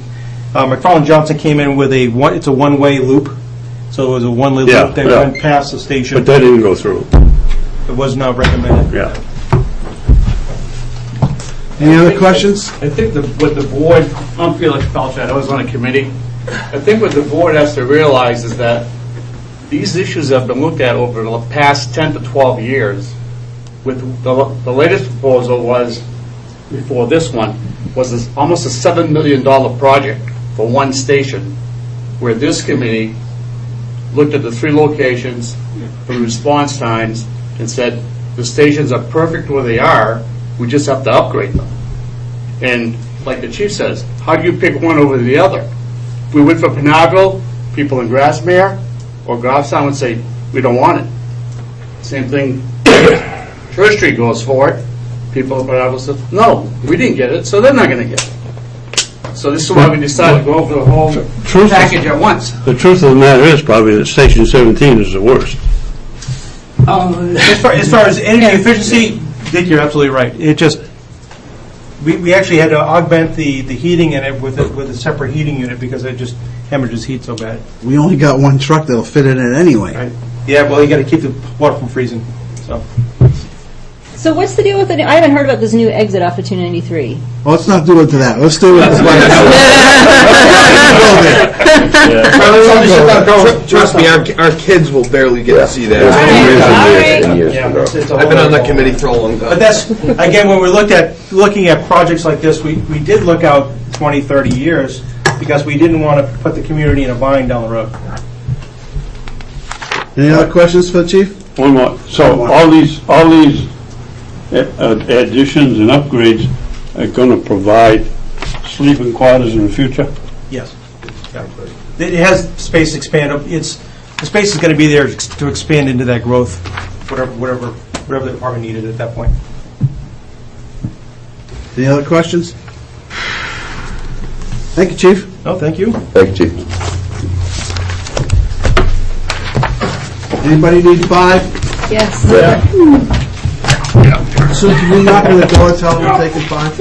McFarland Johnson came in with it's a one-way loop, so it was a one-way loop that went past the station. But that didn't go through. It was not recommended. Yeah. Any other questions? I think what the board, I'm Felix Pelchat, I was on a committee. I think what the board has to realize is that these issues have been looked at over the past 10 to 12 years. With the latest proposal was, before this one, was almost a $7 million project for one station, where this committee looked at the 3 locations, the response times, and said, the stations are perfect where they are, we just have to upgrade them. And like the chief says, how do you pick one over the other? If we went for Pinardville, people in Grassmere or Goffstown would say, we don't want it. Same thing, Church Street goes for it. People in Pinardville say, no, we didn't get it, so they're not going to get it. So this is why we decided to go over the whole package at once. The truth of the matter is probably that Station 17 is the worst. As far as energy efficiency, Dick, you're absolutely right. It just, we actually had to augment the heating in it with a separate heating unit because it just hemorrhages heat so bad. We only got one truck that'll fit in it anyway. Right. Yeah, well, you got to keep the water from freezing. So what's the deal with I haven't heard about this new exit off of 293. Well, let's not do it to that. Let's do it to Trust me, our kids will barely get to see that. I've been on that committee for a long time. But that's, again, when we're looking at projects like this, we did look out 20, 30 years because we didn't want to put the community in a bind down the road. Any other questions for the chief? One more. So all these additions and upgrades are going to provide sleeping quarters in the future? Yes. It has space to expand. The space is going to be there to expand into that growth, whatever the department needed at that point. Any other questions? Thank you, Chief. No, thank you. Thank you, Chief. Anybody need 5? Yes. So can you knock on the door and tell them we're taking 5?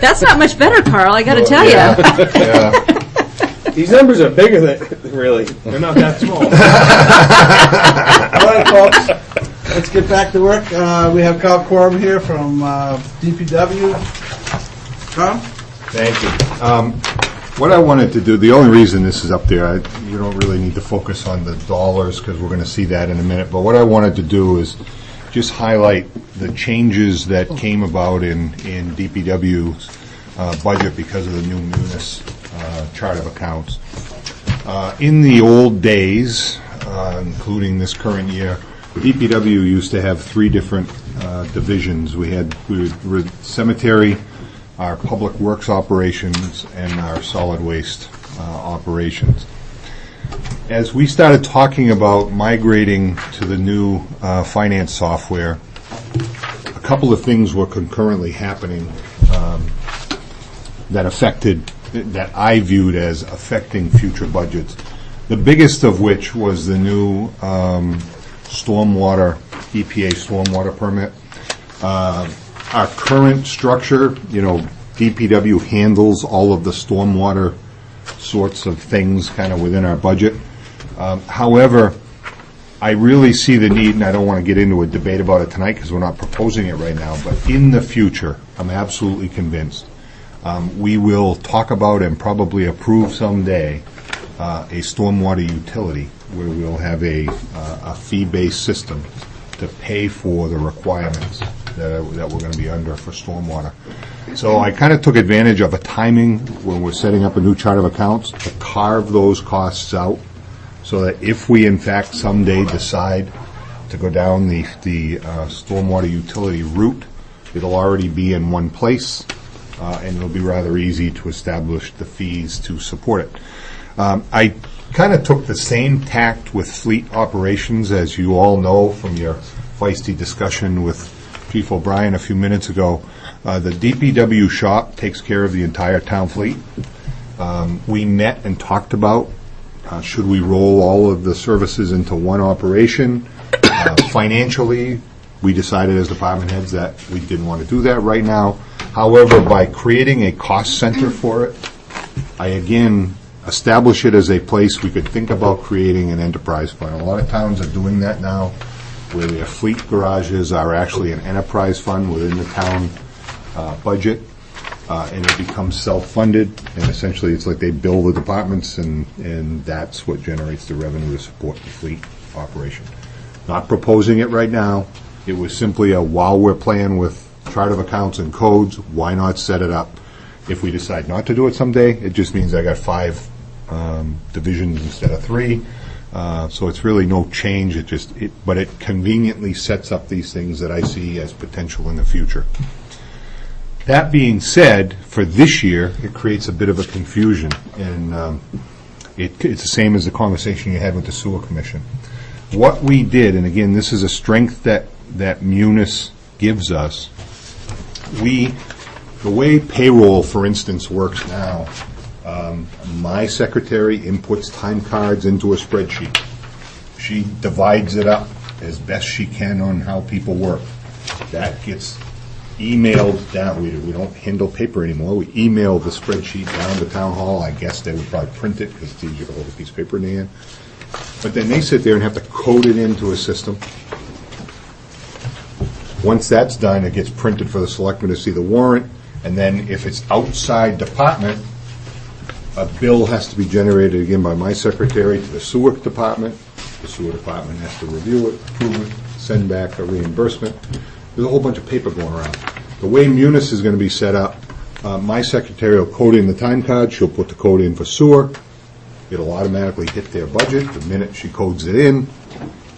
That's not much better, Carl, I gotta tell you. These numbers are bigger than, really. They're not that small. All right, folks, let's get back to work. We have Carl Quorum here from DPW. Carl? Thank you. What I wanted to do, the only reason this is up there, you don't really need to focus on the dollars because we're going to see that in a minute, but what I wanted to do is just highlight the changes that came about in DPW's budget because of the new Munis chart of accounts. In the old days, including this current year, DPW used to have 3 different divisions. We had cemetery, our public works operations, and our solid waste operations. As we started talking about migrating to the new finance software, a couple of things were concurrently happening that I viewed as affecting future budgets. The biggest of which was the new stormwater, EPA stormwater permit. Our current structure, DPW handles all of the stormwater sorts of things kind of within our budget. However, I really see the need, and I don't want to get into a debate about it tonight because we're not proposing it right now, but in the future, I'm absolutely convinced we will talk about and probably approve someday a stormwater utility where we'll have a fee-based system to pay for the requirements that we're going to be under for stormwater. So I kind of took advantage of a timing when we're setting up a new chart of accounts to carve those costs out so that if we in fact someday decide to go down the stormwater utility route, it'll already be in one place and it'll be rather easy to establish the fees to support it. I kind of took the same tact with fleet operations, as you all know from your feisty discussion with Chief O'Brien a few minutes ago. The DPW shop takes care of the entire town fleet. We met and talked about should we roll all of the services into one operation. Financially, we decided as department heads that we didn't want to do that right now. However, by creating a cost center for it, I again establish it as a place we could think about creating an enterprise fund. A lot of towns are doing that now, where their fleet garages are actually an enterprise fund within the town budget, and it becomes self-funded, and essentially it's like they bill the departments, and that's what generates the revenue to support the fleet operation. Not proposing it right now. It was simply while we're playing with chart of accounts and codes, why not set it up? If we decide not to do it someday, it just means I got 5 divisions instead of 3. So it's really no change. But it conveniently sets up these things that I see as potential in the future. That being said, for this year, it creates a bit of a confusion, and it's the same as the conversation you had with the sewer commission. What we did, and again, this is a strength that Munis gives us. The way payroll, for instance, works now, my secretary inputs time cards into a spreadsheet. She divides it up as best she can on how people work. That gets emailed down. We don't handle paper anymore. We email the spreadsheet down to town hall. I guess they would probably print it because it's easier to hold a piece of paper in the hand. But then they sit there and have to code it into a system. Once that's done, it gets printed for the selectmen to see the warrant. And then if it's outside department, a bill has to be generated again by my secretary to the sewer department. The sewer department has to review it, approve it, send back a reimbursement. There's a whole bunch of paper going around. The way Munis is going to be set up, my secretary will code in the time card. She'll put the code in for sewer. It'll automatically hit their budget the minute she codes it in.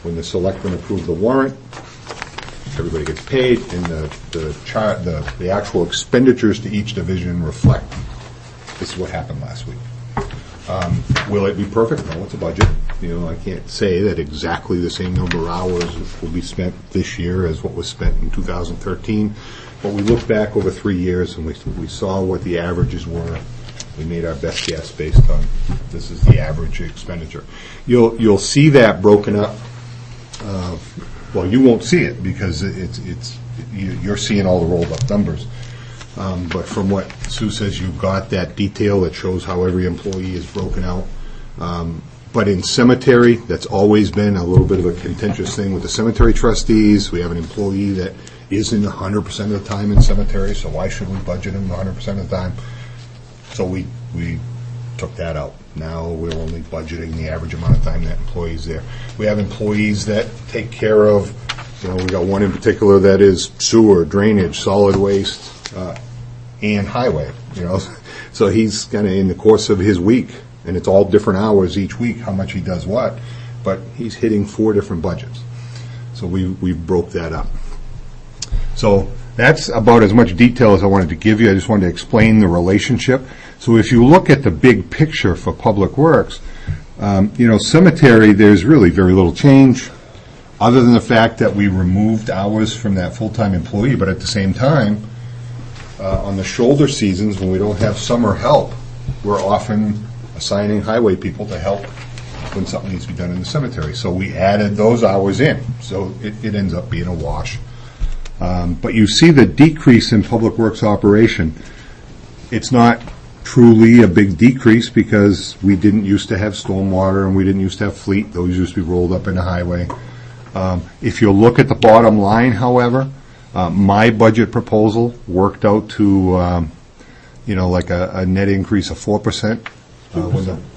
When the selectmen approve the warrant, everybody gets paid, and the actual expenditures to each division reflect. This is what happened last week. Will it be perfect? No, it's a budget. I can't say that exactly the same number of hours will be spent this year as what was spent in 2013. But we looked back over 3 years and we saw what the averages were. We made our best guess based on this is the average expenditure. You'll see that broken up. Well, you won't see it because you're seeing all the rolled up numbers. But from what Sue says, you've got that detail that shows how every employee is broken out. But in cemetery, that's always been a little bit of a contentious thing with the cemetery trustees. We have an employee that isn't 100% of the time in cemetery, so why should we budget him 100% of the time? So we took that out. Now we're only budgeting the average amount of time that employee's there. We have employees that take care of, we got one in particular that is sewer, drainage, solid waste, and highway, So he's kind of in the course of his week, and it's all different hours each week, how much he does what, but he's hitting 4 different budgets. So we broke that up. So that's about as much detail as I wanted to give you. I just wanted to explain the relationship. So if you look at the big picture for Public Works, cemetery, there's really very little change, other than the fact that we removed hours from that full-time employee, but at the same time, on the shoulder seasons, when we don't have summer help, we're often assigning highway people to help when something needs to be done in the cemetery. So we added those hours in, so it ends up being a wash. But you see the decrease in Public Works operation. It's not truly a big decrease because we didn't used to have stormwater and we didn't used to have fleet. Those used to be rolled up in the highway. If you look at the bottom line, however, my budget proposal worked out to, like a net increase of 4%.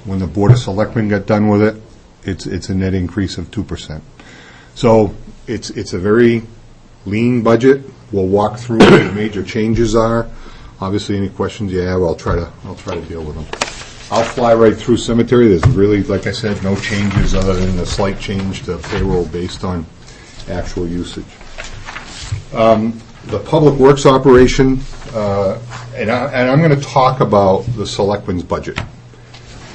When the Board of Selectmen got done with it, it's a net increase of 2%. So it's a very lean budget. We'll walk through what the major changes are. Obviously, any questions you have, I'll try to deal with them. I'll fly right through cemetery. There's really, like I said, no changes other than a slight change to payroll based on actual usage. The Public Works operation, and I'm going to talk about the Selectmen's budget.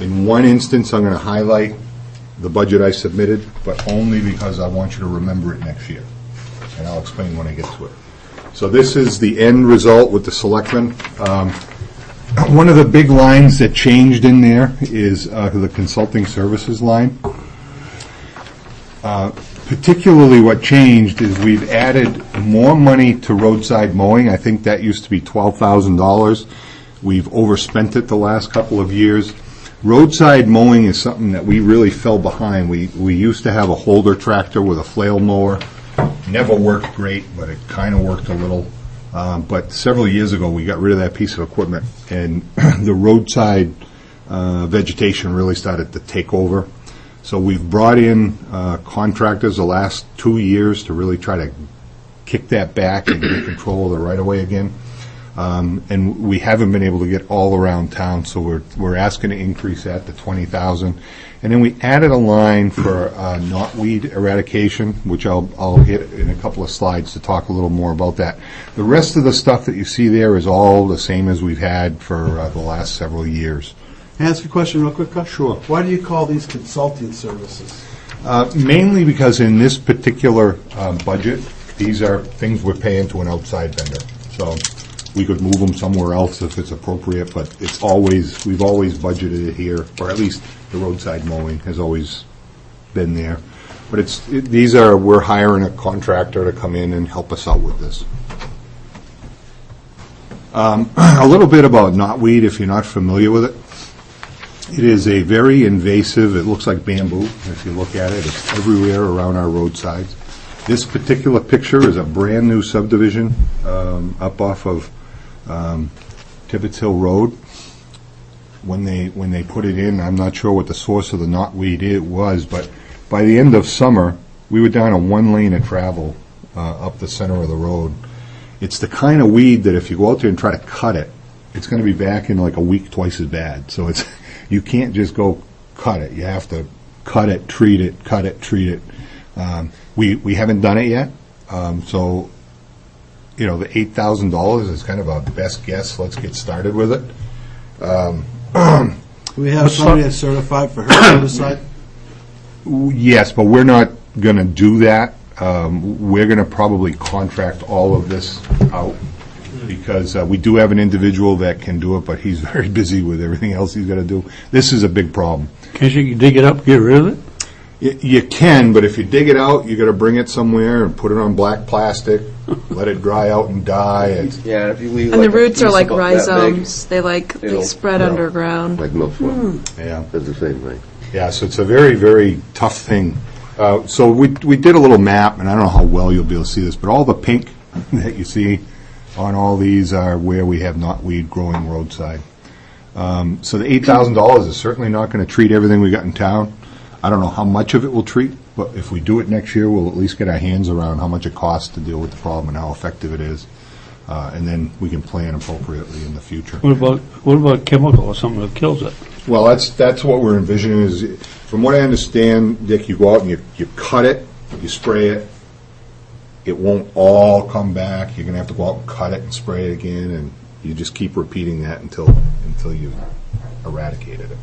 In one instance, I'm going to highlight the budget I submitted, but only because I want you to remember it next year. And I'll explain when I get to it. So this is the end result with the Selectmen. One of the big lines that changed in there is the consulting services line. Particularly what changed is we've added more money to roadside mowing. I think that used to be $12,000. We've overspent it the last couple of years. Roadside mowing is something that we really fell behind. We used to have a Holder tractor with a flail mower. Never worked great, but it kind of worked a little. But several years ago, we got rid of that piece of equipment, and the roadside vegetation really started to take over. So we've brought in contractors the last 2 years to really try to kick that back and get control of the right-of-way again. And we haven't been able to get all around town, so we're asking to increase that to $20,000. And then we added a line for knotweed eradication, which I'll hit in a couple of slides to talk a little more about that. The rest of the stuff that you see there is all the same as we've had for the last several years. Can I ask a question real quick, Gus? Sure. Why do you call these consulting services? Mainly because in this particular budget, these are things we're paying to an outside vendor. So we could move them somewhere else if it's appropriate, but we've always budgeted it here, or at least the roadside mowing has always been there. But we're hiring a contractor to come in and help us out with this. A little bit about knotweed, if you're not familiar with it. It is a very invasive, it looks like bamboo, if you look at it. It's everywhere around our roadsides. This particular picture is a brand-new subdivision up off of Tibbetts Hill Road. When they put it in, I'm not sure what the source of the knotweed was, but by the end of summer, we were down a 1 lane of travel up the center of the road. It's the kind of weed that if you go out there and try to cut it, it's going to be back in like a week twice as bad. So you can't just go cut it. You have to cut it, treat it, cut it, treat it. We haven't done it yet, so the $8,000 is kind of a best guess. Let's get started with it. We have somebody that's certified for herbicide? Yes, but we're not going to do that. We're going to probably contract all of this out because we do have an individual that can do it, but he's very busy with everything else he's got to do. This is a big problem. Can't you dig it up, get rid of it? You can, but if you dig it out, you got to bring it somewhere and put it on black plastic, let it dry out and die. Yeah, if you leave. And the like a roots are piece like about that big, rhizomes. They it'll- spread yeah. underground. Like milfoil. Yeah. That's the same thing. Yeah, so it's a very, very tough thing. So we did a little map, and I don't know how well you'll be able to see this, but all the pink that you see on all these are where we have knotweed growing roadside. So the $8,000 is certainly not going to treat everything we got in town. I don't know how much of it will treat, but if we do it next year, we'll at least get our hands around how much it costs to deal with the problem and how effective it is. And then we can plan appropriately in the future. What about chemical or something that kills it? Well, that's what we're envisioning is, from what I understand, Dick, you go out and you cut it, you spray it, it won't all come back. You're going to have to go out and cut it and spray it again, and you just keep repeating that until you've eradicated it.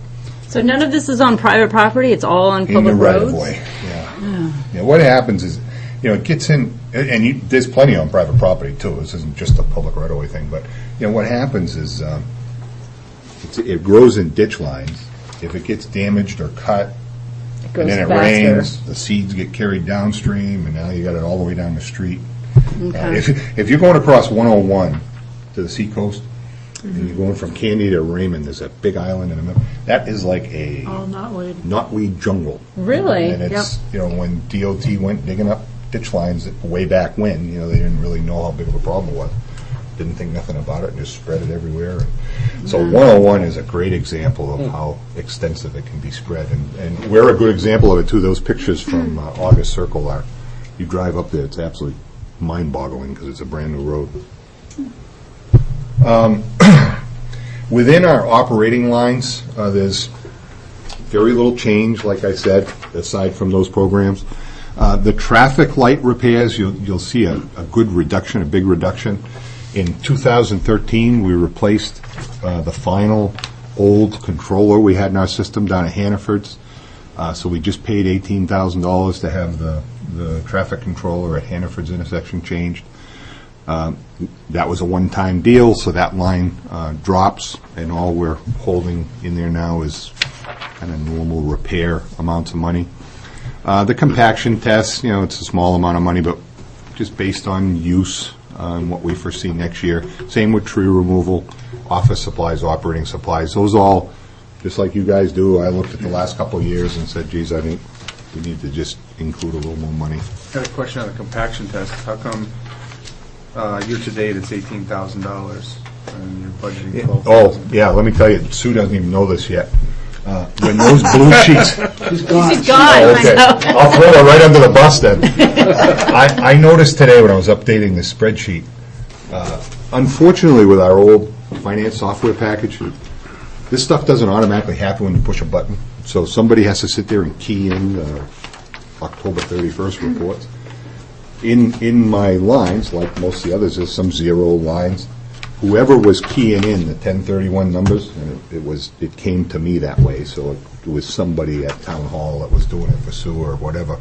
So none of this is on private property, it's all on In the public right roads? of way, yeah. Yeah, what happens is, it gets in, and there's plenty on private property too. This isn't just a public right of way thing, but, what happens is, it grows in ditch lines. If it gets damaged or cut, goes and then it faster. rains, the seeds get carried downstream, and now you got it all the way down the street. Okay. If you're going across 101 to the seacoast, and you're going from Candy to Raymond, there's a big island in the middle. That is like a Oh, knotweed. knotweed jungle. Really? And it's, when DOT went digging up ditch lines way back when, they didn't really know how big of a problem it was. Didn't think nothing about it and just spread it everywhere. So 101 is a great example of how extensive it can be spread. And we're a good example of it too. Those pictures from August Circle are, you drive up there, it's absolutely mind-boggling because it's a brand new road. Within our operating lines, there's very little change, like I said, aside from those programs. The traffic light repairs, you'll see a good reduction, a big reduction. In 2013, we replaced the final old controller we had in our system down at Hannaford's. So we just paid $18,000 to have the traffic controller at Hannaford's intersection changed. That was a one-time deal, so that line drops, and all we're holding in there now is kind of normal repair amounts of money. The compaction test, it's a small amount of money, but just based on use and what we foresee next year. Same with tree removal, office supplies, operating supplies. Those all, just like you guys do, I looked at the last couple of years and said, geez, I think we need to just include a little more money. I had a question on the compaction test. How come year-to-date it's $18,000 and you're budgeting $12,000? Oh, yeah, let me tell you, Sue doesn't even know this yet. When those blue sheets... She's gone. Oh, okay. I'll throw her right under the bus then. I noticed today when I was updating the spreadsheet, unfortunately with our old finance software package, this stuff doesn't automatically happen when you push a button. So somebody has to sit there and key in the October 31st reports. In my lines, like most of the others, there's some zero lines. Whoever was keying in the 1031 numbers, and it came to me that way, so it was somebody at Town Hall that was doing it for sewer or whatever.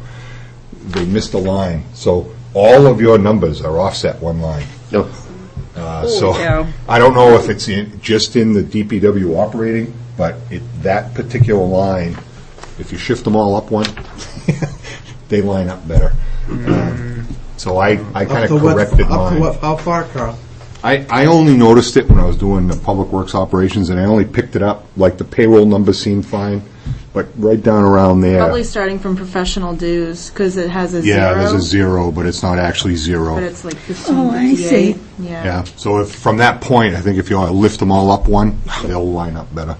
They missed a line, so all of your numbers are offset one line. So cow. I don't know if it's just in the DPW operating, but that particular line, if you shift them all up one, they line up better. So I kind of corrected mine. How far, Carl? I only noticed it when I was doing the public works operations, and I only picked it up, like the payroll numbers seemed fine, but right down around there. Probably starting from professional dues, because it has a zero. Yeah, there's a zero, but it's not actually zero. But it's like 15. Oh, I see. Yeah, so from that point, I think if you lift them all up one, they'll line up better.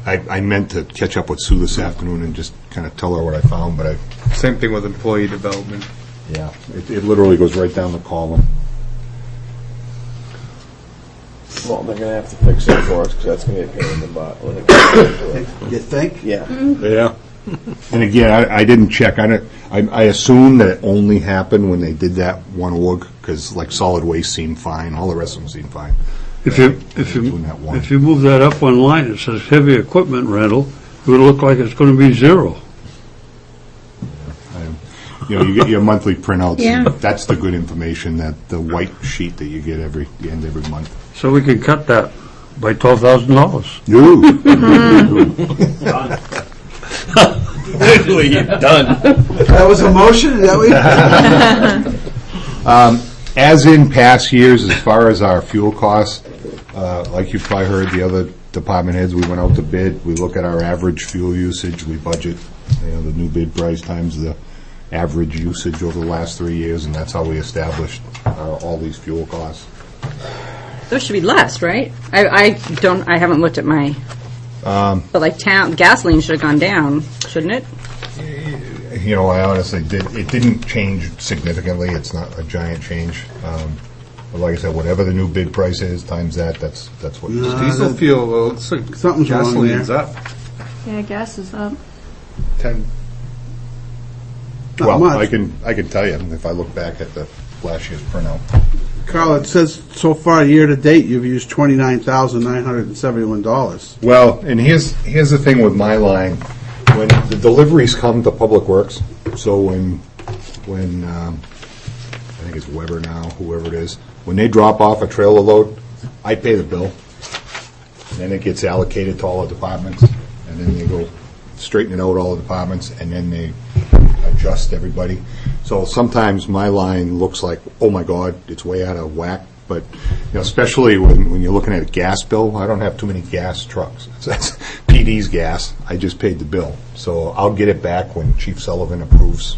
I meant to catch up with Sue this afternoon and just kind of tell her what I found, but Same thing with employee development. yeah, it literally goes right down the column. Well, they're going to have to fix it for us because that's going to get paid in the butt when it comes to it. You think? Yeah. Yeah. And again, I didn't check. I assumed that it only happened when they did that one org, because like solid waste seemed fine, all the rest of them seemed fine. If you move that up one line, it says heavy equipment rental, it would look like it's going to be zero. You get your monthly printouts. Yeah. That's the good information, that the white sheet that you get the end every month. So we can cut that by $12,000. Literally, you're done. That was a motion, is that what you? As in past years, as far as our fuel costs, like you've probably heard the other department heads, we went out to bid, we look at our average fuel usage, we budget, the new bid price times the average usage over the last 3 years, and that's how we established all these fuel costs. Those should be less, right? I haven't looked at my, but like gasoline should have gone down, shouldn't it? I honestly it didn't change significantly. It's not a giant change. But like I said, whatever the new bid price is times that's what. Diesel fuel, well, looks like Something's wrong gasoline's there. up. Yeah, gas is up. 10. Not Well, much. I can tell you if I look back at the last year's printout. Carl, it says so far, year-to-date, you've used $29,971. Well, and here's the thing with my line. When the deliveries come to Public Works, so when I think it's Weber now, whoever it is, when they drop off a trailer load, I pay the bill. And then it gets allocated to all the departments, and then they go straighten it out all the departments, and then they adjust everybody. So sometimes my line looks like, oh my God, it's way out of whack. But especially when you're looking at a gas bill, I don't have too many gas trucks. That's PD's gas. I just paid the bill. So I'll get it back when Chief Sullivan approves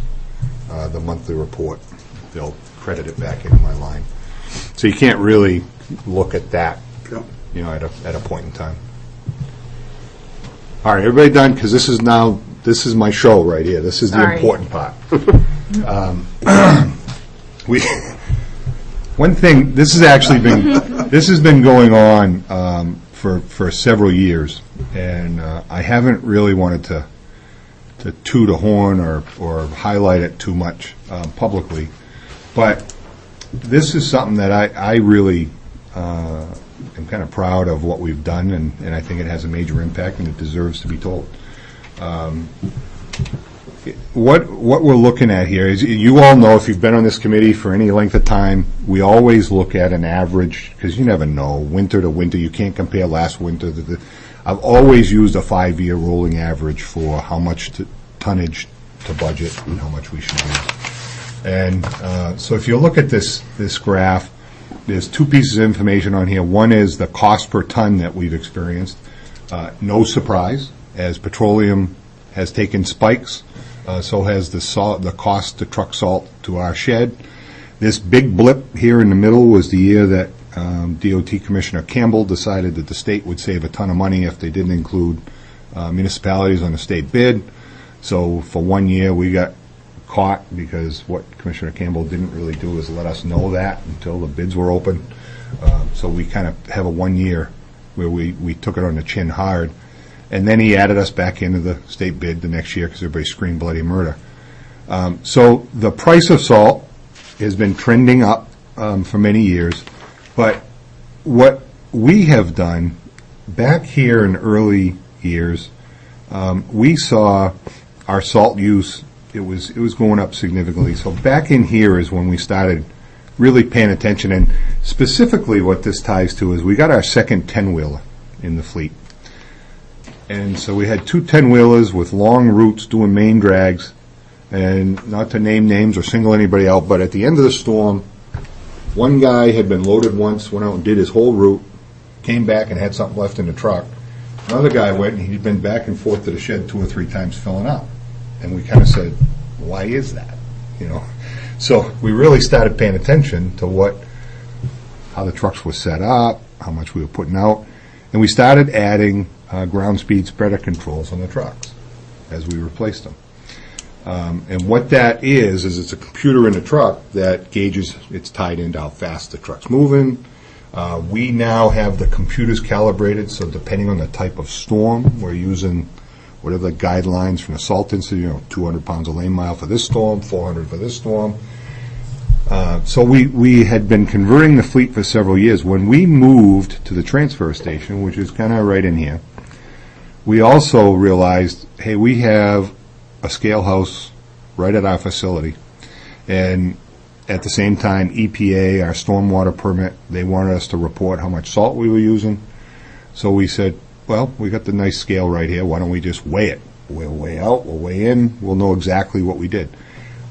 the monthly report. They'll credit it back into my line. So you can't really look at that, at a point in time. All right, everybody done? Because this is my show right here. This is the Sorry. important part. One thing, this has been going on for several years, and I haven't really wanted to toot a horn or highlight it too much publicly, but this is something that I really am kind of proud of what we've done, and I think it has a major impact, and it deserves to be told. What we're looking at here is, you all know, if you've been on this committee for any length of time, we always look at an average, because you never know, winter to winter, you can't compare last winter. I've always used a 5-year rolling average for how much tonnage to budget and how much we should use. And so if you look at this graph, there's two pieces of information on here. One is the cost per ton that we've experienced. No surprise, as petroleum has taken spikes, so has the cost to truck salt to our shed. This big blip here in the middle was the year that DOT Commissioner Campbell decided that the state would save a ton of money if they didn't include municipalities on the state bid. So for 1 year, we got caught because what Commissioner Campbell didn't really do is let us know that until the bids were open. So we kind of have a 1 year where we took it on the chin hard. And then he added us back into the state bid the next year because everybody screamed bloody murder. So the price of salt has been trending up for many years. But what we have done back here in early years, we saw our salt use, it was going up significantly. So back in here is when we started really paying attention. And specifically what this ties to is we got our second 10-wheeler in the fleet. And so we had two 10-wheelers with long routes doing main drags, and not to name names or single anybody out, but at the end of the storm, one guy had been loaded once, went out and did his whole route, came back and had something left in the truck. Another guy went and he'd been back and forth to the shed 2 or 3 times filling up. And we kind of said, why is that? So we really started paying attention to how the trucks were set up, how much we were putting out, and we started adding ground speed spreader controls on the trucks as we replaced them. And what that is it's a computer in the truck that gauges, it's tied into how fast the truck's moving. We now have the computers calibrated, so depending on the type of storm, we're using whatever the guidelines from the Salt Institute, 200 pounds a lane mile for this storm, 400 for this storm. So we had been converting the fleet for several years. When we moved to the transfer station, which is kind of right in here, we also realized, hey, we have a scale house right at our facility. And at the same time, EPA, our stormwater permit, they wanted us to report how much salt we were using. So we said, well, we got the nice scale right here. Why don't we just weigh it? we're way out, we're way in, we'll know exactly what we did.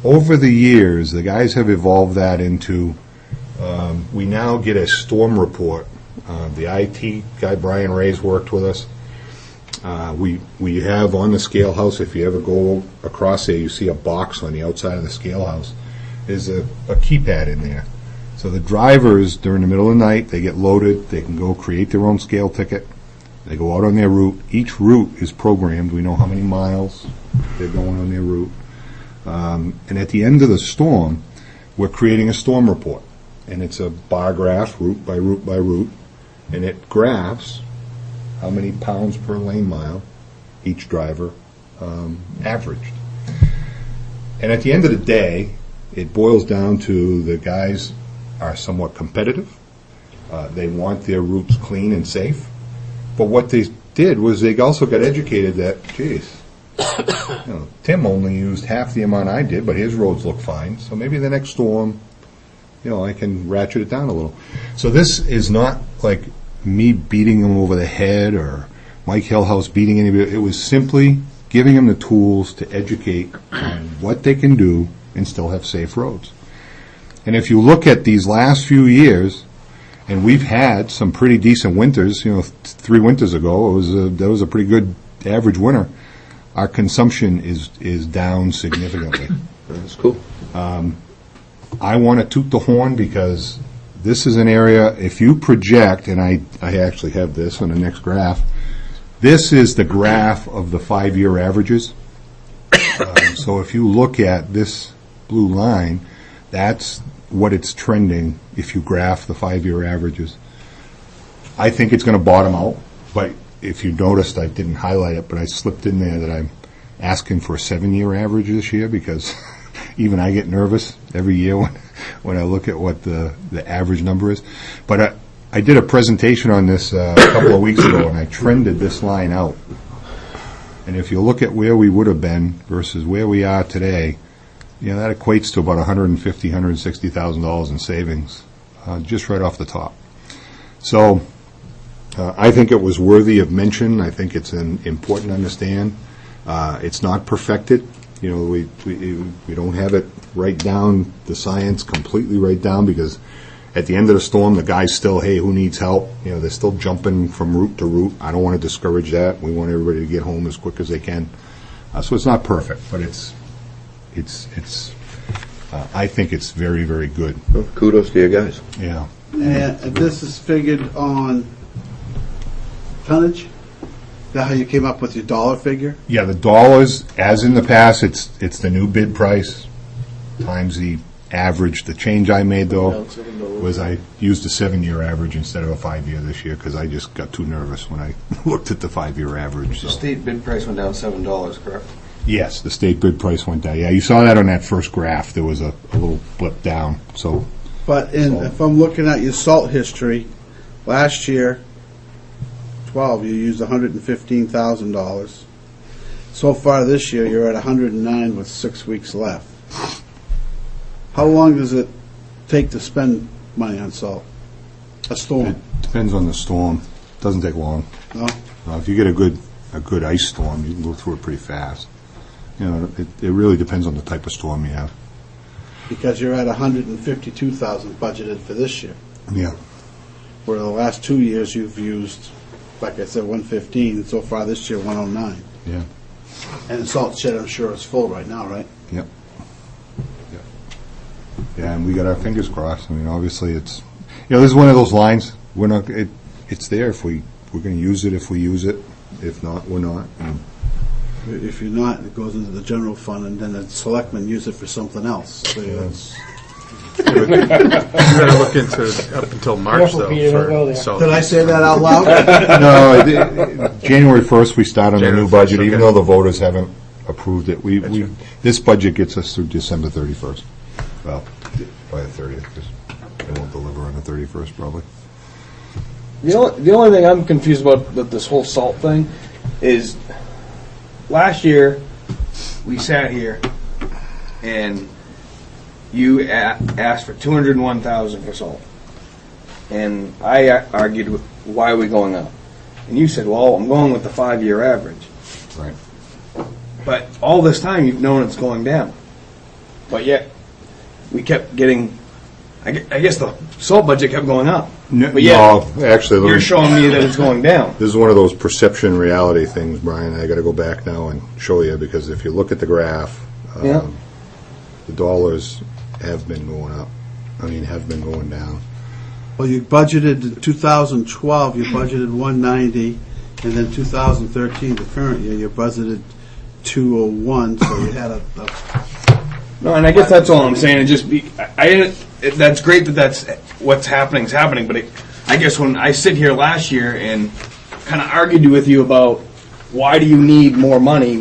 Over the years, the guys have evolved that into, we now get a storm report. The IT guy, Brian Ray's worked with us. We have on the scale house, if you ever go across there, you see a box on the outside of the scale house. There's a keypad in there. So the drivers, during the middle of the night, they get loaded, they can go create their own scale ticket. They go out on their route. Each route is programmed. We know how many miles they're going on their route. And at the end of the storm, we're creating a storm report. And it's a bar graph, route by route by route. And it graphs how many pounds per lane mile each driver averaged. And at the end of the day, it boils down to the guys are somewhat competitive. They want their routes clean and safe. But what they did was they also got educated that, geez, Tim only used half the amount I did, but his roads look fine. So maybe the next storm, I can ratchet it down a little. So this is not like me beating them over the head or Mike Hillhouse beating anybody. It was simply giving them the tools to educate on what they can do and still have safe roads. And if you look at these last few years, and we've had some pretty decent winters, 3 winters ago, that was a pretty good average winter. Our consumption is down significantly. That's cool. I want to toot the horn because this is an area, if you project, and I actually have this on the next graph, this is the graph of the 5-year averages. So if you look at this blue line, that's what it's trending if you graph the 5-year averages. I think it's going to bottom out, but if you noticed, I didn't highlight it, but I slipped in there that I'm asking for a 7-year average this year because even I get nervous every year when I look at what the average number is. But I did a presentation on this a couple of weeks ago, and I trended this line out. And if you look at where we would have been versus where we are today, that equates to about $150,000, $160,000 in savings, just right off the top. So I think it was worthy of mention. I think it's important to understand. It's not perfected. We don't have it right down, the science completely right down, because at the end of the storm, the guys still, hey, who needs help? They're still jumping from route to route. I don't want to discourage that. We want everybody to get home as quick as they can. So it's not perfect, but it's I think it's very, very good. Well, kudos to you guys. Yeah. And this is figured on tonnage? Is that how you came up with your dollar figure? Yeah, the dollars, as in the past, it's the new bid price times the average. The change I made, though, was I used a 7-year average instead of a 5-year this year because I just got too nervous when I looked at the 5-year average. The state bid price went down $7, correct? Yes, the state bid price went down. Yeah, you saw that on that first graph. There was a little blip down. So, but if I'm looking at your salt history, last year, 12, you used $115,000. So far this year, you're at 109 with 6 weeks left. How long does it take to spend money on salt? A storm? It depends on the storm. It doesn't take long. No? If you get a good ice storm, you can go through it pretty fast. It really depends on the type of storm you have. Because you're at 152,000 budgeted for this year. Yeah. Where the last 2 years you've used, like I said, 115. So far this year, 109. Yeah. And the salt shed, I'm sure, is full right now, right? Yep. Yeah, and we got our fingers crossed. I mean, obviously, it's this is one of those lines. We're not. It's there if we're going to use it. If we use it, if not, we're not. If you're not, it goes into the general fund, and then the selectmen use it for something else. So yes. You better look into up until March, though. Did I say that out loud? No, January 1st we start on the new budget, even though the voters haven't approved it. This budget gets us through December 31st. Well, by the 30th, because they won't deliver on the 31st, probably. The only thing I'm confused about this whole salt thing is last year we sat here and you asked for $201,000 for salt, and I argued with why are we going up, and you said, well, I'm going with the 5-year average. Right. But all this time, you've known it's going down. But yet, we kept getting, I guess the salt budget kept going up. But yet, No, actually, you're showing me that it's going down. This is one of those perception reality things, Brian. I got to go back now and show you, because if you look at the graph, Yeah. the dollars have been going up. I mean, have been going down. Well, you budgeted in 2012, you budgeted 190, and then 2013, the current year, you budgeted 201, so you had a No, and I guess that's all I'm saying. It just be, that's great that that's what's happening is happening. But I guess when I sit here last year and kind of argued with you about why do you need more money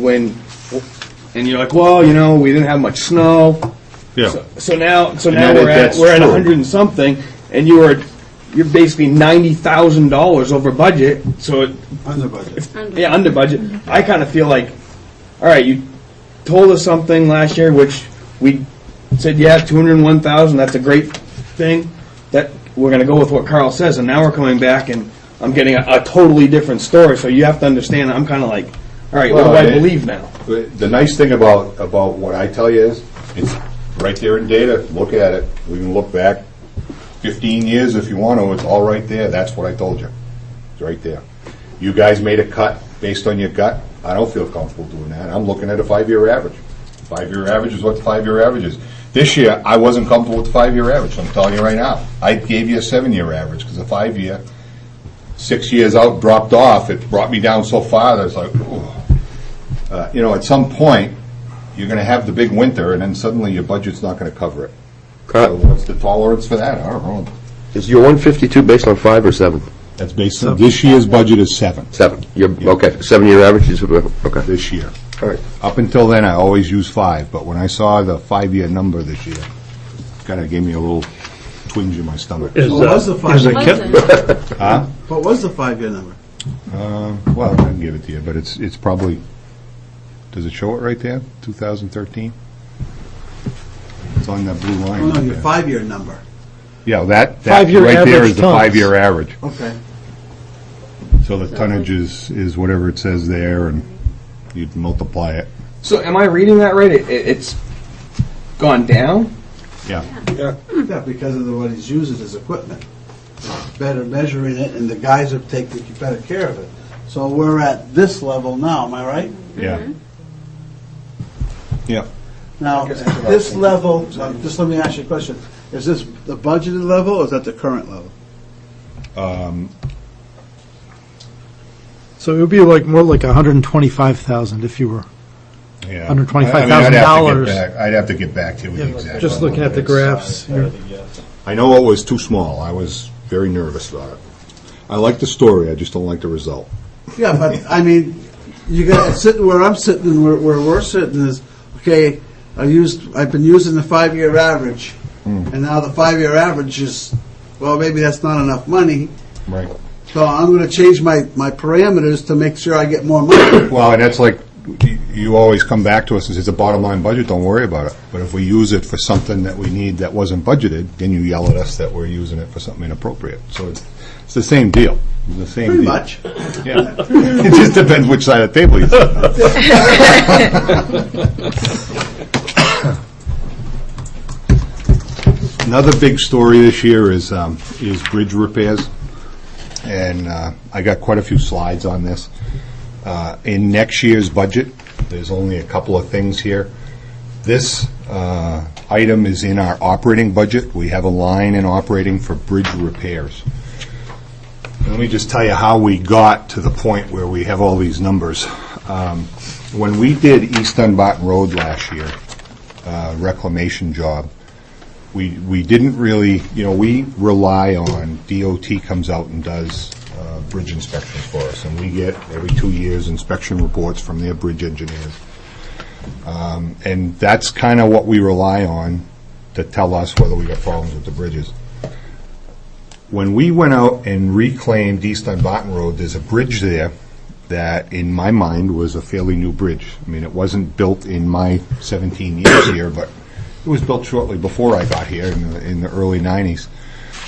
and you're like, well, we didn't have much snow. Yeah. So now that's we're at true. 100 and something, and you're basically $90,000 over budget. So under budget. Yeah, under budget. I kind of feel like, all right, you told us something last year, which we said, yeah, 201,000. That's a great thing. That we're going to go with what Carl says, and now we're coming back, and I'm getting a totally different story. So you have to understand. I'm kind of like, all right, what do I believe now? The nice thing about what I tell you is, it's right there in data. Look at it. We can look back 15 years if you want to. It's all right there. That's what I told you. It's right there. You guys made a cut based on your gut. I don't feel comfortable doing that. I'm looking at a 5-year average. 5-year average is what the 5-year average is. This year, I wasn't comfortable with the 5-year average, so I'm telling you right now. I gave you a 7-year average, because the 5-year, 6 years out, dropped off. It brought me down so far that it's like, at some point, you're going to have the big winter, and then suddenly your budget's not going to cover it. So what's the tolerance for that? I don't know. Is your 152 based on 5 or 7? That's based on, this year's budget is 7. 7. Okay, 7-year average is, okay. This year. All right. Up until then, I always use 5, but when I saw the 5-year number this year, it kind of gave me a little twinge in my stomach. What was the 5-year? Huh? What was the 5-year number? Well, I can give it to you, but it's probably, does it show it right there? 2013? It's on that blue line. Oh, no, right your there. 5-year number. Yeah, that 5-year right there average is the tons. 5-year average. Okay. So the tonnage is whatever it says there, and you'd multiply it. So am I reading that right? It's gone down? Yeah. Yeah, because of what he's using as equipment. Better measuring it, and the guys are taking better care of it. So we're at this level now, am I right? Yeah. Yeah. Now, this level, just let me ask you a question. Is this the budgeted level, or is that the current level? So it would be more like 125,000 if you were. Yeah. $125,000. I'd have to get back to you with the exact. Just looking at the graphs. I know it was too small. I was very nervous about it. I like the story, I just don't like the result. Yeah, but, I mean, you got, sitting where I'm sitting and where we're sitting is, okay, I've been using the 5-year average, and now the 5-year average is, well, maybe that's not enough money. Right. So I'm going to change my parameters to make sure I get more money. Well, and that's like, you always come back to us and say, it's a bottom line budget, don't worry about it. But if we use it for something that we need that wasn't budgeted, then you yell at us that we're using it for something inappropriate. So it's the same deal. It's the same Pretty deal. much. Yeah. It just depends which side of the table you sit on. Another big story this year is bridge repairs. And I got quite a few slides on this. In next year's budget, there's only a couple of things here. This item is in our operating budget. We have a line in operating for bridge repairs. Let me just tell you how we got to the point where we have all these numbers. When we did East Dunbarton Road last year, reclamation job, we didn't really, we rely on DOT comes out and does bridge inspections for us, and we get every 2 years inspection reports from their bridge engineers. And that's kind of what we rely on to tell us whether we got problems with the bridges. When we went out and reclaimed East Dunbarton Road, there's a bridge there that, in my mind, was a fairly new bridge. I mean, it wasn't built in my 17 years here, but it was built shortly before I got here in the early 90s.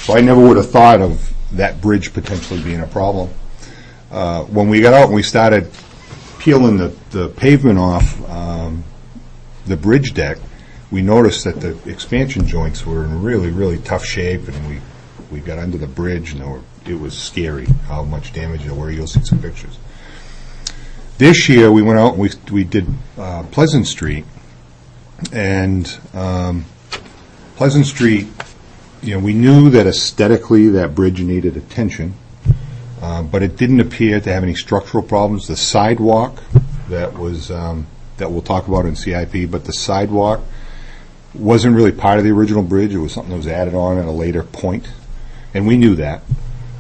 So I never would have thought of that bridge potentially being a problem. When we got out and we started peeling the pavement off the bridge deck, we noticed that the expansion joints were in really, really tough shape, and we got under the bridge, and it was scary how much damage there were. You'll see some pictures. This year, we went out and we did Pleasant Street, and Pleasant Street, we knew that aesthetically that bridge needed attention, but it didn't appear to have any structural problems. The sidewalk that was that we'll talk about in CIP, but the sidewalk wasn't really part of the original bridge. It was something that was added on at a later point, and we knew that.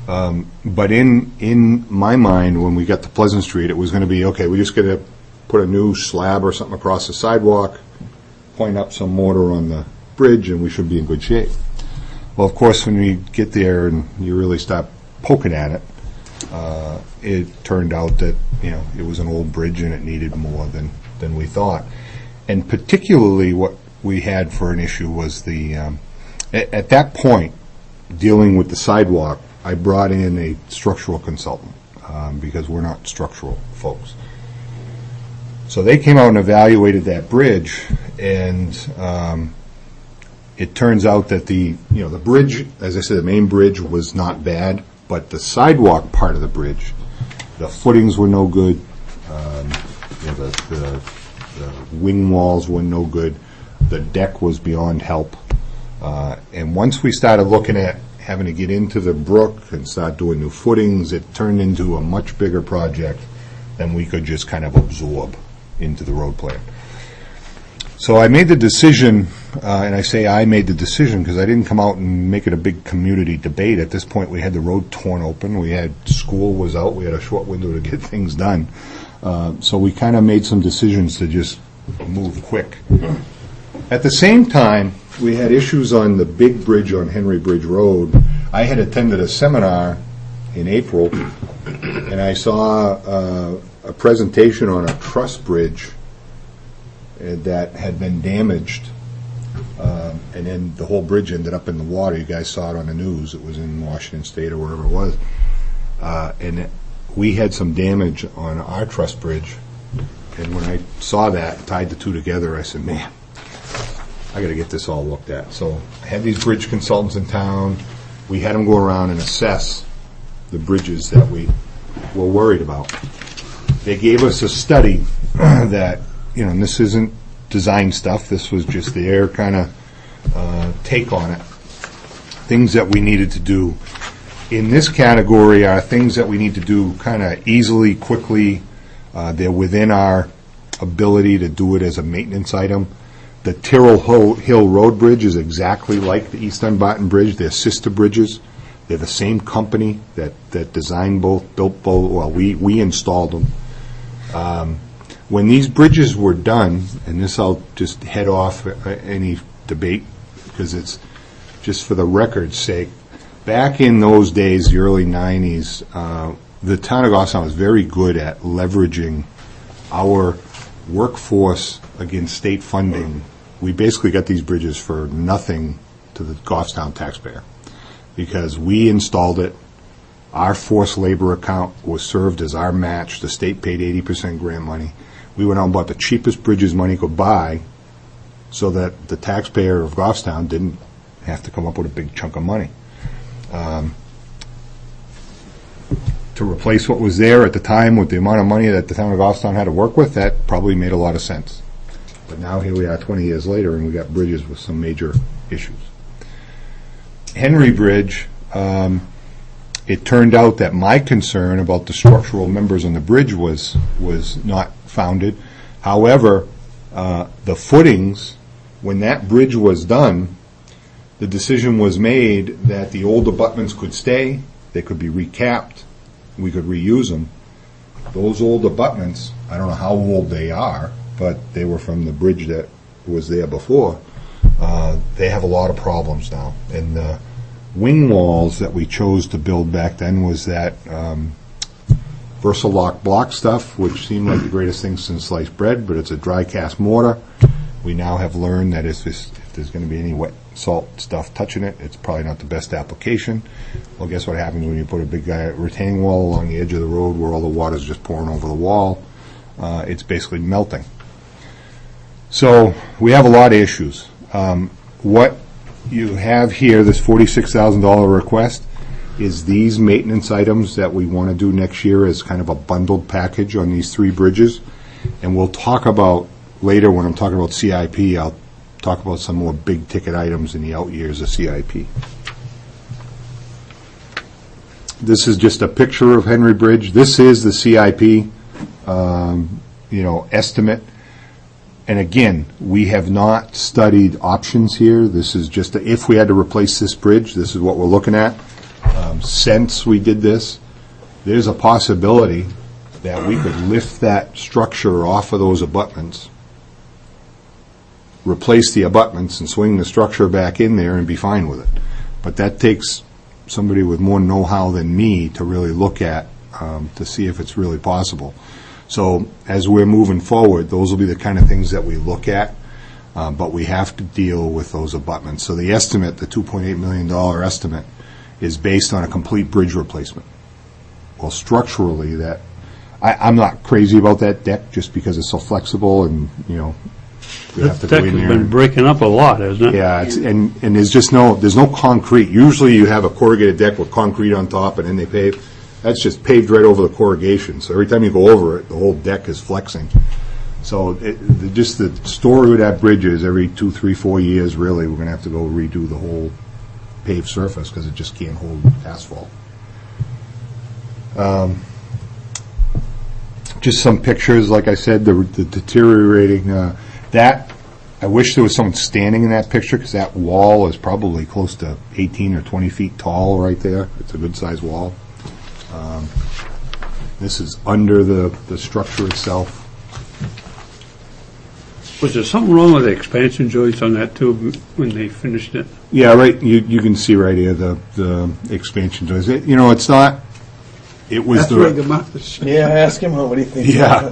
But in my mind, when we got to Pleasant Street, it was going to be, okay, we just got to put a new slab or something across the sidewalk, point up some mortar on the bridge, and we should be in good shape. Well, of course, when we get there and you really start poking at it, it turned out that, it was an old bridge and it needed more than we thought. And particularly what we had for an issue was at that point, dealing with the sidewalk, I brought in a structural consultant because we're not structural folks. So they came out and evaluated that bridge, and it turns out that the bridge, as I said, the main bridge was not bad, but the sidewalk part of the bridge, the footings were no good, the wing walls were no good, the deck was beyond help, and once we started looking at having to get into the brook and start doing new footings, it turned into a much bigger project than we could just kind of absorb into the road plan. So I made the decision, and I say I made the decision because I didn't come out and make it a big community debate. At this point, we had the road torn open. We had school was out. We had a short window to get things done. So we kind of made some decisions to just move quick. At the same time, we had issues on the big bridge on Henry Bridge Road. I had attended a seminar in April, and I saw a presentation on a truss bridge that had been damaged, and then the whole bridge ended up in the water. You guys saw it on the news. It was in Washington State or wherever it was. And we had some damage on our truss bridge, and when I saw that, tied the two together, I said, man, I got to get this all looked at. So I had these bridge consultants in town. We had them go around and assess the bridges that we were worried about. They gave us a study that, and this isn't design stuff. This was just their kind of take on it. Things that we needed to do. In this category are things that we need to do kind of easily, quickly. They're within our ability to do it as a maintenance item. The Tyrrell Hill Road Bridge is exactly like the East Dunbarton Bridge. They're sister bridges. They're the same company that designed both, built both. Well, we installed them. When these bridges were done, and this I'll just head off any debate because it's just for the record's sake, back in those days, the early 90s, the town of Goffstown was very good at leveraging our workforce against state funding. We basically got these bridges for nothing to the Goffstown taxpayer because we installed it. Our forced labor account was served as our match. The state paid 80% grant money. We went out and bought the cheapest bridges money could buy so that the taxpayer of Goffstown didn't have to come up with a big chunk of money. To replace what was there at the time with the amount of money that the town of Goffstown had to work with, that probably made a lot of sense. But now here we are 20 years later, and we got bridges with some major issues. Henry Bridge, it turned out that my concern about the structural members on the bridge was not founded. However, the footings, when that bridge was done, the decision was made that the old abutments could stay, they could be recapped, we could reuse them. Those old abutments, I don't know how old they are, but they were from the bridge that was there before. They have a lot of problems now. And the wing walls that we chose to build back then was that Versalock block stuff, which seemed like the greatest thing since sliced bread, but it's a dry cast mortar. We now have learned that if there's going to be any wet salt stuff touching it, it's probably not the best application. Well, guess what happens when you put a big retaining wall along the edge of the road where all the water's just pouring over the wall? it's basically melting. So we have a lot of issues. What you have here, this $46,000 request, is these maintenance items that we want to do next year as kind of a bundled package on these 3 bridges. And we'll talk about, later when I'm talking about CIP, I'll talk about some more big ticket items in the out years of CIP. This is just a picture of Henry Bridge. This is the CIP, estimate. And again, we have not studied options here. This is just, if we had to replace this bridge, this is what we're looking at. Since we did this, there's a possibility that we could lift that structure off of those abutments, replace the abutments, and swing the structure back in there and be fine with it. But that takes somebody with more know-how than me to really look at to see if it's really possible. So as we're moving forward, those will be the kind of things that we look at, but we have to deal with those abutments. So the estimate, the $2.8 million estimate, is based on a complete bridge replacement. Well, structurally, I'm not crazy about that deck just because it's so flexible and, we have to go That in deck there. has been breaking up a lot, hasn't it? Yeah, and there's just there's no concrete. Usually you have a corrugated deck with concrete on top and then they pave. That's just paved right over the corrugation. So every time you go over it, the whole deck is flexing. So just the story with that bridge is every 2, 3, 4 years, really, we're going to have to go redo the whole paved surface because it just can't hold asphalt. Just some pictures, like I said, the deteriorating. I wish there was someone standing in that picture because that wall is probably close to 18 or 20 feet tall right there. It's a good-sized wall. This is under the structure itself. Was there something wrong with the expansion joints on that tube when they finished it? Yeah, right. You can see right here the expansion joints. It's not. It was Yeah, ask him what he thinks. Yeah.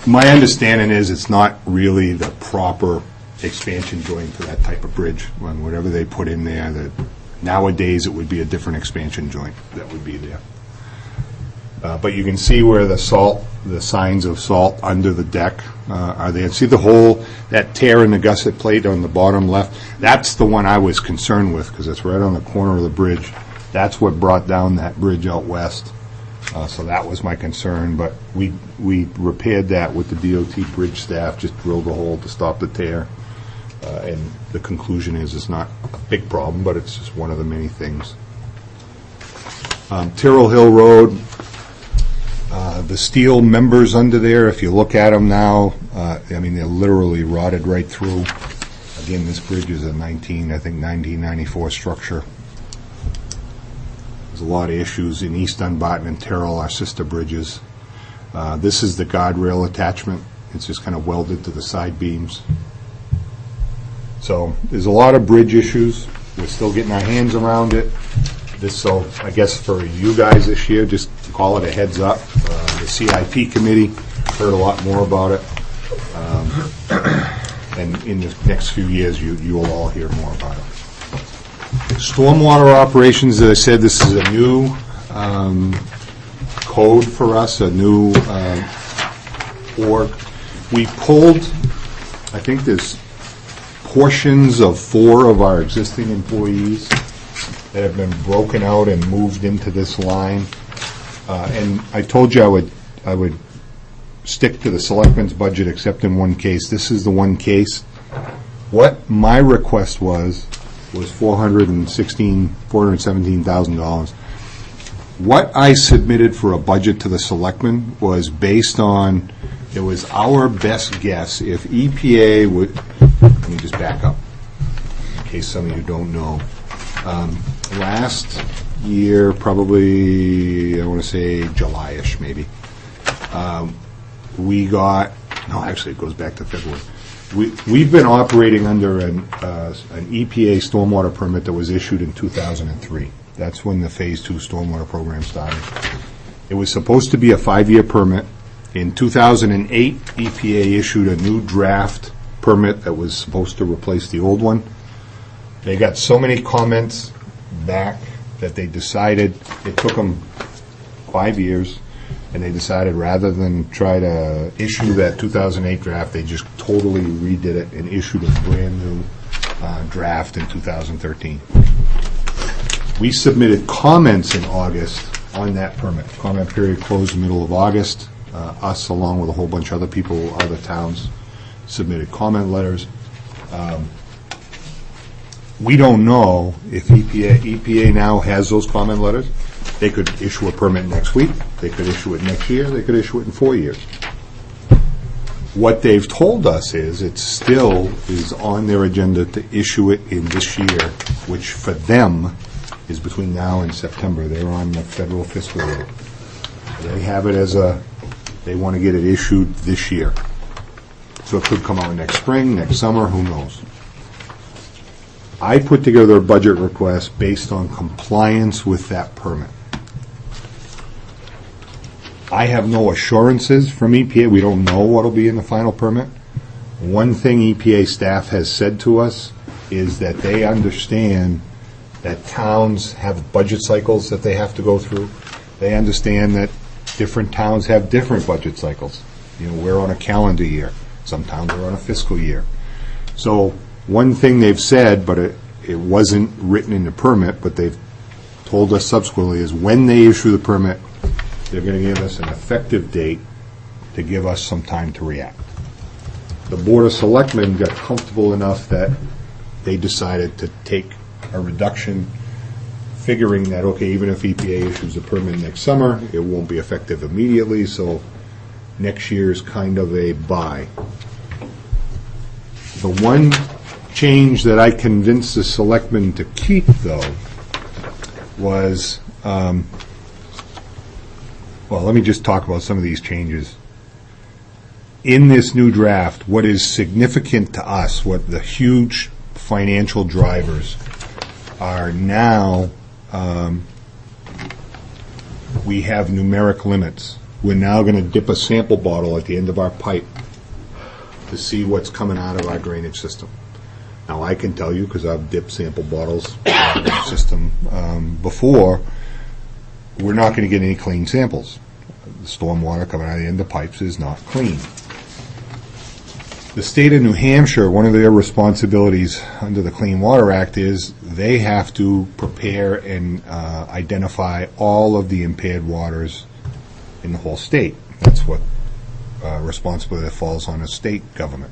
My understanding is it's not really the proper expansion joint for that type of bridge. When whatever they put in there, that nowadays it would be a different expansion joint that would be there. But you can see where the signs of salt under the deck are there. See the hole, that tear in the gusset plate on the bottom left? That's the one I was concerned with because it's right on the corner of the bridge. That's what brought down that bridge out west. So that was my concern. But we repaired that with the DOT bridge staff, just drilled a hole to stop the tear. And the conclusion is it's not a big problem, but it's just one of the many things. Tyrrell Hill Road. The steel members under there, if you look at them now, they're literally rotted right through. Again, this bridge is a 1994 structure. There's a lot of issues in East Dunbarton and Tyrrell, our sister bridges. This is the guardrail attachment. It's just kind of welded to the side beams. So there's a lot of bridge issues. We're still getting our hands around it. So I guess for you guys this year, just call it a heads up. The CIP committee heard a lot more about it. And in the next few years, you will all hear more about it. Stormwater operations, as I said, this is a new code for us, a new org. We pulled, I think there's portions of 4 of our existing employees that have been broken out and moved into this line. And I told you I would stick to the selectmen's budget except in one case. This is the one case. What my request was $417,000. What I submitted for a budget to the selectmen was based on, it was our best guess if EPA would, let me just back up in case some of you don't know. Last year, probably, I want to say July-ish maybe, we got, no, actually it goes back to February. We've been operating under an EPA stormwater permit that was issued in 2003. That's when the Phase 2 stormwater program started. It was supposed to be a 5-year permit. In 2008, EPA issued a new draft permit that was supposed to replace the old one. They got so many comments back that they decided, it took them 5 years, and they decided rather than try to issue that 2008 draft, they just totally redid it and issued a brand-new draft in 2013. We submitted comments in August on that permit. Comment period closed in the middle of August. Us, along with a whole bunch of other people, other towns, submitted comment letters. We don't know if EPA now has those comment letters. They could issue a permit next week, they could issue it next year, they could issue it in 4 years. What they've told us is it still is on their agenda to issue it in this year, which for them is between now and September. They're on the federal fiscal year. They have it as they want to get it issued this year. So it could come out next spring, next summer, who knows. I put together a budget request based on compliance with that permit. I have no assurances from EPA. We don't know what will be in the final permit. One thing EPA staff has said to us is that they understand that towns have budget cycles that they have to go through. They understand that different towns have different budget cycles. You know, we're on a calendar year. Some towns are on a fiscal year. So one thing they've said, but it wasn't written in the permit, but they've told us subsequently, is when they issue the permit, they're going to give us an effective date to give us some time to react. The Board of Selectmen got comfortable enough that they decided to take a reduction, figuring that, okay, even if EPA issues a permit next summer, it won't be effective immediately, so next year is kind of a buy. The one change that I convinced the selectmen to keep, though, was, well, let me just talk about some of these changes. In this new draft, what is significant to us, what the huge financial drivers are now, we have numeric limits. We're now going to dip a sample bottle at the end of our pipe to see what's coming out of our drainage system. Now, I can tell you, because I've dipped sample bottles in our system before, we're not going to get any clean samples. The stormwater coming out of the end of the pipes is not clean. The state of New Hampshire, one of their responsibilities under the Clean Water Act is they have to prepare and identify all of the impaired waters in the whole state. That's what responsibility that falls on the state government.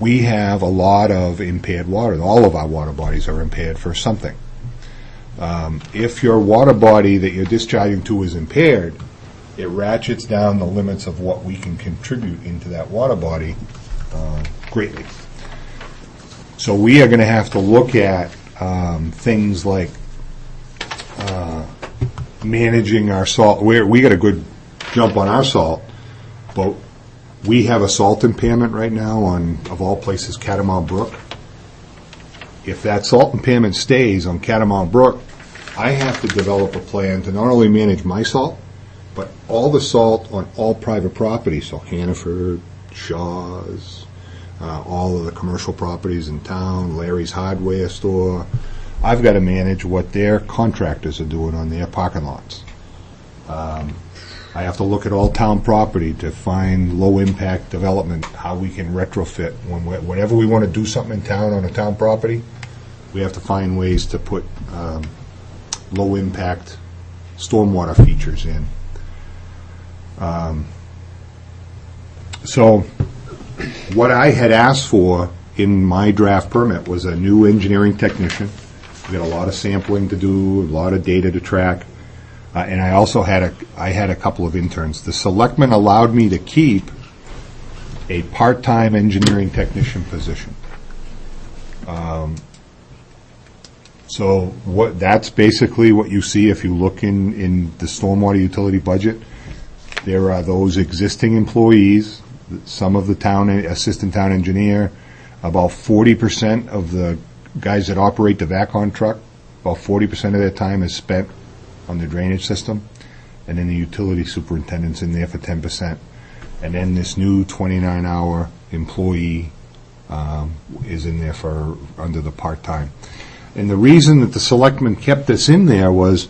We have a lot of impaired water. All of our water bodies are impaired for something. If your water body that you're discharging to is impaired, it ratchets down the limits of what we can contribute into that water body greatly. So we are going to have to look at things like managing our salt. We got a good jump on our salt, but we have a salt impairment right now on, of all places, Catamount Brook. If that salt impairment stays on Catamount Brook, I have to develop a plan to not only manage my salt, but all the salt on all private property, so Hannaford, Shaw's, all of the commercial properties in town, Larry's Hardware Store. I've got to manage what their contractors are doing on their parking lots. I have to look at all town property to find low-impact development, how we can retrofit. Whenever we want to do something in town on a town property, we have to find ways to put low-impact stormwater features in. So what I had asked for in my draft permit was a new engineering technician. We got a lot of sampling to do, a lot of data to track. And I also had a couple of interns. The selectmen allowed me to keep a part-time engineering technician position. So that's basically what you see if you look in the stormwater utility budget. There are those existing employees, some of the town assistant town engineer, about 40% of the guys that operate the VACON truck, about 40% of their time is spent on the drainage system, and then the utility superintendent's in there for 10%. And then this new 29-hour employee is in there for under the part-time. And the reason that the selectmen kept this in there was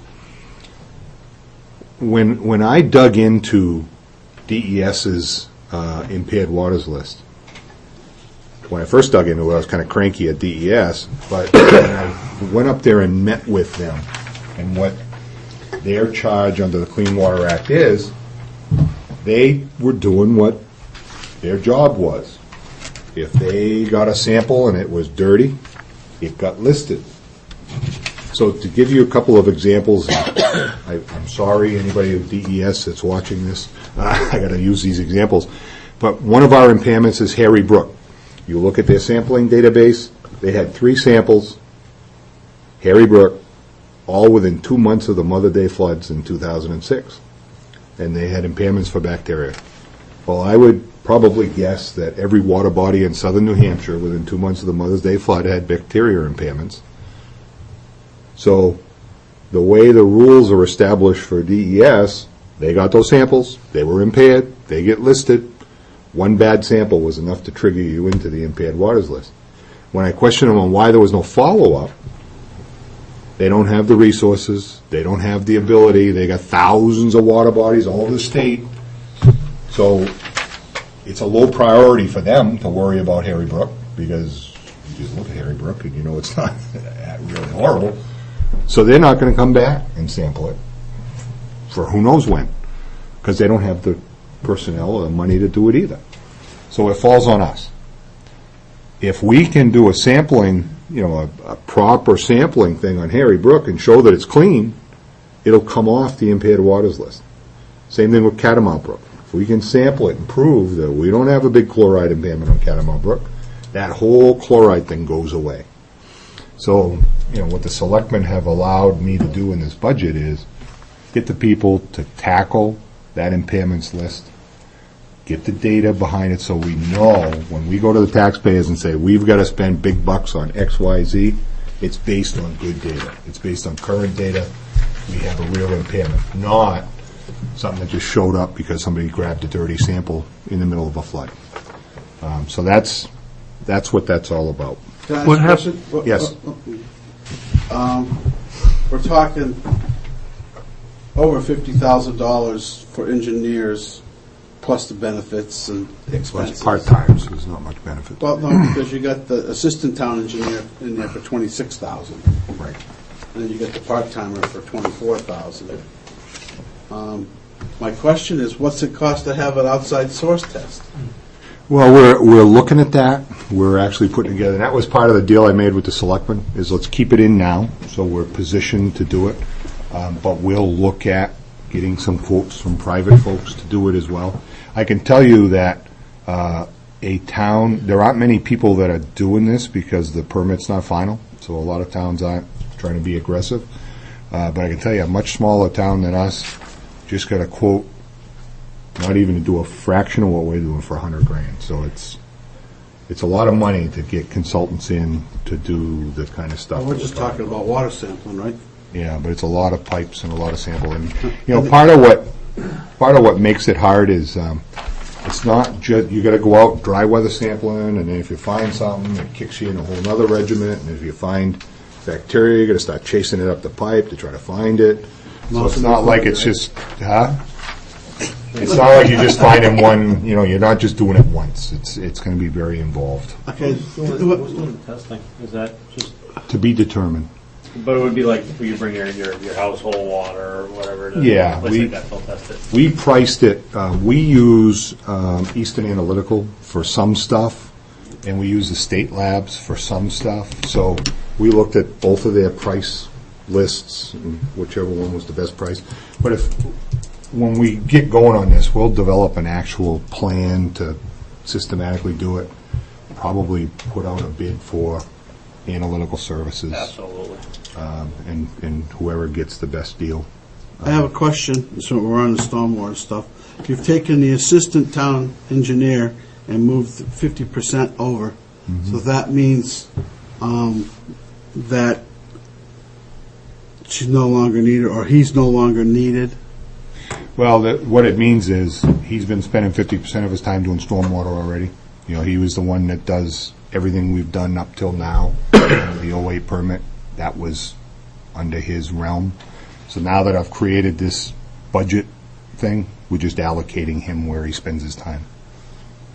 when I dug into DES's impaired waters list, when I first dug into it, I was kind of cranky at DES, but when I went up there and met with them, and what their charge under the Clean Water Act is, they were doing what their job was. If they got a sample and it was dirty, it got listed. So to give you a couple of examples, I'm sorry, anybody at DES that's watching this, I got to use these examples, but one of our impairments is Harry Brook. You look at their sampling database, they had 3 samples, Harry Brook, all within 2 months of the Mother Day floods in 2006. And they had impairments for bacteria. Well, I would probably guess that every water body in southern New Hampshire within 2 months of the Mother's Day flood had bacteria impairments. So the way the rules are established for DES, they got those samples, they were impaired, they get listed. One bad sample was enough to trigger you into the impaired waters list. When I questioned them on why there was no follow-up, they don't have the resources, they don't have the ability, they got thousands of water bodies all over the state. So it's a low priority for them to worry about Harry Brook, because you just look at Harry Brook and you know it's not really horrible. So they're not going to come back and sample it for who knows when, because they don't have the personnel or the money to do it either. So it falls on us. If we can do a sampling, a proper sampling thing on Harry Brook and show that it's clean, it'll come off the impaired waters list. Same thing with Catamount Brook. If we can sample it and prove that we don't have a big chloride impairment on Catamount Brook, that whole chloride thing goes away. So, what the selectmen have allowed me to do in this budget is get the people to tackle that impairments list, get the data behind it so we know when we go to the taxpayers and say we've got to spend big bucks on X, Y, Z, it's based on good data. It's based on current data. We have a real impairment, not something that just showed up because somebody grabbed a dirty sample in the middle of a flood. So that's what that's all about. What happened? Yes. We're talking over $50,000 for engineers, plus the benefits and expenses. Well, it's part-time, so there's not much benefit. Well, no, because you got the assistant town engineer in there for $26,000. Right. And then you get the part-timer for $24,000. My question is, what's it cost to have an outside source test? Well, we're looking at that. We're actually putting together, and that was part of the deal I made with the selectmen, is let's keep it in now, so we're positioned to do it. But we'll look at getting some quotes from private folks to do it as well. I can tell you that there aren't many people that are doing this because the permit's not final, so a lot of towns aren't trying to be aggressive. But I can tell you, a much smaller town than us just got a quote, not even to do a fraction of what we're doing, for $100,000. So it's a lot of money to get consultants in to do the kind of stuff. Well, we're just talking about water sampling, right? Yeah, but it's a lot of pipes and a lot of sampling. Part of what makes it hard is it's not just you got to go out dry weather sampling, and then if you find something, it kicks you in a whole other regiment. And if you find bacteria, you got to start chasing it up the pipe to try to find it. So it's not like it's just, It's not like you just find in one. You're not just doing it once. It's going to be very involved. Okay. Who's doing the testing? Is that just To be determined. But it would be like if you bring your household water or whatever. Yeah, like that, they'll test it. we priced it. We use Eastern Analytical for some stuff, and we use the state labs for some stuff. So we looked at both of their price lists, and whichever one was the best price. But when we get going on this, we'll develop an actual plan to systematically do it. Probably put out a bid for analytical services. Absolutely. And whoever gets the best deal. I have a question, so we're on the stormwater stuff. You've taken the assistant town engineer and moved 50% over, so that means that she's no longer needed, or he's no longer needed? Well, what it means is he's been spending 50% of his time doing stormwater already. He was the one that does everything we've done up till now. The 08 permit, that was under his realm. So now that I've created this budget thing. We're just allocating him where he spends his time.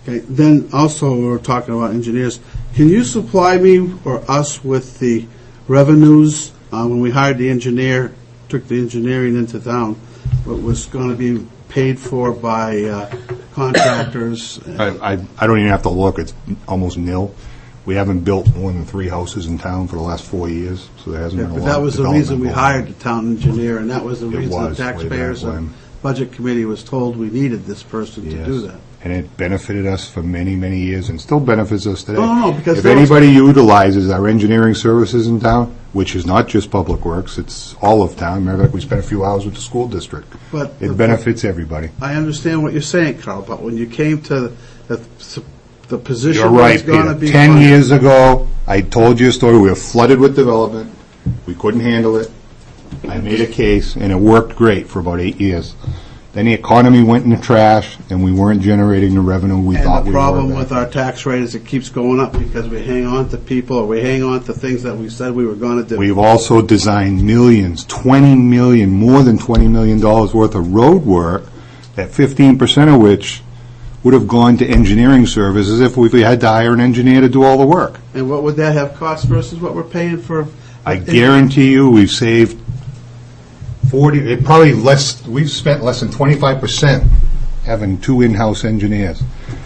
Okay, then also, we're talking about engineers. Can you supply me or us with the revenues, when we hired the engineer, took the engineering into town, what was going to be paid for by contractors? I don't even have to look. It's almost nil. We haven't built more than 3 houses in town for the last 4 years, so there hasn't been a lot But that of was the development reason we going hired on. the town engineer, and that was the It reason the was, way back taxpayers when. and Budget Committee was told we needed this person to do Yes. that. And it benefited us for many, many years, and still benefits us today. No, because If there was- anybody utilizes our engineering services in town, which is not just Public Works, it's all of town. Matter of fact, we spent a few hours with the school district. But It benefits everybody. I understand what you're saying, Carl, but when you came to the position You're was right, going to Peter. be 10 funded. years ago, I told you a story. We were flooded with development. We couldn't handle it. I made a case, and it worked great for about 8 years. Then the economy went in the trash, and we weren't generating the revenue we thought And we the were. problem with our tax rate is it keeps going up because we hang on to people, or we hang on to things that we said we were going to do. We've also designed millions, 20 million, more than $20 million worth of road work, that 15% of which would have gone to engineering services if we had to hire an engineer to do all the work. And what would that have cost versus what we're paying for? I guarantee you, we've saved 40, probably less, we've spent less than 25% having 2 in-house engineers.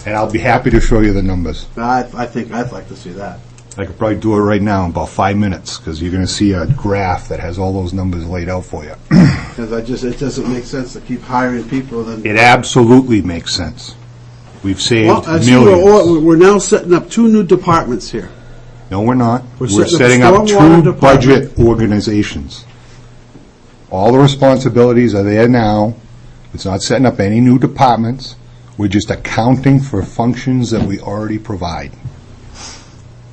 And I'll be happy to show you the numbers. I think I'd like to see that. I could probably do it right now in about 5 minutes, because you're going to see a graph that has all those numbers laid out for you. Because it doesn't make sense to keep hiring people then. It absolutely makes sense. We've saved Well, I see millions. we're now setting up 2 new departments here. No, we're not. We're We're setting setting up up stormwater 2 budget organizations. All the responsibilities are there now. It's not setting up any new departments. We're just accounting for functions that we already provide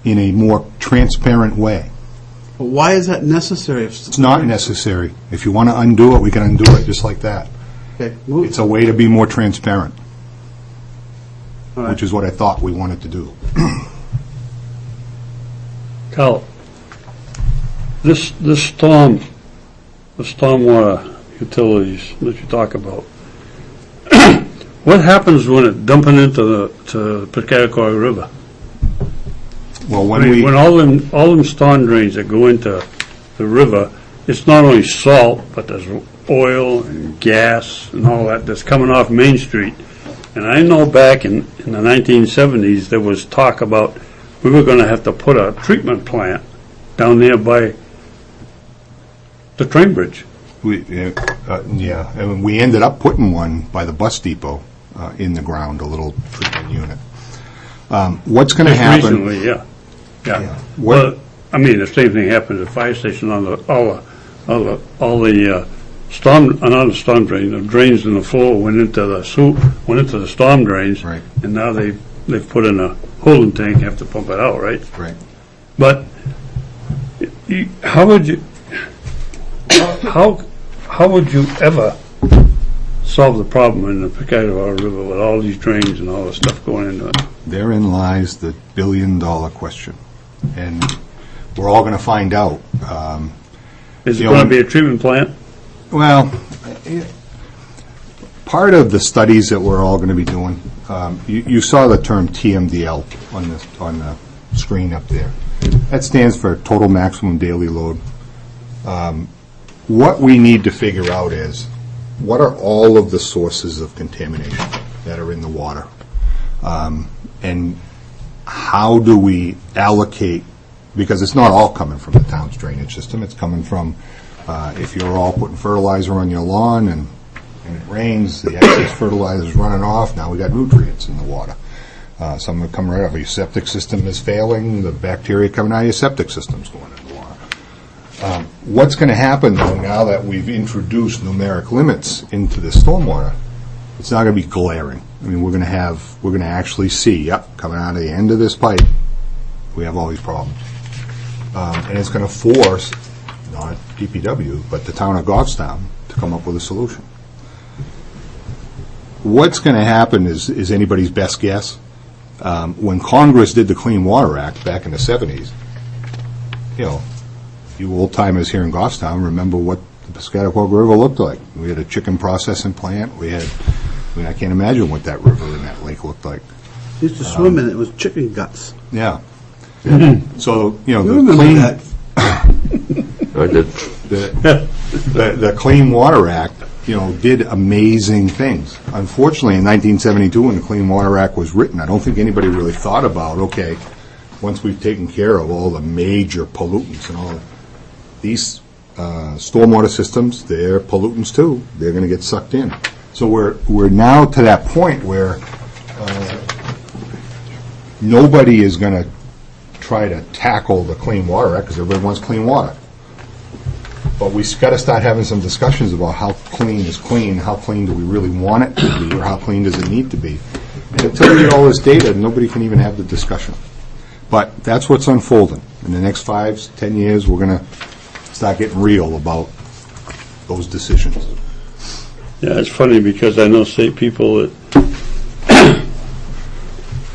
in a more transparent way. But why is that necessary? It's not necessary. If you want to undo it, we can undo it just like that. Okay, It's a way to be more transparent, All right. which is what I thought we wanted to do. Carl, this the stormwater utilities that you talk about, what happens when it's dumping into the Piscataqua River? Well, I mean, when all them storm drains that go into the river, it's not only salt, but there's oil and gas and all that that's coming off Main Street. And I know back in the 1970s, there was talk about we were going to have to put a treatment plant down there by the train bridge. Yeah, and we ended up putting one by the bus depot in the ground, a little treatment unit. What's going to Just happen? Recently, yeah. What- Well, I mean, the same thing happened at the fire station on all the storm, another storm drain, the drains in the floor went into the storm drains. Right. And now they've put in a holding tank, have to pump it out, right? Right. But how would you ever solve the problem in the Piscataqua River with all these drains and all the stuff going into it? Therein lies the billion-dollar question, and we're all going to find out. Is it the going to only- be a treatment plant? Well, part of the studies that we're all going to be doing, you saw the term TMDL on the screen up there. That stands for Total Maximum Daily Load. What we need to figure out is, what are all of the sources of contamination that are in the water? And how do we allocate, because it's not all coming from the town's drainage system, it's coming from, if you're all putting fertilizer on your lawn and it rains, the excess fertilizer is running off, now we got nutrients in the water. Some are coming right off, your septic system is failing, the bacteria coming out of your septic system's going in the water. What's going to happen, though, now that we've introduced numeric limits into the stormwater? It's not going to be glaring. I mean, we're going to actually see, yep, coming out of the end of this pipe, we have all these problems. And it's going to force, not DPW, but the town of Goffstown to come up with a solution. What's going to happen is anybody's best guess. When Congress did the Clean Water Act back in the 70s, you old-timers here in Goffstown remember what the Piscataqua River looked like. We had a chicken processing plant. I can't imagine what that river and that lake looked like. Used to swim in it with chicken guts. Yeah. So, You the remember clean, that? I did. the Clean Water Act, did amazing things. Unfortunately, in 1972, when the Clean Water Act was written, I don't think anybody really thought about, okay, once we've taken care of all the major pollutants and all these stormwater systems, they're pollutants too. They're going to get sucked in. So we're now to that point where nobody is going to try to tackle the Clean Water Act because everybody wants clean water. But we've got to start having some discussions about how clean is clean, how clean do we really want it to be, or how clean does it need to be. And until we get all this data, nobody can even have the discussion. But that's what's unfolding. In the next 5-10 years, we're going to start getting real about those decisions. Yeah, it's funny because I know people that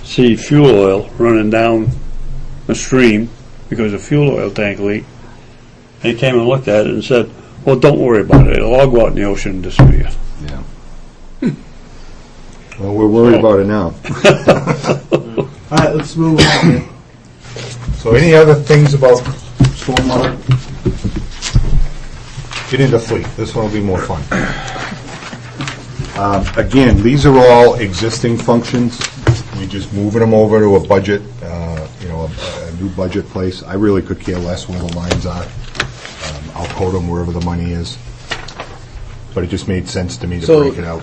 see fuel oil running down a stream because of fuel oil tank leak. They came and looked at it and said, well, don't worry about it. It'll all go out in the ocean and disappear. Yeah. Well, we're worried about it now. All right, let's move on. So any other things about stormwater? Get into fleet. This one will be more fun. Again, these are all existing functions. We just moving them over to a budget, a new budget place. I really could care less where the lines are. I'll code them wherever the money is. But it just made sense to me to break it out.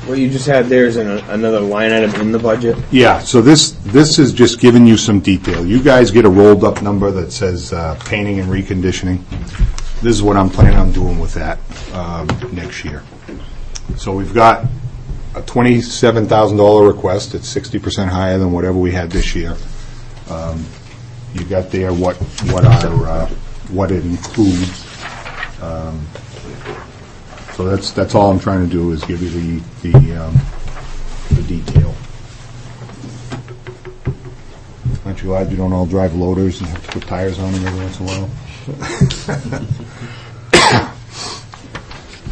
What you just had there is another line item in the budget? Yeah, so this is just giving you some detail. You guys get a rolled up number that says painting and reconditioning. This is what I'm planning on doing with that next year. So we've got a $27,000 request. It's 60% higher than whatever we had this year. You got there what it includes. So that's all I'm trying to do is give you the detail. Aren't you glad you don't all drive loaders and have to put tires on them every once in a while?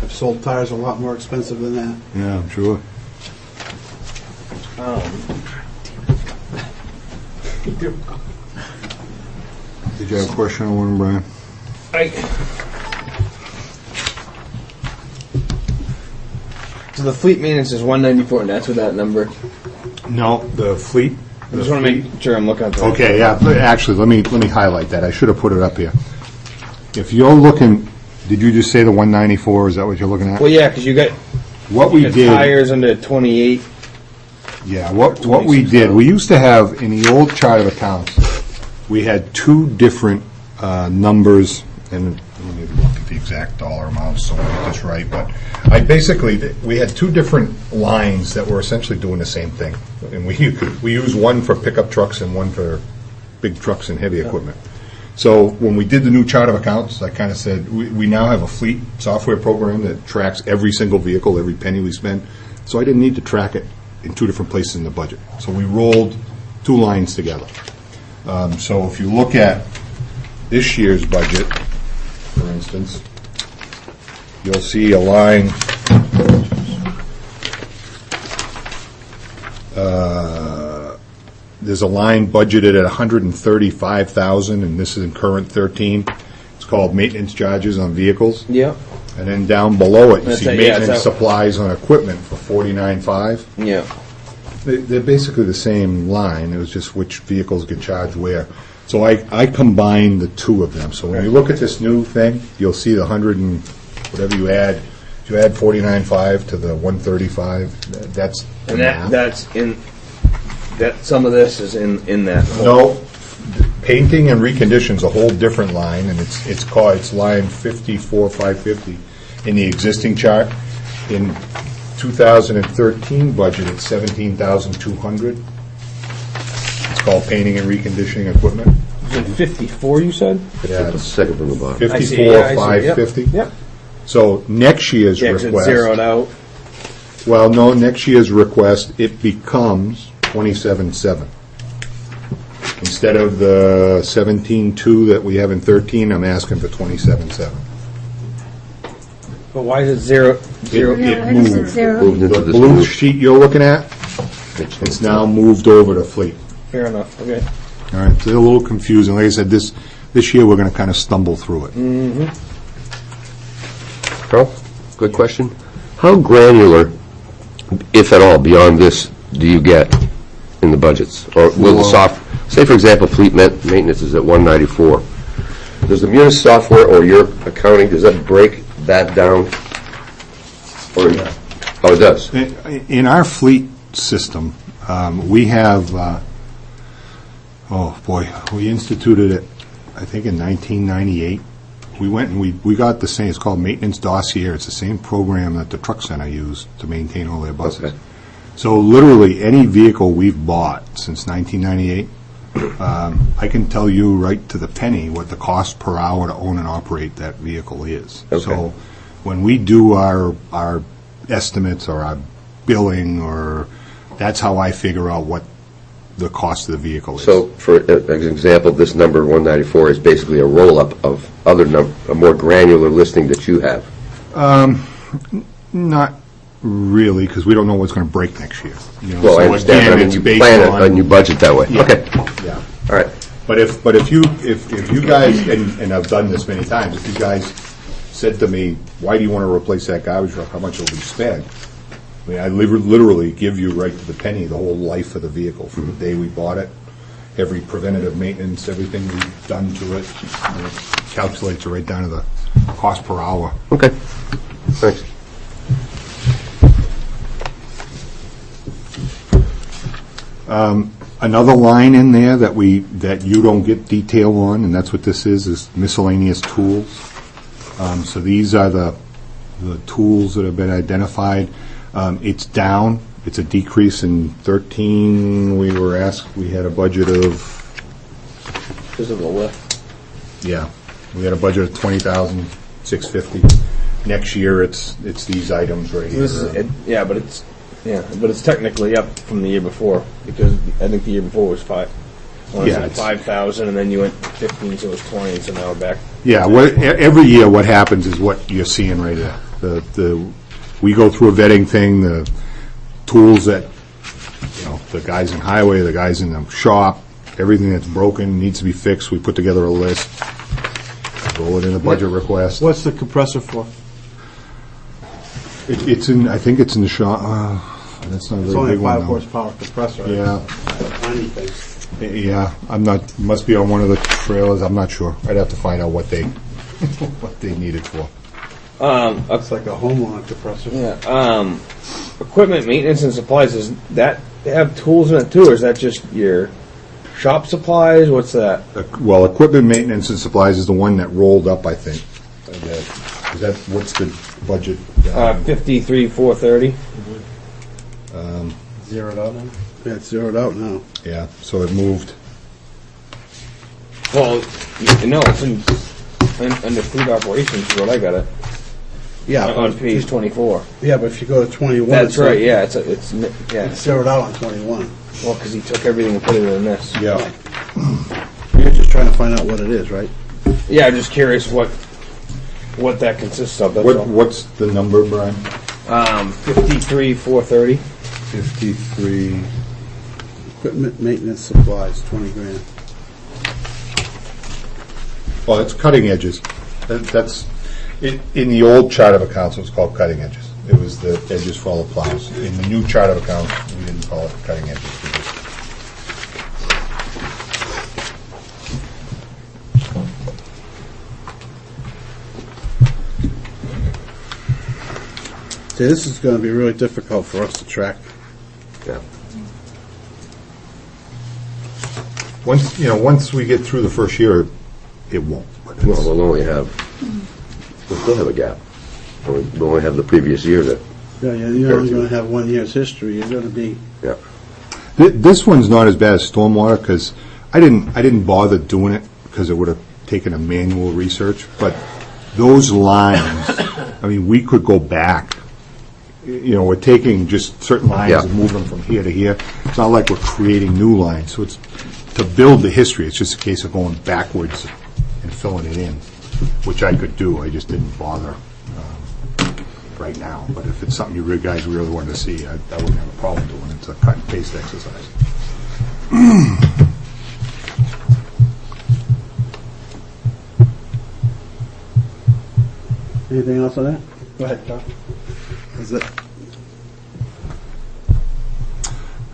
I've sold tires a lot more expensive than that. Yeah, I'm sure. Did you have a question on one, Brian? So the fleet maintenance is 194, and that's with that number? No, the fleet. I just want to make sure I'm looking at the right Okay, yeah. Actually, let me highlight that. I should have put it up here. If you're looking, did you just say the 194? Is that what you're looking at? Well, yeah, because you got what we did. Tires under 28. Yeah, what we did. We used to have in the old chart of accounts. We had two different numbers, and let me look at the exact dollar amounts so we get this right. But we had two different lines that were essentially doing the same thing, and we use one for pickup trucks and one for big trucks and heavy equipment. So when we did the new chart of accounts, I kind of said we now have a fleet software program that tracks every single vehicle, every penny we spend. So I didn't need to track it in two different places in the budget. So we rolled two lines together. So if you look at this year's budget, for instance, you'll see a line there's a line budgeted at $135,000, and this is in current 13. It's called maintenance charges on vehicles. Yeah. And then down below it, you That's see it, yeah, maintenance supplies on equipment for $49,500. Yeah. They're basically the same line. It was just which vehicles get charged where. So I combined the two of them. So when you look at this new thing, you'll see the 100 and whatever you add. If you add 49.5 to the 135, that's the And math. that's in that. Some of this is in that. No, painting and recondition's a whole different line, and it's line 54550 in the existing chart. In 2013 budget, it's 17,200. It's called painting and reconditioning equipment. Is it 54? You said? Yeah, The second from the bottom. 54,550. Yep. So next year's Yeah, 'cause it's request. zeroed out. Well, no, next year's request, it becomes 27,700. Instead of the 17,200 that we have in 13, I'm asking for 27,700. But why is it zero? It moved. Moved into The this blue new- sheet you're looking at, it's now moved over to fleet. Fair enough, okay. All right, it's a little confusing. Like I said, this year, we're going to kind of stumble through it. Carl, good question. How granular, if at all, beyond this, do you get in the budgets? Or will the say for example, fleet maintenance is at 194. Does the Munis software or your accounting, does that break that down? Or, oh, it does? In our fleet system, we have, we instituted it, I think, in 1998. We went and we got the same, it's called Maintenance Dossier. It's the same program that the Truck Center used to maintain all their buses. Okay. So literally, any vehicle we've bought since 1998, I can tell you right to the penny what the cost per hour to own and operate that vehicle is. Okay. So when we do our estimates or our billing, or that's how I figure out what the cost of the vehicle is. So, for an example, this number 194 is basically a roll-up of a more granular listing that you have. Not really, because we don't know what's going to break next year. You know, Well, so I understand, again, but I mean, it's you based plan on- it and you budget that way. Yeah. Okay. Yeah. All right. But if you guys, and I've done this many times, if you guys said to me, why do you want to replace that garbage truck, how much will we spend? I mean, I literally give you right to the penny the whole life of the vehicle, from the day we bought it, every preventative maintenance, everything we've done to it, and it calculates it right down to the cost per hour. Okay. Thanks. Another line in there that you don't get detail on, and that's what this is miscellaneous tools. So these are the tools that have been identified. It's down. It's a decrease in 13. We were asked, we had a budget of, Because of the lift. yeah, we had a budget of $20,650. Next year, it's these items right here. This is, but it's technically up from the year before, because I think the year before was Yeah, 5,000, and then you went 15, so it was 20, and so now we're back. Yeah, every year what happens is what you're seeing right there. We go through a vetting thing, the tools that, the guys in highway, the guys in the shop, everything that's broken needs to be fixed. We put together a list, roll it in a budget request. What's the compressor for? It's in, I think it's in the shop, that's not a It's very only a big one, 5 though. horsepower compressor. Yeah. Tiny thing. Yeah, must be on one of the trailers, I'm not sure. I'd have to find out what they need it for. It's like a homeowner compressor. Yeah. Equipment maintenance and supplies, does that have tools in it too, or is that just your shop supplies? What's that? Well, equipment maintenance and supplies is the one that rolled up, I think. Is that, what's the budget? 53,430. Zeroed out now? Yeah, it's zeroed out now. Yeah, so it moved. Well, no, it's under food operations is what I got it. Yeah. On page 24. Yeah, but if you go to 21. That's it's right, like- yeah, it's It's zeroed out on 21. Well, because he took everything and put it in this. Yeah. You're just trying to find out what it is, right? Yeah, I'm just curious what that consists of, that's all. What's the number, Brian? 53,430. 53. Equipment maintenance supplies, 20 grand. Well, it's cutting edges. That's, in the old chart of accounts, it was called cutting edges. It was the edges for all the plows. In the new chart of accounts, we didn't call it cutting edges. We just- See, this is going to be really difficult for us to track. Yeah. Once we get through the first year, it won't. But Well, we'll still have a gap. We'll only have the previous year to, Yeah, you're only going to have 1 year's history. You're going to be. yeah. This one's not as bad as stormwater, because I didn't bother doing it, because it would have taken a manual research, but those lines, I mean, we could go back. We're taking just certain lines Yeah. and moving them from here to here. It's not like we're creating new lines, so it's to build the history. It's just a case of going backwards and filling it in, which I could do. I just didn't bother. right now, but if it's something you guys really wanted to see, I wouldn't have a problem doing it. It's a cut and paste exercise. Anything else on that? Go ahead, Tom. Is it?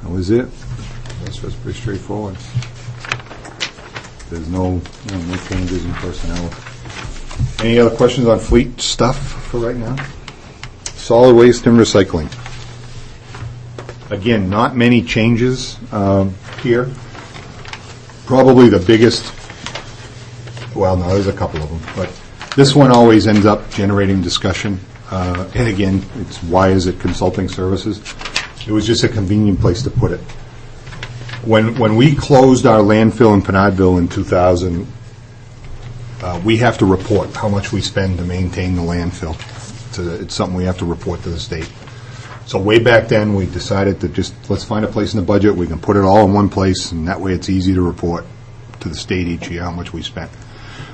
That was it. That's pretty straightforward. There's no changes in personnel. Any other questions on fleet stuff for right now? Solid waste and recycling. Again, not many changes here. Probably the biggest, well, no, there's a couple of them, but this one always ends up generating discussion. And again, it's why is it consulting services? It was just a convenient place to put it. When we closed our landfill in Penodville in 2000, we have to report how much we spend to maintain the landfill. It's something we have to report to the state. So way back then, we decided to just, let's find a place in the budget, we can put it all in one place, and that way it's easy to report to the state each year how much we spent.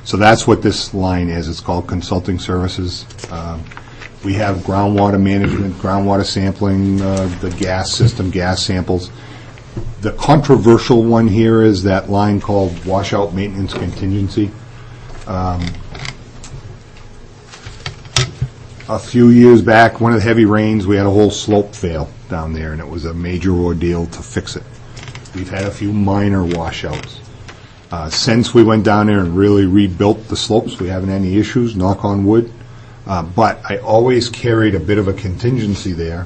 So that's what this line is. It's called consulting services. We have groundwater management, groundwater sampling, the gas system, gas samples. The controversial one here is that line called washout maintenance contingency. A few years back, one of the heavy rains, we had a whole slope fail down there, and it was a major ordeal to fix it. We've had a few minor washouts. Since we went down there and really rebuilt the slopes, we haven't had any issues, knock on wood. But I always carried a bit of a contingency there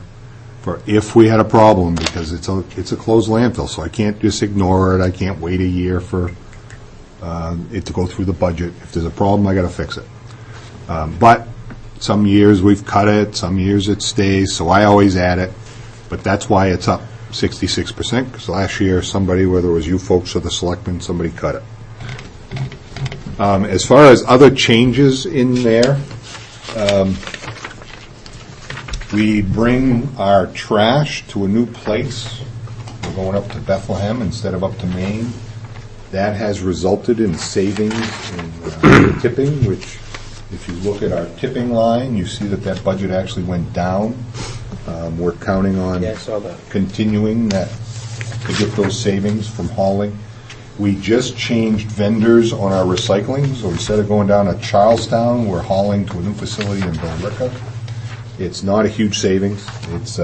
for if we had a problem, because it's a closed landfill, so I can't just ignore it. I can't wait a year for it to go through the budget. If there's a problem, I got to fix it. But some years we've cut it, some years it stays, so I always add it. But that's why it's up 66%, because last year somebody, whether it was you folks or the selectmen, somebody cut it. As far as other changes in there, we bring our trash to a new place. We're going up to Bethlehem instead of up to Maine. That has resulted in savings in tipping, which if you look at our tipping line, you see that budget actually went down. We're counting on continuing that to get those savings from hauling. We just changed vendors on our recycling, so instead of going down to Charlestown, we're hauling to a new facility in Billerica. It's not a huge savings. It's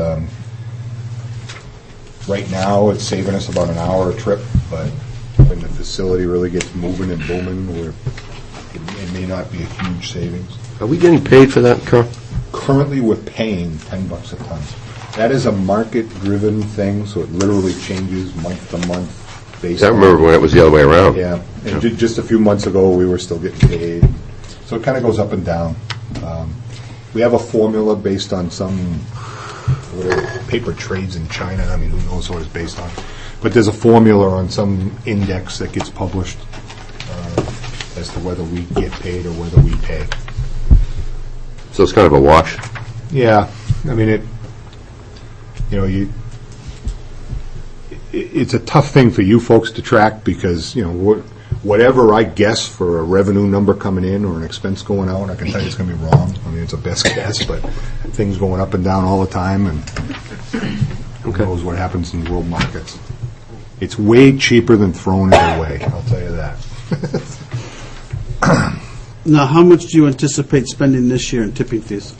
right now it's saving us about an hour a trip, but when the facility really gets moving and booming, it may not be a huge savings. Are we getting paid for that, Carl? Currently, we're paying $10 a ton. That is a market-driven thing, so it literally changes month to month. I remember when it was the other way around. Yeah, and just a few months ago, we were still getting paid. So it kind of goes up and down. We have a formula based on some paper trades in China. I mean, who knows what it's based on. But there's a formula on some index that gets published as to whether we get paid or whether we pay. So it's kind of a wash? Yeah. I mean, it's a tough thing for you folks to track because, whatever I guess for a revenue number coming in or an expense going out, I can tell you it's going to be wrong. I mean, it's a best guess, but things going up and down all the time, and who knows what happens in world markets. It's way cheaper than throwing it away, I'll tell you that. Now, how much do you anticipate spending this year in tipping fees?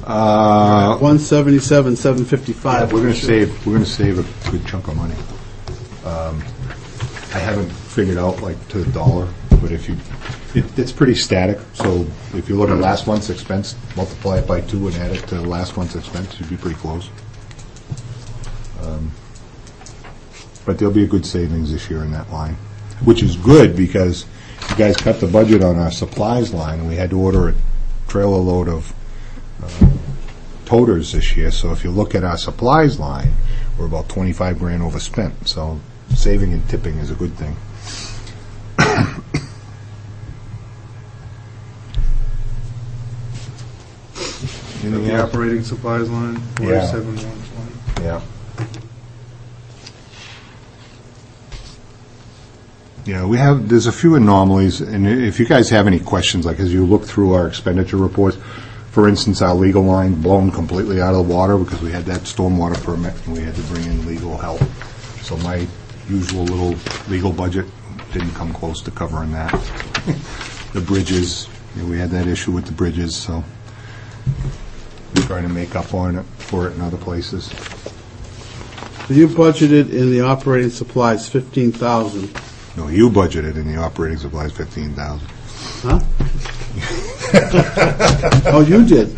177, 755. We're going to save a good chunk of money. I haven't figured out to the dollar, but it's pretty static. So if you look at last month's expense, multiply it by 2 and add it to last month's expense, you'd be pretty close. But there'll be a good savings this year in that line, which is good because you guys cut the budget on our supplies line, and we had to order a trailer load of toters this year. So if you look at our supplies line, we're about $25,000 overspent. So saving and tipping is a good thing. The operating supplies line, 4711. Yeah. Yeah, there's a few anomalies, and if you guys have any questions, as you look through our expenditure reports, for instance, our legal line blown completely out of the water because we had that stormwater permit and we had to bring in legal help. So my usual little legal budget didn't come close to covering that. The bridges, we had that issue with the bridges, so we're trying to make up for it in other places. So you budgeted in the operating supplies 15,000. No, you budgeted in the operating supplies 15,000. Huh? Oh, you did.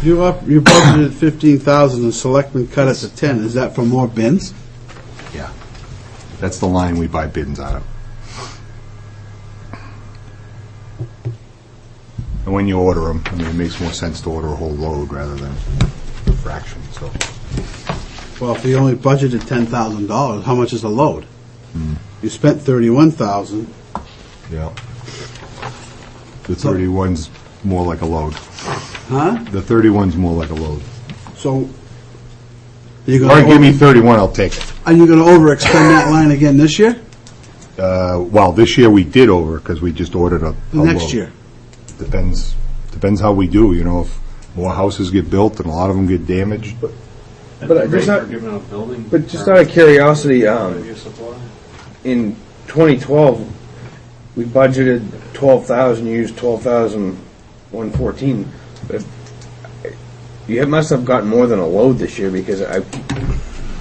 You budgeted 15,000 and selectmen cut it to 10. Is that for more bins? Yeah. That's the line we buy bins out of. And when you order them, I mean, it makes more sense to order a whole load rather than a fraction, so. Well, if you only budgeted $10,000, how much is a load? You spent 31,000. Yeah. The 31's more like a load. Huh? The 31's more like a load. So you're Or going give me 31, I'll take it. Are you going to overextend that line again this year? Well, this year we did over because we just ordered a Next load. year? Depends how we do, you know, if more houses get built and a lot of them get damaged. But just out of curiosity, in 2012, we budgeted 12,000, you used 12,114. But you must have gotten more than a load this year because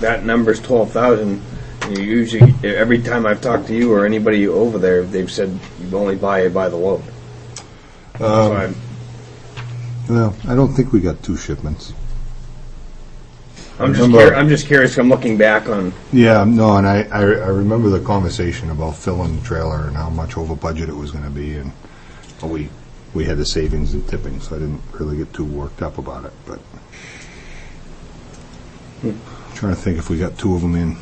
that number's 12,000. And you usually, every time I've talked to you or anybody over there, they've said you only buy the load. Well, I don't think we got 2 shipments. I'm just curious. I'm looking back on. Yeah, no, and I remember the conversation about filling the trailer and how much over budget it was going to be, and we had the savings and tipping, so I didn't really get too worked up about it. But trying to think if we got 2 of them in.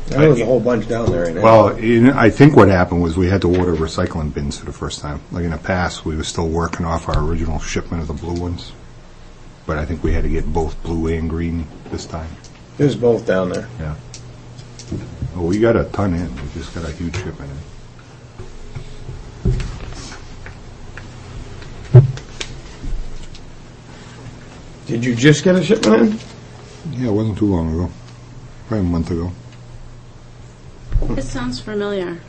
I know there's a whole bunch down there right now. Well, I think what happened was we had to order recycling bins for the first time. Like in the past, we were still working off our original shipment of the blue ones. But I think we had to get both blue and green this time. There's both down there. Yeah. Well, we got a ton in. We just got a huge shipment in. Did you just get a shipment in? Yeah, it wasn't too long ago. Probably a month ago. This sounds familiar.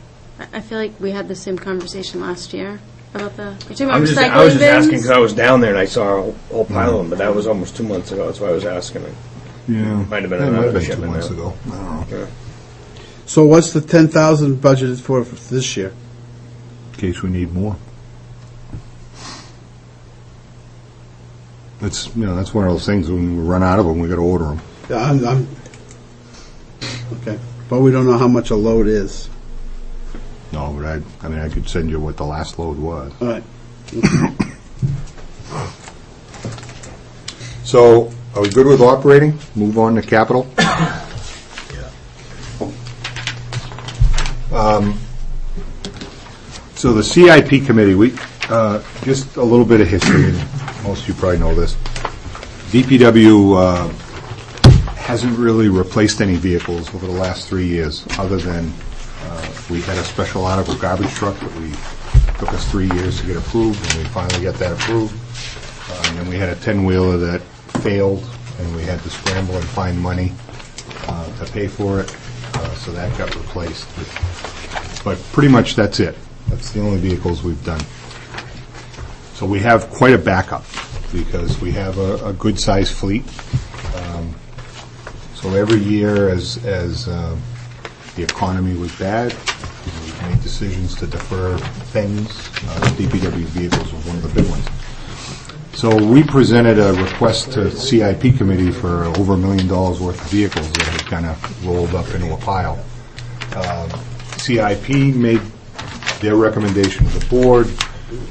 I feel like we had the same conversation last year about the. You're talking about I was just recycling asking bins? because I was down there and I saw a whole pile of them, but that was almost 2 months ago. That's why I was asking. Yeah. Might have been It might have another been 2 shipment months now. ago. I don't know. Yeah. So what's the 10,000 budgeted for this year? In case we need more. That's that's one of those things when we run out of them, we got to order them. Yeah, okay, but we don't know how much a load is. No, but I could send you what the last load was. All right. So, are we good with operating? Move on to capital? So the CIP committee, just a little bit of history, and most of you probably know this. DPW hasn't really replaced any vehicles over the last 3 years, other than we had a special article garbage truck that took us 3 years to get approved, and we finally got that approved. And then we had a 10-wheeler that failed, and we had to scramble and find money to pay for it, so that got replaced. But pretty much that's it. That's the only vehicles we've done. So we have quite a backup, because we have a good-sized fleet. So every year, as the economy was bad, we made decisions to defer things. DPW vehicles was one of the big ones. So we presented a request to CIP committee for over $1 million worth of vehicles that had kind of rolled up into a pile. CIP made their recommendation to the board.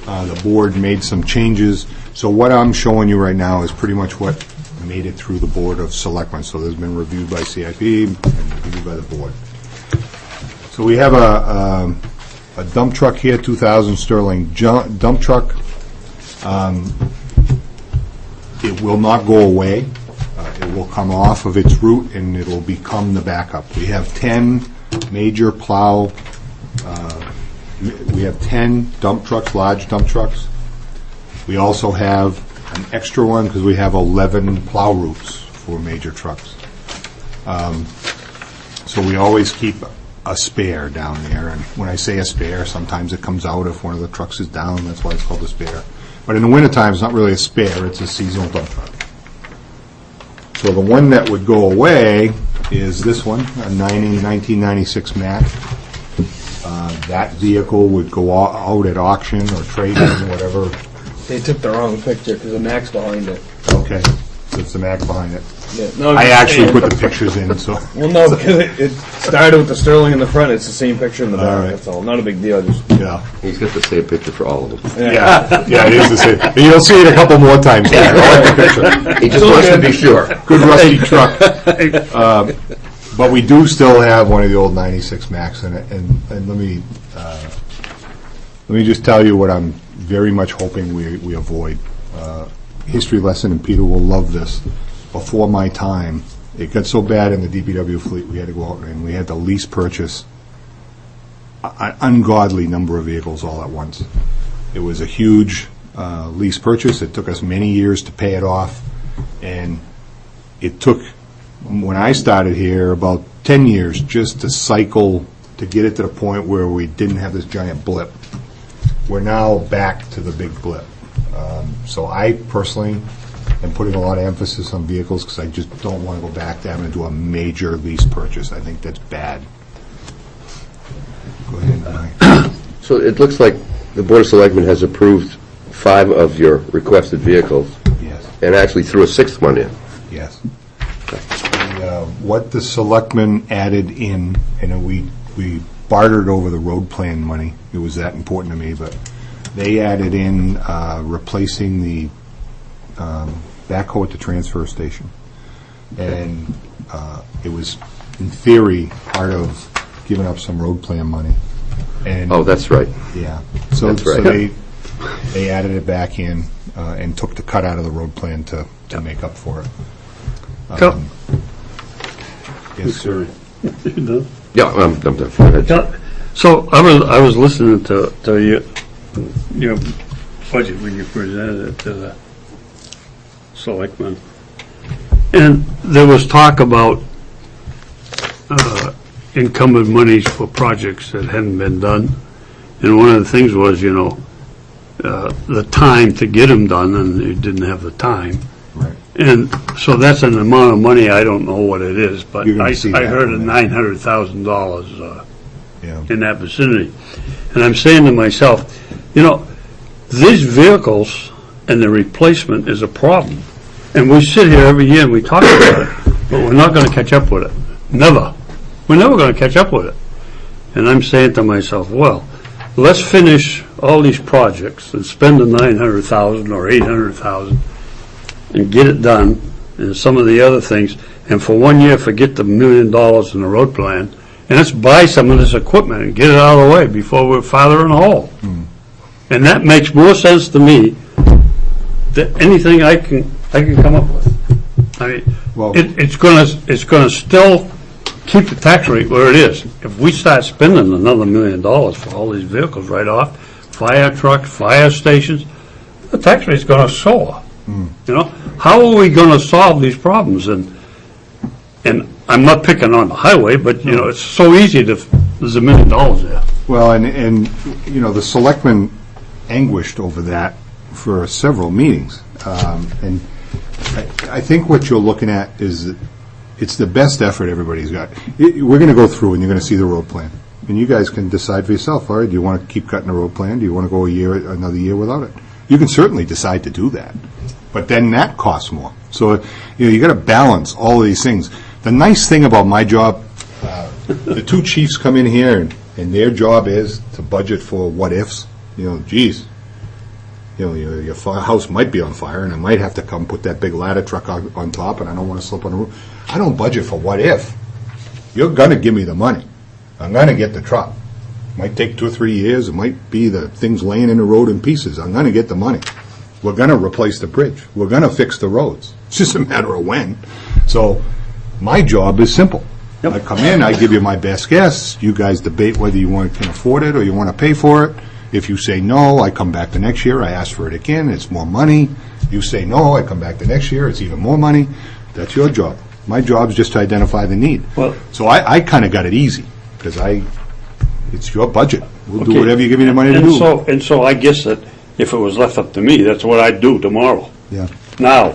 The board made some changes. So what I'm showing you right now is pretty much what made it through the Board of Selectmen. So there's been reviewed by CIP and reviewed by the board. So we have a dump truck here, 2000 Sterling dump truck. It will not go away. It will come off of its route and it will become the backup. We have 10 major plow We have 10 dump trucks, large dump trucks. We also have an extra one because we have 11 plow roofs for major trucks. So we always keep a spare down there, and when I say a spare, sometimes it comes out if one of the trucks is down, that's why it's called a spare. But in the wintertime, it's not really a spare, it's a seasonal dump truck. So the one that would go away is this one, a 1996 Mack. That vehicle would go out at auction or trade-in, whatever. They took the wrong picture because the Mac's behind it. Okay, so it's the Mack behind it. Yeah, no, I'm I just actually saying. put the pictures in, so. Well, no, because it started with the Sterling in the front. It's the same picture in the back. All right. That's all. Not a big deal. Just Yeah. He's got the same picture for all of them. Yeah, it is the same. And you'll see it a couple more times. I like the picture. He just wants to be sure. Good rusty truck. But we do still have one of the old 96 Macs in it, and let me just tell you what I'm very much hoping we avoid. History lesson, and Peter will love this. Before my time, it got so bad in the DPW fleet, we had to go out and we had to lease purchase an ungodly number of vehicles all at once. It was a huge lease purchase. It took us many years to pay it off, and it took, when I started here, about 10 years just to cycle to get it to the point where we didn't have this giant blip. We're now back to the big blip. So I personally am putting a lot of emphasis on vehicles because I just don't want to go back to having to do a major lease purchase. I think that's bad. Go ahead, Mike. So it looks like the Board of Selectmen has approved 5 of your requested vehicles. Yes. And actually threw a 6th one in. Yes. What the selectmen added in, and we bartered over the road plan money. It was that important to me, but they added in replacing the backhoe at the transfer station. And it was, in theory, part of giving up some road plan money. And Oh, that's right. yeah. So, That's right. so they added it back in and took the cut out of the road plan to make up for it. Go. Yes, sir. You done? Yeah, I'm done. Go ahead. Yeah. So I was listening to your budget when you presented it to the selectmen, and there was talk about encumbered monies for projects that hadn't been done, and one of the things was, the time to get them done, and you didn't have the time. Right. And so that's an amount of money, I don't know what it is, but You're gonna I see I that heard of one. $900,000 Yeah. in that vicinity. And I'm saying to myself, these vehicles and the replacement is a problem. And we sit here every year and we talk about it, but we're not going to catch up with it. Never. We're never going to catch up with it. And I'm saying to myself, well, let's finish all these projects and spend the $900,000 or $800,000 and get it done, and some of the other things, and for 1 year forget the $1 million in the road plan, and let's buy some of this equipment and get it out of the way before we're farther in the hole. And that makes more sense to me than anything I can come up with. I mean, Well- it's gonna still keep the tax rate where it is. If we start spending another $1 million for all these vehicles right off, fire trucks, fire stations, the tax rate's gonna soar. How are we gonna solve these problems? And I'm not picking on the highway, but, it's so easy there's $1 million there. Well, and the selectmen anguished over that for several meetings. And I think what you're looking at is that it's the best effort everybody's got. We're going to go through and you're going to see the road plan. And you guys can decide for yourself, all right, do you want to keep cutting the road plan? Do you want to go another year without it? You can certainly decide to do that. But then that costs more. So, you got to balance all of these things. The nice thing about my job, the 2 chiefs come in here and their job is to budget for what ifs. Your house might be on fire and I might have to come put that big ladder truck on top and I don't want to slip on the roof. I don't budget for what if. You're going to give me the money. I'm going to get the truck. It might take 2 or 3 years. It might be the things laying in the road in pieces. I'm going to get the money. We're going to replace the bridge. We're going to fix the roads. It's just a matter of when. So my job is simple. I come in, I give you my best guess, you guys debate whether you can afford it or you want to pay for it. If you say no, I come back the next year, I ask for it again, it's more money. You say no, I come back the next year, it's even more money. That's your job. My job is just to identify the need. Well- So I kind of got it easy, because it's your budget. We'll do Okay. whatever you give me the money to do. And so I guess that if it was left up to me, that's what I'd do tomorrow. Yeah. Now,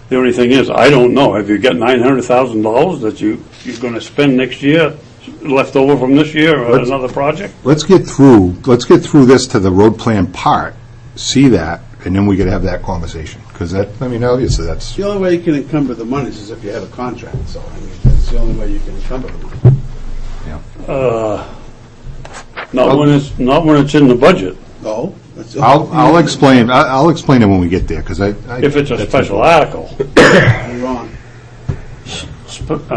the only thing is, I don't know, have you got $900,000 that you're going to spend next year, left over from this year, or another project? Let's get through this to the road plan part, see that, and then we could have that conversation. Because obviously that's, The only way you can encumber the monies is if you have a contract, so, I mean, that's the only way you can encumber the money. Not when it's in the budget. No. I'll explain it when we get there, because If it's a special article. You're wrong.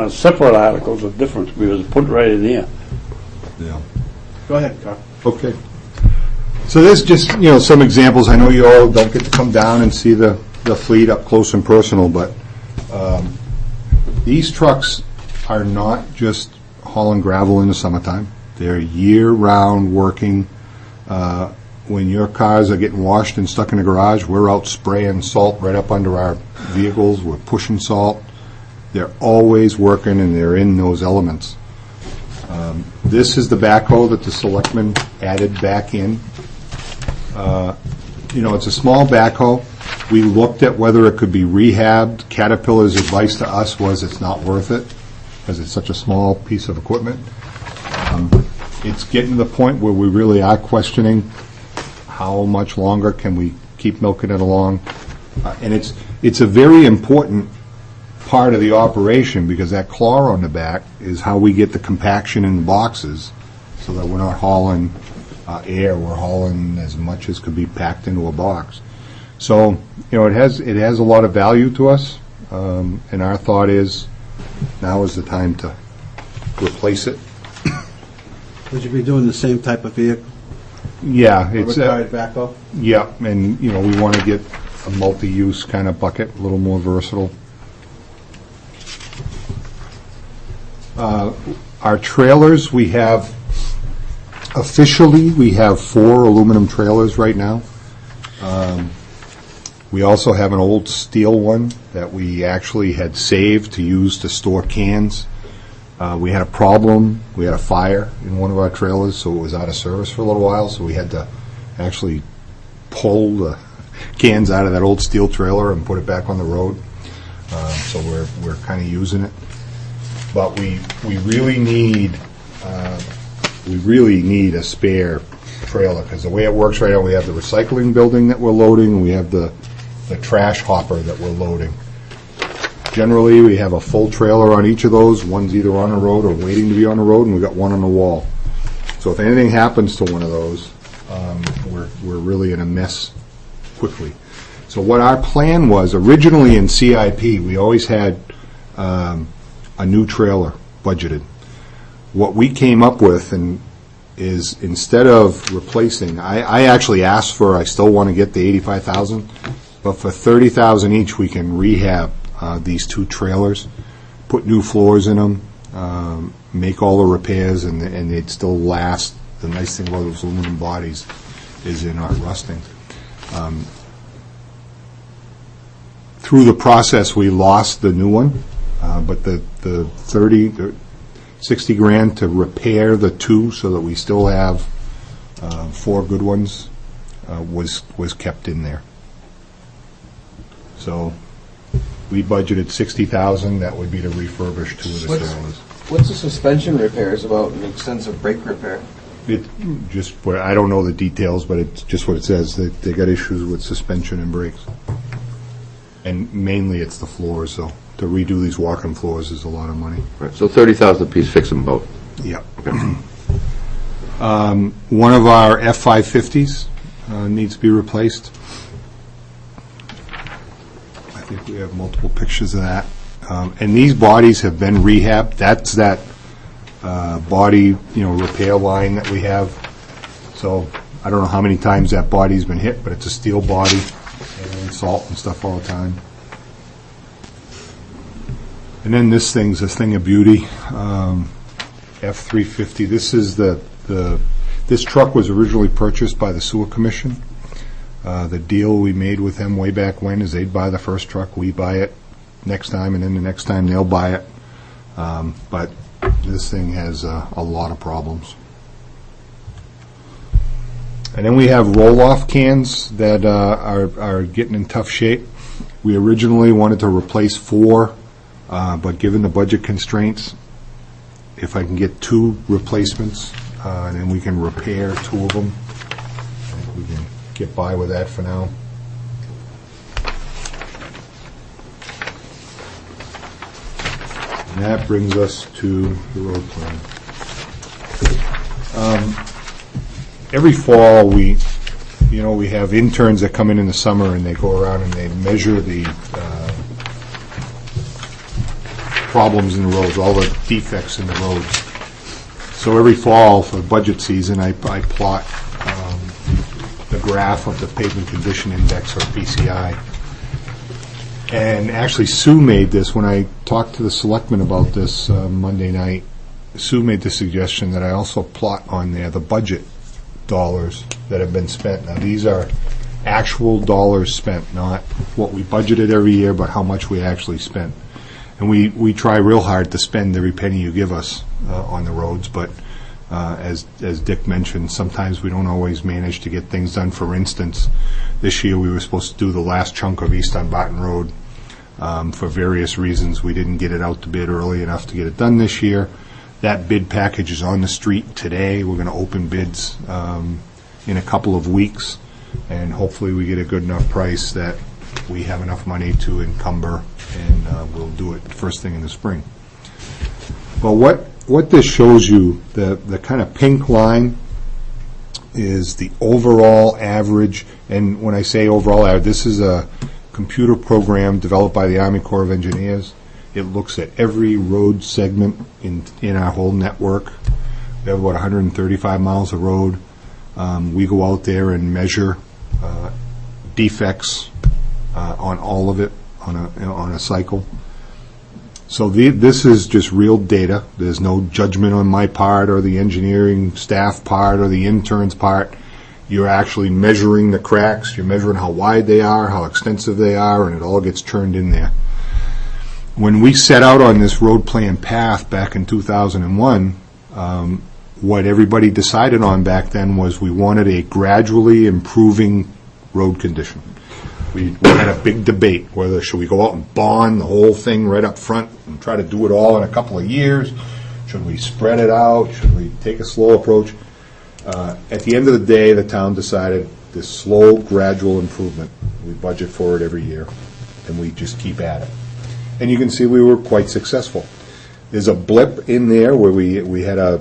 Separate articles are different, because it's put right in here. Yeah. Go ahead, Carl. Okay. So there's just, some examples. I know you all don't get to come down and see the fleet up close and personal, but these trucks are not just hauling gravel in the summertime. They're year-round working. When your cars are getting washed and stuck in the garage, we're out spraying salt right up under our vehicles. We're pushing salt. They're always working, and they're in those elements. This is the backhoe that the selectmen added back in. It's a small backhoe. We looked at whether it could be rehabbed. Caterpillar's advice to us was it's not worth it, because it's such a small piece of equipment. It's getting to the point where we really are questioning how much longer can we keep milking it along. And it's a very important part of the operation, because that claw on the back is how we get the compaction in the boxes, so that we're not hauling air, we're hauling as much as could be packed into a box. So, it has a lot of value to us, and our thought is now is the time to replace it. Would you be doing the same type of vehicle? Yeah, it's Retired backhoe? Yeah, and we want to get a multi-use kind of bucket, a little more versatile. Our trailers, we have officially 4 aluminum trailers right now. We also have an old steel one that we actually had saved to use to store cans. We had a problem. We had a fire in one of our trailers, so it was out of service for a little while, so we had to actually pull the cans out of that old steel trailer and put it back on the road. So we're kind of using it. But we really need a spare trailer, because the way it works right now, we have the recycling building that we're loading, and we have the trash hopper that we're loading. Generally, we have a full trailer on each of those. One's either on the road or waiting to be on the road, and we've got one on the wall. So if anything happens to one of those, we're really in a mess quickly. So what our plan was, originally in CIP, we always had a new trailer budgeted. What we came up with is, instead of replacing, I actually asked for, I still want to get the $85,000, but for $30,000 each, we can rehab these 2 trailers, put new floors in them, make all the repairs, and they'd still last. The nice thing about those aluminum bodies is they're not rusting. Through the process, we lost the new one, but the $60,000 to repair the 2 so that we still have 4 good ones was kept in there. So we budgeted $60,000. That would be to refurbish 2 of the trailers. What's the suspension repairs about, an extensive brake repair? I don't know the details, but it's just what it says. They got issues with suspension and brakes. And mainly it's the floors, so to redo these walk-in floors is a lot of money. Right, so $30,000 a piece, fix them both. Yeah. One of our F-550s needs to be replaced. I think we have multiple pictures of that. And these bodies have been rehabbed. That's that body, repair line that we have. So I don't know how many times that body's been hit, but it's a steel body, and salt and stuff all the time. And then this thing's a thing of beauty, F-350. This is this truck was originally purchased by the Sewer Commission. The deal we made with them way back when is they'd buy the first truck, we buy it next time, and then the next time they'll buy it. But this thing has a lot of problems. And then we have roll-off cans that are getting in tough shape. We originally wanted to replace 4, but given the budget constraints, if I can get 2 replacements, and then we can repair 2 of them, we can get by with that for now. And that brings us to the road plan. Every fall, we have interns that come in the summer and they go around and they measure the problems in the roads, all the defects in the roads. So every fall for budget season, I plot the graph of the pavement condition index, or PCI. And actually, Sue made this when I talked to the selectmen about this Monday night. Sue made the suggestion that I also plot on there the budget dollars that have been spent. Now, these are actual dollars spent, not what we budgeted every year, but how much we actually spent. And we try real hard to spend every penny you give us on the roads, but as Dick mentioned, sometimes we don't always manage to get things done. For instance, this year we were supposed to do the last chunk of East Dunbarton Road. For various reasons, we didn't get it out to bid early enough to get it done this year. That bid package is on the street today. We're going to open bids in a couple of weeks, and hopefully we get a good enough price that we have enough money to encumber, and we'll do it first thing in the spring. Well, what this shows you, the kind of pink line is the overall average, and when I say overall average, this is a computer program developed by the Army Corps of Engineers. It looks at every road segment in our whole network. We have about 135 miles of road. We go out there and measure defects on all of it on a cycle. So this is just real data. There's no judgment on my part or the engineering staff part or the intern's part. You're actually measuring the cracks. You're measuring how wide they are, how extensive they are, and it all gets turned in there. When we set out on this road plan path back in 2001, what everybody decided on back then was we wanted a gradually improving road condition. We had a big debate whether should we go out and bond the whole thing right up front and try to do it all in a couple of years. Should we spread it out? Should we take a slow approach? At the end of the day, the town decided this slow, gradual improvement. We budget for it every year, and we just keep at it. And you can see we were quite successful. There's a blip in there where we had a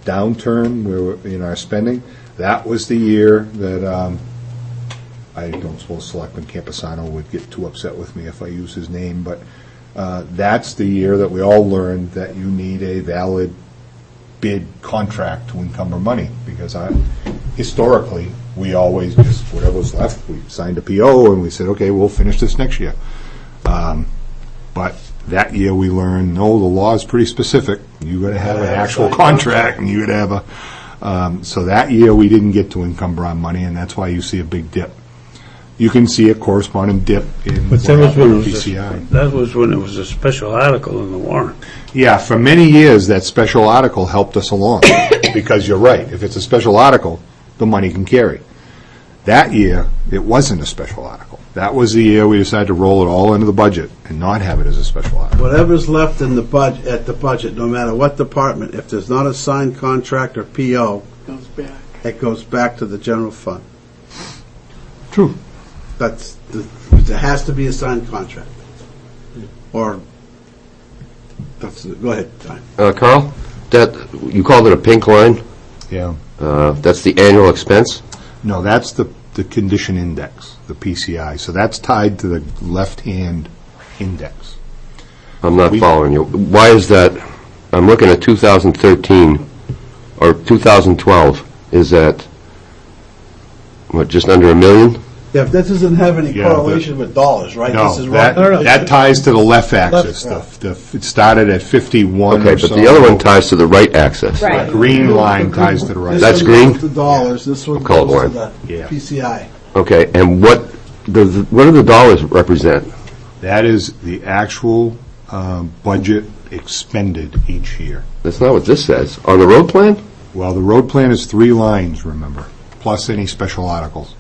downturn in our spending. That was the year that I don't suppose Selectman Camposano would get too upset with me if I use his name, but that's the year that we all learned that you need a valid bid contract to encumber money, because historically we always just, whatever was left, we signed a PO and we said, okay, we'll finish this next year. But that year we learned, no, the law is pretty specific. You got to have an actual contract, and you got to have a. So that year we didn't get to encumber our money, and that's why you see a big dip. You can see a corresponding dip in PCI. That was when it was a special article in the warrant. Yeah, for many years that special article helped us along, because you're right. If it's a special article, the money can carry. That year, it wasn't a special article. That was the year we decided to roll it all into the budget and not have it as a special article. Whatever's left in the budget, no matter what department, if there's not a signed contract or PO, it goes back to the general fund. True. There has to be a signed contract. Or, go ahead, Tom. Carl, you called it a pink line? Yeah. That's the annual expense? No, that's the condition index, the PCI. So that's tied to the left-hand index. I'm not following you. Why is that? I'm looking at 2013 or 2012. Is that, what, just under $1 million? Yeah, but that doesn't have any Yeah, correlation with dollars, right? No, This is that ties to the left axis. It started at 51 Okay, or but so. the other one ties to the right axis. Right. The green line ties to the right. That's green? The dollars, this one Call it goes to one. the Yeah. PCI. Okay, and what do the dollars represent? That is the actual budget expended each year. That's not what this says. On the road plan? Well, the road plan is 3 lines, remember, plus any special articles.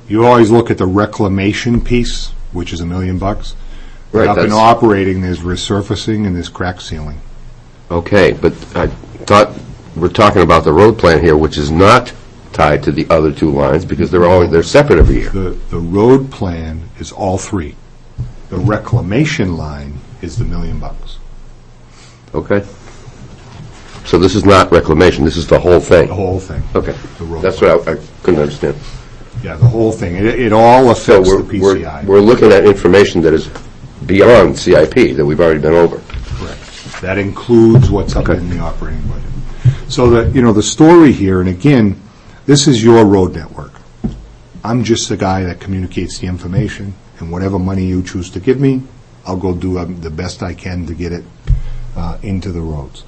You always look at the reclamation piece, which is $1 million. Right, But up in that's- operating, there's resurfacing and there's crack sealing. Okay, but I thought we're talking about the road plan here, which is not tied to the other 2 lines because they're separate every year. The road plan is all 3. The reclamation line is the $1 million. Okay. So this is not reclamation, this is the whole thing? The whole thing. Okay. The road That's what I couldn't understand. Yeah, the whole thing. It all So affects the PCI. we're looking at information that is beyond CIP that we've already been over. Correct. That includes what's up in the operating budget. So the story here, and again, this is your road network. I'm just the guy that communicates the information, and whatever money you choose to give me, I'll go do the best I can to get it into the roads.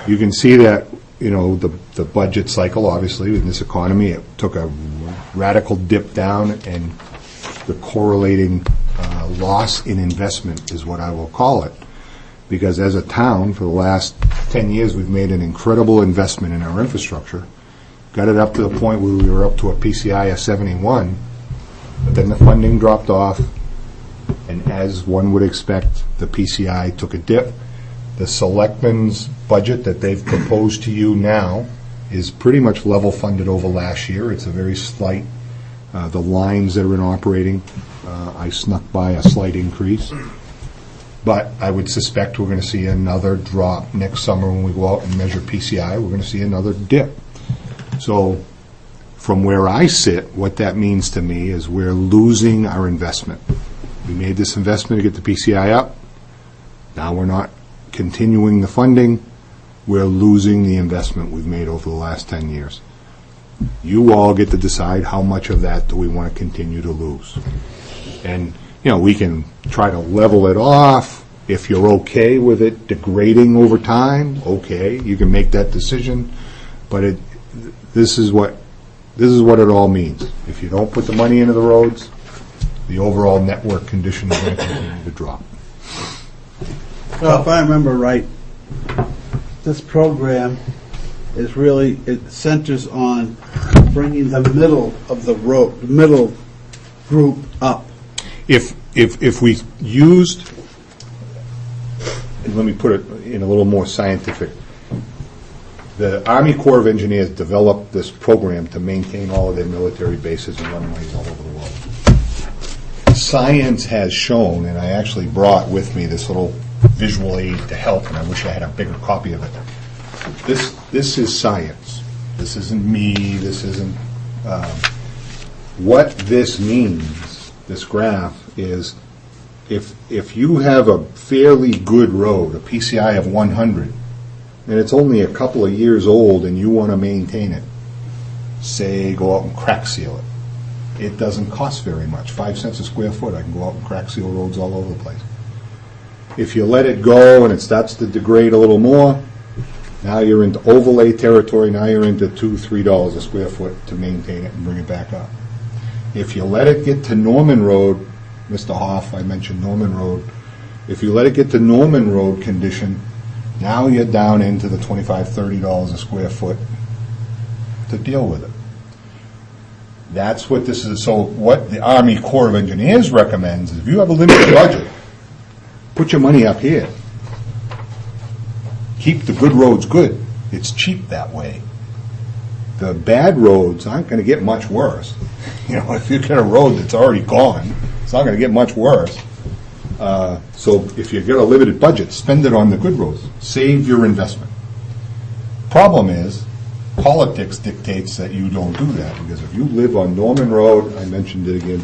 You can see that, the budget cycle, obviously, in this economy, it took a radical dip down, and the correlating loss in investment is what I will call it. Because as a town, for the last 10 years, we've made an incredible investment in our infrastructure, got it up to the point where we were up to a PCI of 71, but then the funding dropped off, and as one would expect, the PCI took a dip. The selectmen's budget that they've proposed to you now is pretty much level funded over last year. It's a very slight, the lines that are in operating, I snuck by a slight increase. But I would suspect we're going to see another drop next summer when we go out and measure PCI. We're going to see another dip. So from where I sit, what that means to me is we're losing our investment. We made this investment to get the PCI up. Now we're not continuing the funding. We're losing the investment we've made over the last 10 years. You all get to decide how much of that do we want to continue to lose. And, we can try to level it off. If you're okay with it degrading over time, okay, you can make that decision. But this is what it all means. If you don't put the money into the roads, the overall network condition is going to continue to drop. Well, if I remember right, this program is really, it centers on bringing the middle of the road, the middle group up. If we used, and let me put it in a little more scientific, the Army Corps of Engineers developed this program to maintain all of their military bases and runways all over the world. Science has shown, and I actually brought with me this little visual aid to help, and I wish I had a bigger copy of it. This is science. This isn't me. This isn't... what this means, this graph, is if you have a fairly good road, a PCI of 100, and it's only a couple of years old and you want to maintain it, say go out and crack seal it. It doesn't cost very much. 5 cents a square foot, I can go out and crack seal roads all over the place. If you let it go and it starts to degrade a little more, now you're into overlay territory, now you're into $2, $3 a square foot to maintain it and bring it back up. If you let it get to Norman Road, Mr. Hoff, I mentioned Norman Road, if you let it get to Norman Road condition, now you're down into the $25, $30 a square foot to deal with it. That's what this is. So what the Army Corps of Engineers recommends is if you have a limited budget, put your money up here. Keep the good roads good. It's cheap that way. The bad roads aren't going to get much worse. If you get a road that's already gone, it's not going to get much worse. So if you've got a limited budget, spend it on the good roads. Save your investment. Problem is, politics dictates that you don't do that, because if you live on Norman Road, I mentioned it again,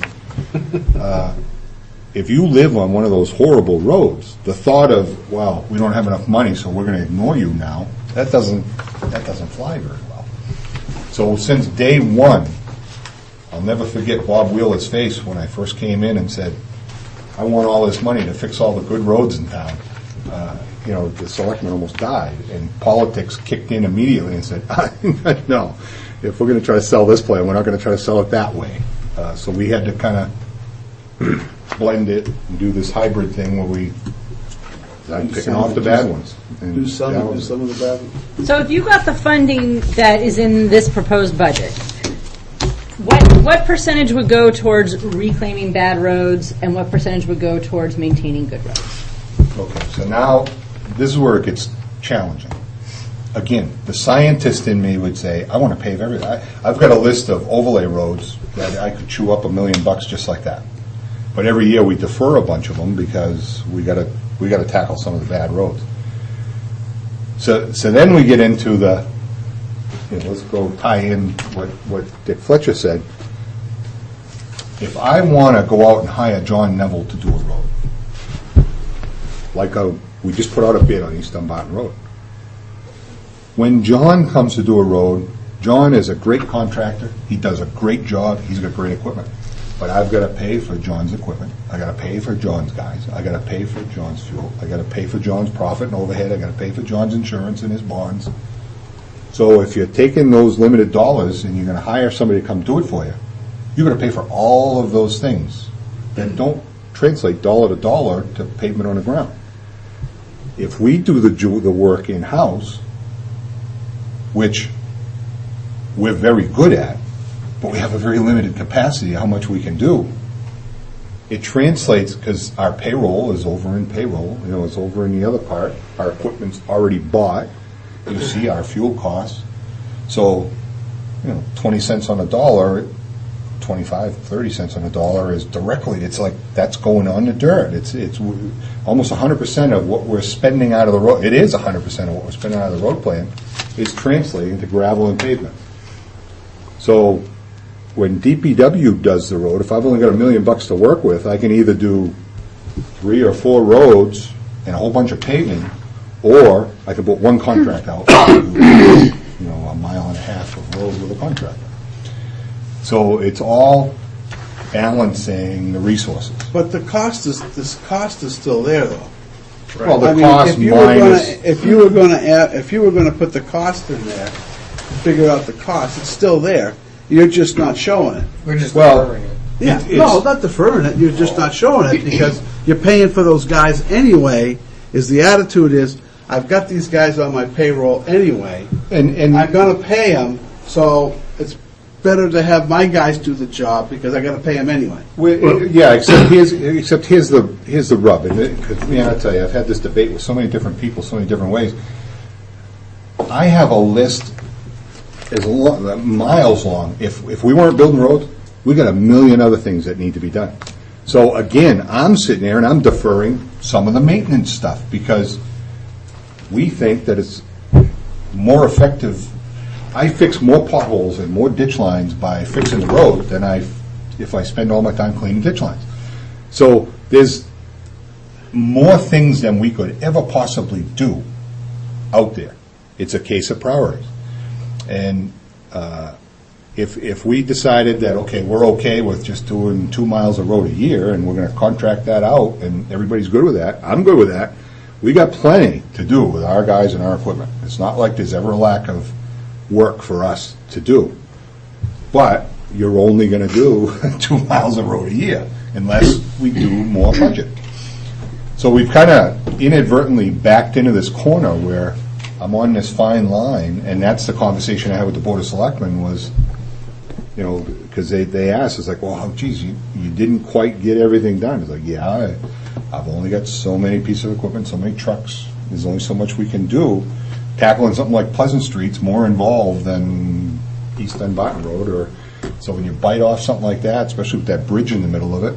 if you live on one of those horrible roads, the thought of, well, we don't have enough money, so we're going to ignore you now, that doesn't fly very well. So since day one, I'll never forget Bob Wheeler's face when I first came in and said, I want all this money to fix all the good roads in town. The selectman almost died, and politics kicked in immediately and said, no, if we're going to try to sell this plan, we're not going to try to sell it that way. So we had to kind of blend it and do this hybrid thing where I'm picking off the bad ones. And Do some of the bad ones. So if you got the funding that is in this proposed budget, what percentage would go towards reclaiming bad roads, and what percentage would go towards maintaining good roads? Okay, so now, this is where it gets challenging. Again, the scientist in me would say, I want to pave everything. I've got a list of overlay roads that I could chew up $1 million just like that. But every year we defer a bunch of them because we got to tackle some of the bad roads. So then we get into the, let's go tie in what Dick Fletcher said. If I want to go out and hire John Neville to do a road, we just put out a bid on East Dunbarton Road. When John comes to do a road, John is a great contractor. He does a great job. He's got great equipment. But I've got to pay for John's equipment. I got to pay for John's guys. I got to pay for John's fuel. I got to pay for John's profit and overhead. I got to pay for John's insurance and his bonds. So if you're taking those limited dollars and you're going to hire somebody to come do it for you, you're going to pay for all of those things that don't translate dollar to dollar to pavement on the ground. If we do the work in-house, which we're very good at, but we have a very limited capacity how much we can do, it translates because our payroll is over in payroll, it's over in the other part. Our equipment's already bought. You see our fuel costs. So, 20 cents on a dollar, 25, 30 cents on a dollar is directly, it's like that's going on the dirt. It's almost 100% of what we're spending out of the road. It is 100% of what we're spending out of the road plan is translating to gravel and pavement. So when DPW does the road, if I've only got $1 million to work with, I can either do 3 or 4 roads and a whole bunch of paving, or I can put one contract out and do, a mile and a half of road with a contractor. So it's all balancing the resources. But this cost is still there, though. Right. Well, the cost minus. If you were going to put the cost in there, figure out the cost, it's still there. You're just not showing it. We're just deferring it. Yeah, no, not deferring it. You're just not showing it because you're paying for those guys anyway. The attitude is, I've got these guys on my payroll anyway, and I'm going to pay them, so it's better to have my guys do the job because I got to pay them anyway. Except here's the rub. I tell you, I've had this debate with so many different people, so many different ways. I have a list miles long. If we weren't building roads, we got 1 million other things that need to be done. So again, I'm sitting there and I'm deferring some of the maintenance stuff because we think that it's more effective. I fix more potholes and more ditch lines by fixing the road than if I spend all my time cleaning ditch lines. So there's more things than we could ever possibly do out there. It's a case of priorities. And if we decided that, okay, we're okay with just doing 2 miles of road a year and we're going to contract that out and everybody's good with that, I'm good with that, we got plenty to do with our guys and our equipment. It's not like there's ever a lack of work for us to do. But you're only going to do 2 miles of road a year unless we do more budget. So we've kind of inadvertently backed into this corner where I'm on this fine line, and that's the conversation I had with the Board of Selectmen was, because they asked, it's like, well, geez, you didn't quite get everything done. It's like, yeah, I've only got so many pieces of equipment, so many trucks. There's only so much we can do. Tackling something like Pleasant Street's more involved than East Dunbarton Road, so when you bite off something like that, especially with that bridge in the middle of it,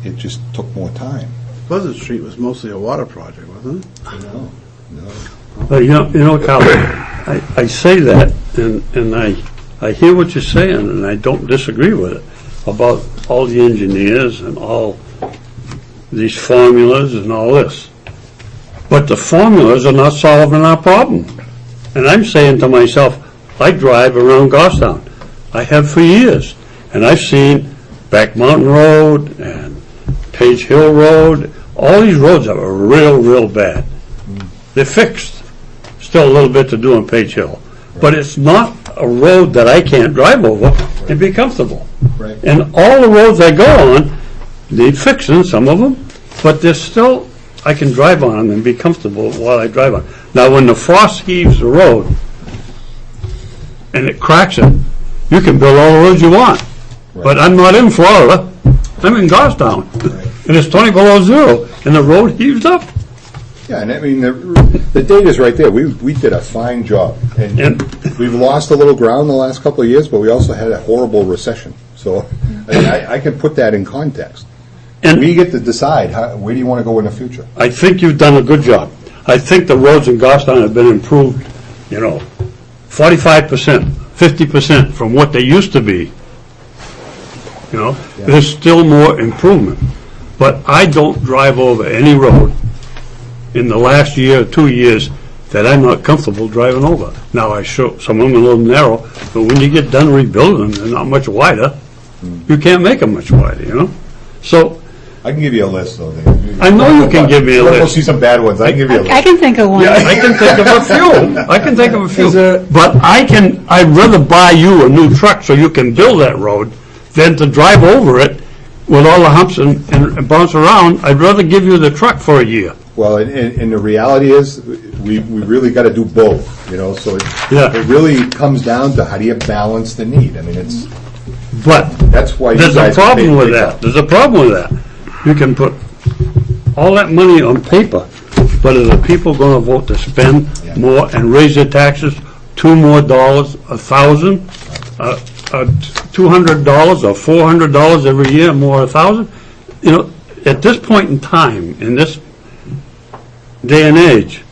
it just took more time. Pleasant Street was mostly a water project, wasn't it? No. But Carl, I say that, and I hear what you're saying, and I don't disagree with it, about all the engineers and all these formulas and all this. But the formulas are not solving our problem. And I'm saying to myself, I drive around Goffstown. I have for years. And I've seen Back Mountain Road and Page Hill Road, all these roads that are real bad. They're fixed. Still a little bit to do on Page Hill. But it's not a road that I can't drive over and be comfortable. Right. And all the roads I go on need fixing, some of them, but they're still, I can drive on them and be comfortable while I drive on. Now, when the frost heaves the road and it cracks it, you can build all the roads you want. But I'm not in Florida. I'm in Goffstown. And it's 20 below zero, and the road heaves up. Yeah, and I mean, the data's right there. We did a fine job. And we've lost a little ground the last couple of years, but we also had a horrible recession. So I mean, I can put that in context. And we get to decide, where do you want to go in the future? I think you've done a good job. I think the roads in Goffstown have been improved, 45%, 50% from what they used to be. There's still more improvement. But I don't drive over any road in the last year or 2 years that I'm not comfortable driving over. Now, I show some of them a little narrow, but when you get done rebuilding them, they're not much wider. You can't make them much wider, So I can give you a list, though. I know you can give me a list. We'll see some bad ones. I can give you a list. I can think of one. Yeah, I can think of a few. But I'd rather buy you a new truck so you can build that road than to drive over it with all the humps and bounce around. I'd rather give you the truck for a year. Well, and the reality is, we really got to do both, so it really comes down to how do you balance the need. I mean, that's why there's a problem with that. There's a problem with that. You can put all that money on paper, but are the people going to vote to spend more and raise their taxes $2 more, $1,000, $200 or $400 every year, more $1,000? At this point in time, in this day and age,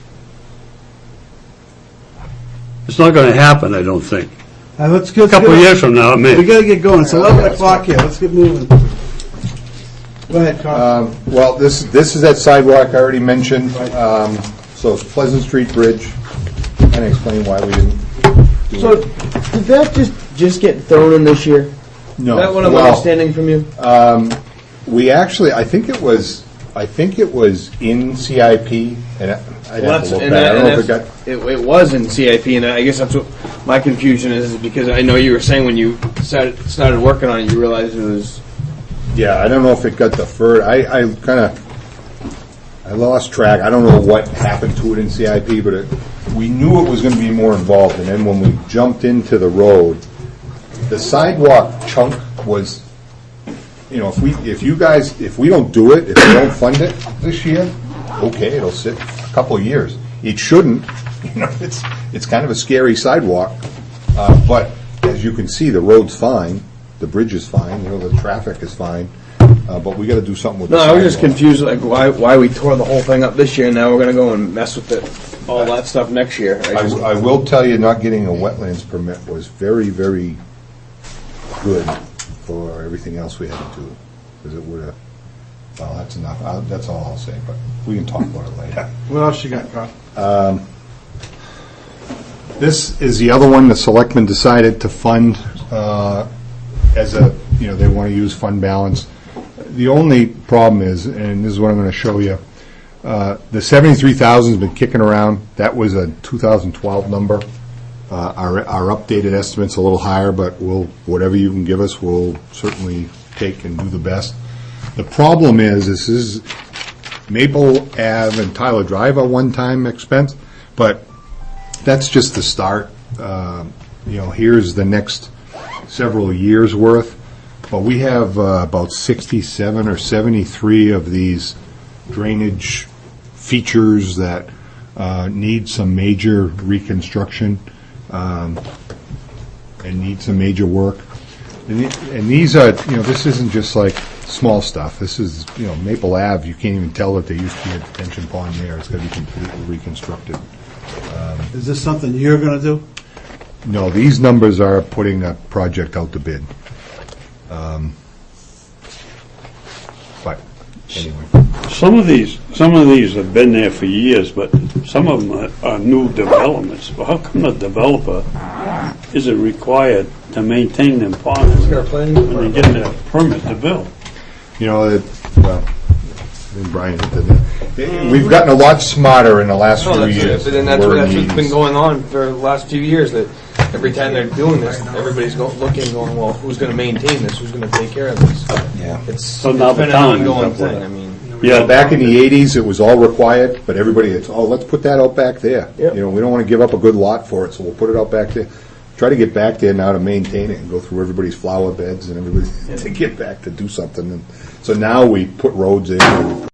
it's not going to happen, I don't think. Let's go. A couple of years from now, it may. We got to get going. It's 11 o'clock here. Let's get moving. Go ahead, Carl. Well, this is that sidewalk I already mentioned. So it's Pleasant Street Bridge. Kind of explain why we didn't do So, it. did that just get thrown in this year? No. Is that what I'm understanding from you? We actually, I think it was in CIP, and I'd have to look back. I don't know if it got. It was in CIP, and I guess that's what my confusion is because I know you were saying when you started working on it, you realized it was. Yeah, I don't know if it got deferred. I lost track. I don't know what happened to it in CIP, but we knew it was going to be more involved. And then when we jumped into the road, the sidewalk chunk was, if we don't do it, if we don't fund it this year, okay, it'll sit a couple of years. It shouldn't. It's kind of a scary sidewalk, but as you can see, the road's fine. The bridge is fine, the traffic is fine, but we got to do something with the sidewalk. I was just confused, like why we tore the whole thing up this year, and now we're going to go and mess with all that stuff next year. I will tell you, not getting a wetlands permit was very, very good for everything else we had to do, because it would have. Well, that's enough. That's all I'll say, but we can talk about it later. What else you got, Carl? This is the other one the selectmen decided to fund as they want to use fund balance. The only problem is, and this is what I'm going to show you, the 73,000 has been kicking around. That was a 2012 number. Our updated estimate's a little higher, but whatever you can give us, we'll certainly take and do the best. The problem is, this is Maple Ave and Tyler Drive a one-time expense, but that's just the start. Here's the next several years' worth. But we have about 67 or 73 of these drainage features that need some major reconstruction and need some major work. And these are, this isn't just like small stuff. This is, Maple Ave, you can't even tell that there used to be a detention pond there. It's going to be completely reconstructed. Is this something you're going to do? No, these numbers are putting a project out to bid. But anyway. Some of these have been there for years, but some of them are new developments. Well, how come the developer isn't required to maintain them ponds when they get their permit to build? You know, well, I think Brian hit that. We've gotten a lot smarter in the last few years. But then that's We're what's meetings. been going on for the last few years, that every time they're doing this, everybody's looking, going, well, who's going to maintain this? Who's going to take care of this? Yeah. It's now the been an town ends ongoing up with thing. it. I mean, Yeah, Back in the 80s, it was all required, but everybody, let's put that out back there. Yep. You know, we don't want to give up a good lot for it, so we'll put it out back there. Try to get back there now to maintain it and go through everybody's flower beds and everybody to get back to do something. And so now we put roads in, and